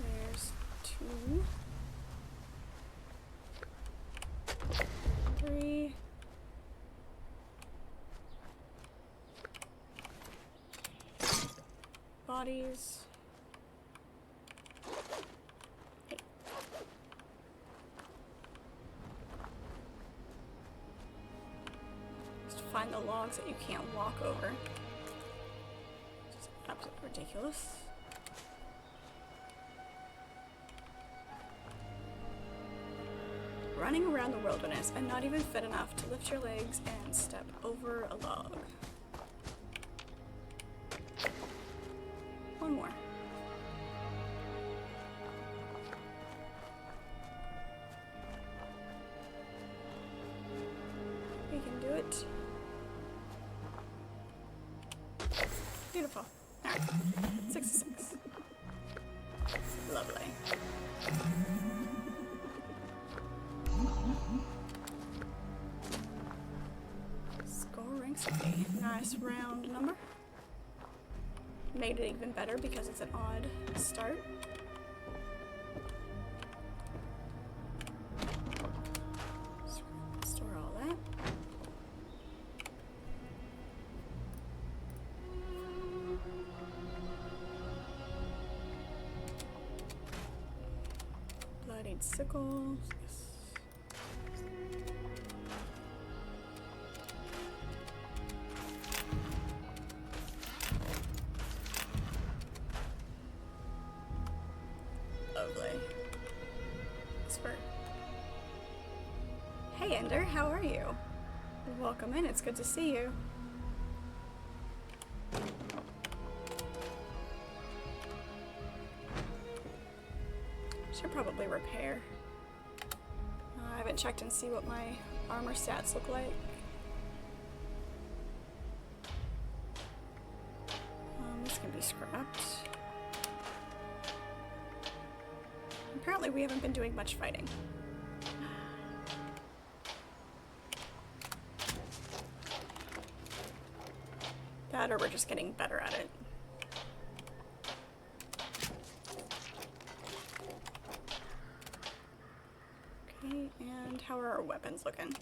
There's 2, 3. Bodies. Hey. Just find the logs that you can't walk over. ridiculous. Running around the wilderness and not even fit enough to lift your legs and step over a log. One more. We can do it. Beautiful. Alright. 66. Lovely. Scoring 60. Nice round number. Made it even better because it's an odd start. Store all that. Bloodied sickles. Yes. Lovely. Spur. Hey Ender, how are you? Welcome in, it's good to see you. Should probably repair. I haven't checked and see what my armor stats look like. This can be scrapped. Apparently we haven't been doing much fighting. That or we're just getting better at it. Okay, and how are our weapons looking?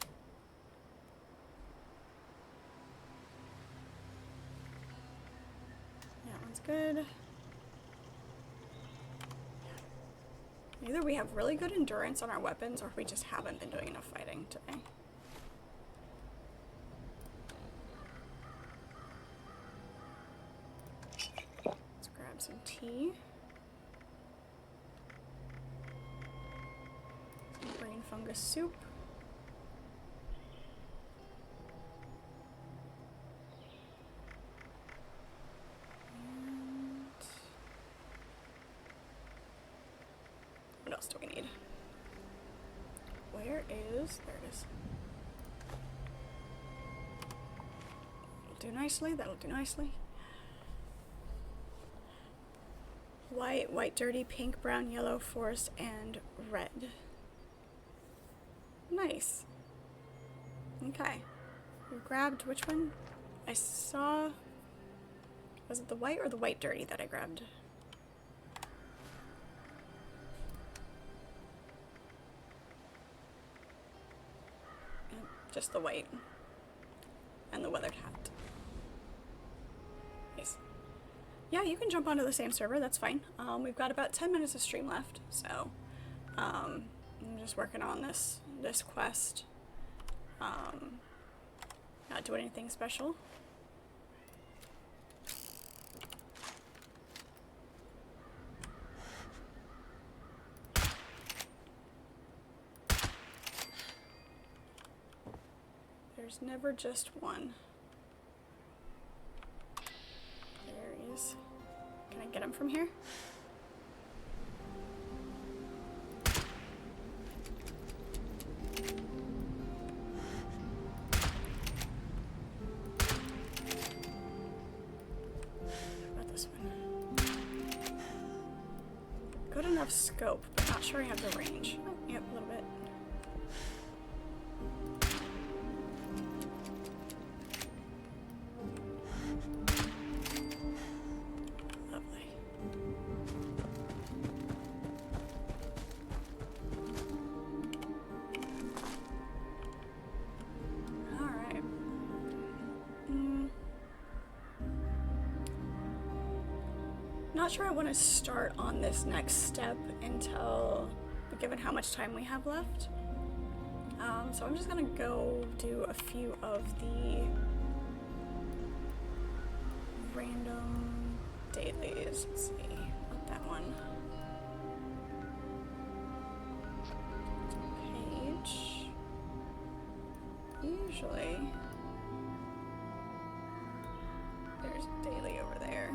That one's good. Either we have really good endurance on our weapons or we just haven't been doing enough fighting today. Let's grab some tea. Some brain fungus soup. What else do we need? Where is... There it is. That'll do nicely, that'll do nicely. White, white dirty, pink, brown, yellow, forest, and red. Nice. Okay. We grabbed which one? I saw... Was it the white or the white dirty that I grabbed? Just the white and the weathered hat. Nice. Yeah, you can jump onto the same server, that's fine. We've got about 10 minutes of stream left, so I'm just working on this quest. Not doing anything special. There's never just one. There he is. Can I get him from here? How about this one? Good enough scope, but not sure I have the range. Oh, yep, a little bit. Not sure I want to start on this next step until, given how much time we have left. So I'm just gonna go do a few of the random dailies. Let's see. Not that one. Page. Usually there's a daily over there.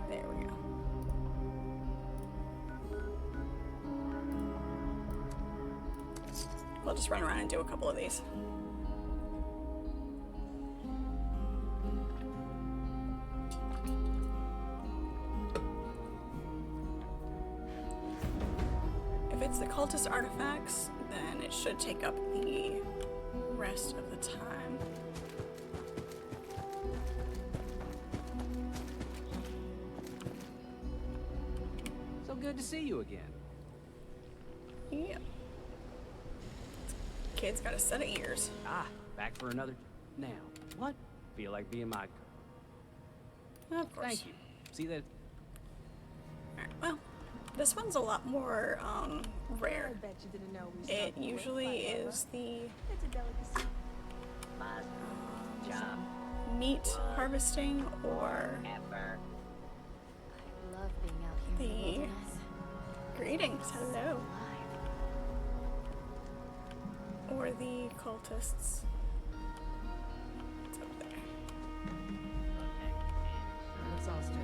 There we go. We'll just run around and do a couple of these. If it's the cultist artifacts, then it should take up the rest of the time. So good to see you again. Yep. Kid's got a set of ears. Ah, back for another. Now, what? Feel like being my. Of course. Thank you. See that? Alright, well, this one's a lot more rare. I bet you didn't know we It stopped usually work, is the It's a delicacy. meat harvesting or I love being out here in the the wilderness. greetings, hello, Alive. or the cultists. It's up there. I'm exhausted,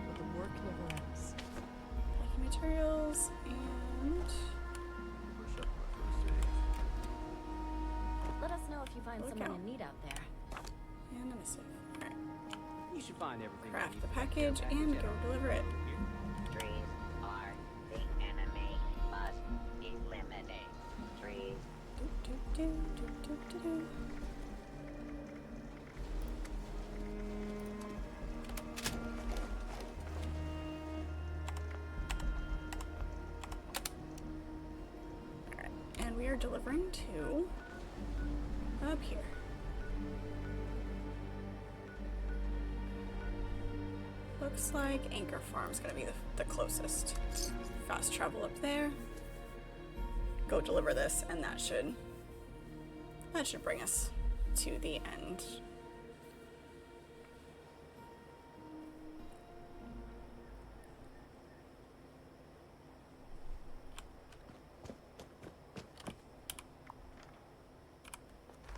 but the work never ends. Packing materials and Let us know if you find Look someone out. in need out there. a missive. Alright. You should find everything. Craft the package and go deliver it. Trees are the enemy. Must eliminate. Trees. Do, do, do, do, do, do. Alright, and we are delivering to up here. Looks like Anchor Farm's gonna be the closest. Fast travel up there. Go deliver this, and that should bring us to the end.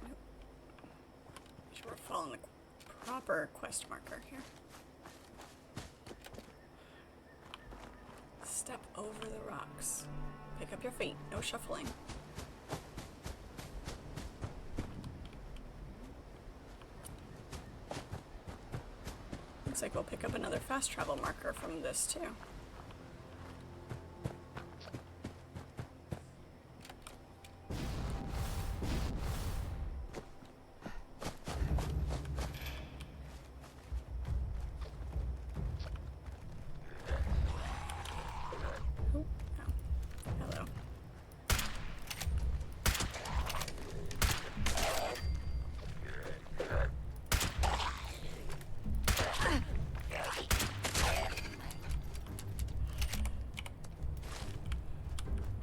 Nope. Make sure we're following the proper quest marker here. Step over the rocks. Pick up your feet. No shuffling. Looks like we'll pick up another fast travel marker from this too. Oh, hello.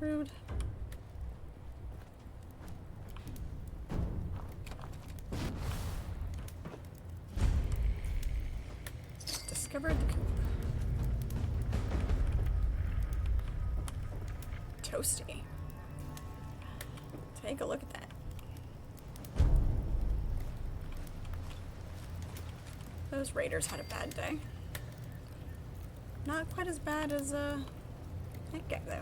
Rude. Discovered the coop. Toasty. Take a look at that. Those raiders had a bad day. Not quite as bad as that guy though.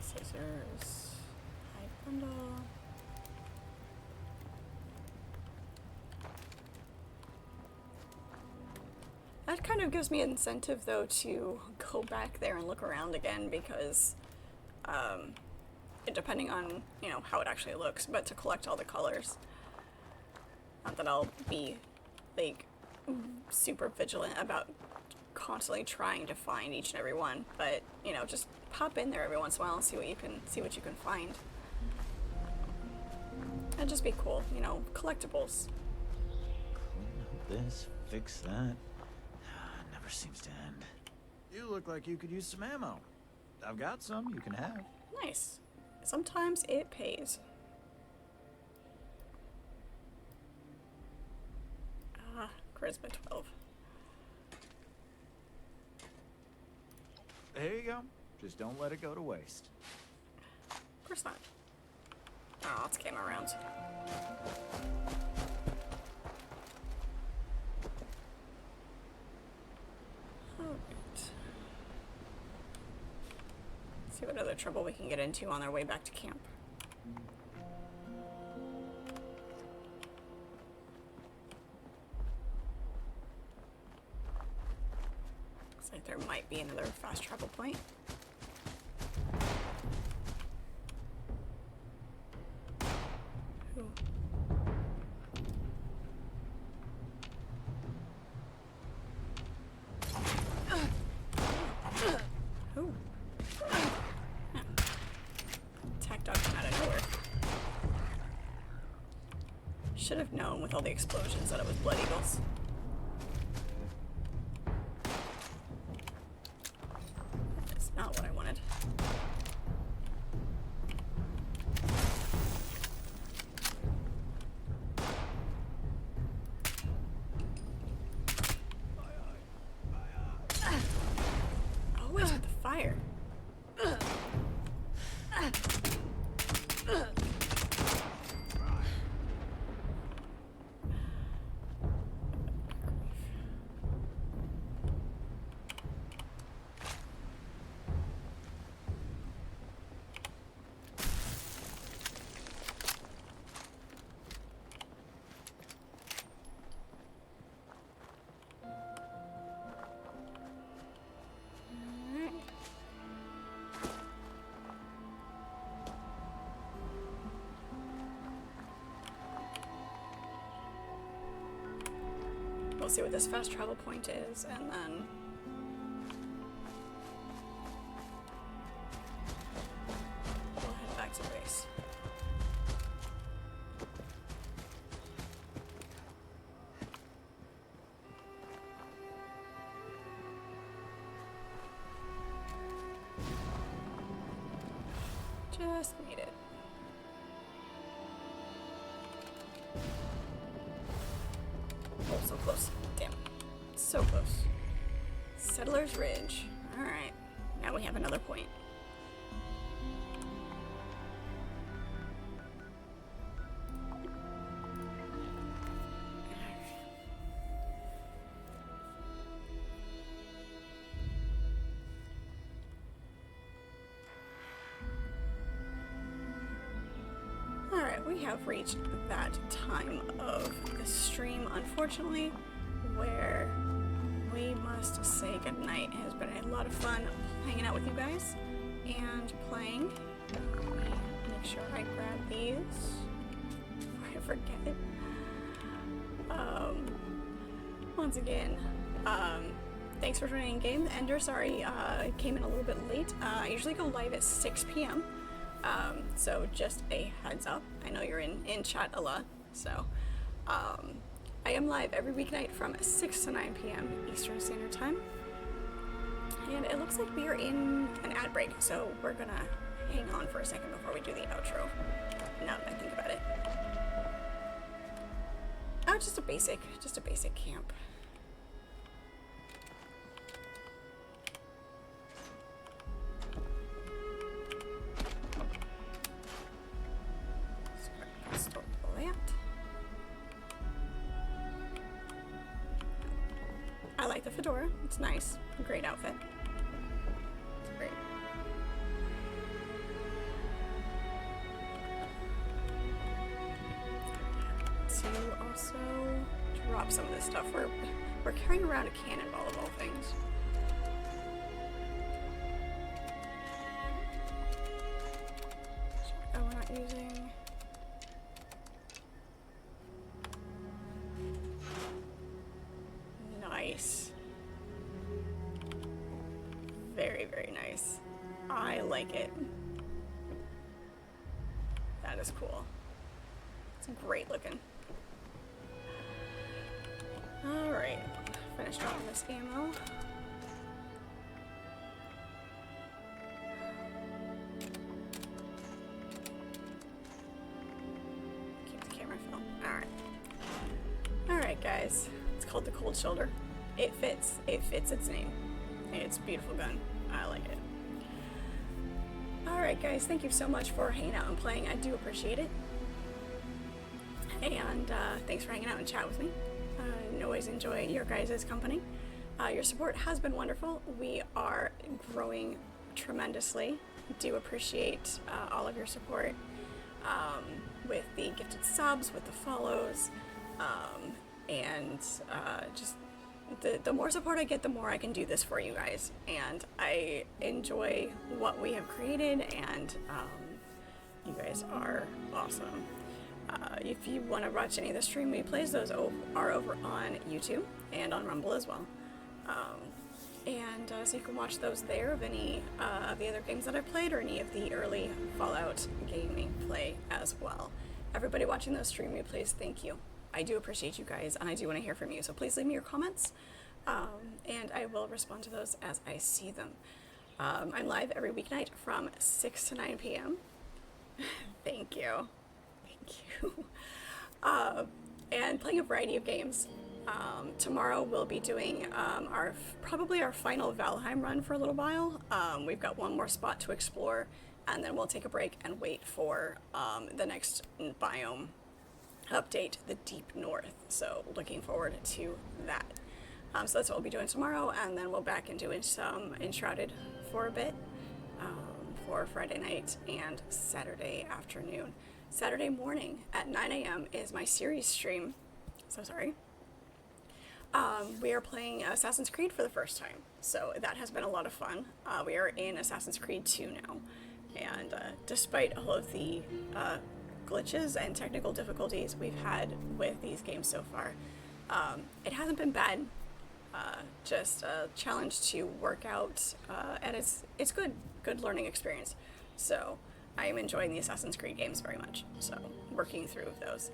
Scissors. Hide bundle. That kind of gives me incentive though to go back there and look around again because depending on, you know, how it actually looks, but to collect all the colors. Not that I'll be like super vigilant about constantly trying to find each and every one, but you know, just pop in there every once in a while and see what you can find. That'd just be cool, you know, collectibles. This fix that. Never seems to end. You look like you could use some ammo. I've got some you can have. Nice. Sometimes it pays. Charisma 12. There you go. Just don't let it go to waste. Of course not. Oh, let's game around. Alright. See what other trouble we can get into on our way back to camp. Looks like there might be another fast travel point. Ooh. Ooh. Yeah. Attack dog came out of nowhere. Should have known with all the explosions that it was blood eagles. That's not what I wanted. Always with the fire. We'll see what this fast travel point is, and then we'll head back to base. Just made it. Oh, so close. Damn. So close. Settler's Ridge. Alright. Now we have another point. Alright, we have reached that time of the stream, unfortunately, where we must say goodnight. It has been a lot of fun hanging out with you guys and playing. Let me make sure I grab these before I forget. Once again, thanks for joining in game. Ender, sorry, I came in a little bit late. I usually go live at 6 p.m. So just a heads up. I know you're in chat a lot, so I am live every weeknight from 6 to 9 p.m. Eastern Standard Time. And it looks like we are in an ad break, so we're gonna hang on for a second before we do the outro, now that I think about it. Oh, just a basic camp. I like the fedora. It's nice. Great outfit. It's great. To also drop some of this stuff. We're carrying around a cannonball of all things. Oh, we're not using. Nice. Very, very nice. I like it. That is cool. It's great looking. Alright, finish dropping this ammo. Keep the camera filmed. Alright. Alright, guys. It's called the Cold Shoulder. It fits its name. It's a beautiful gun. I like it. Alright, guys. Thank you so much for hanging out and playing. I do appreciate it. And thanks for hanging out and chat with me. I always enjoy your guys' company. Your support has been wonderful. We are growing tremendously. Do appreciate all of your support with the gifted subs, with the follows, and just the more support I get, the more I can do this for you guys. And I enjoy what we have created, and you guys are awesome. If you want to watch any of the stream replays, those are over on YouTube and on Rumble as well. So you can watch those there of any of the other games that I played, or any of the early Fallout gaming play as well. Everybody watching those stream replays, thank you. I do appreciate you guys, and I do want to hear from you. So please leave me your comments, and I will respond to those as I see them. I'm live every weeknight from 6 to 9 p.m. Thank you. And playing a variety of games. Tomorrow we'll be doing probably our final Valheim run for a little while. We've got one more spot to explore, and then we'll take a break and wait for the next biome update, the Deep North. So looking forward to that. So that's what we'll be doing tomorrow, and then we'll back and doing some Enshrouded for a bit for Friday night and Saturday afternoon. Saturday morning at 9 a.m. is my series stream. So sorry. We are playing Assassin's Creed for the first time, so that has been a lot of fun. We are in Assassin's Creed 2 now, and despite all of the glitches and technical difficulties we've had with these games so far, it hasn't been bad. Just a challenge to work out, and it's good learning experience. So I am enjoying the Assassin's Creed games very much. So working through those.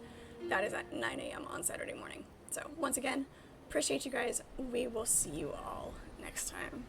That is at 9 a.m. on Saturday morning. So once again, appreciate you guys. We will see you all next time.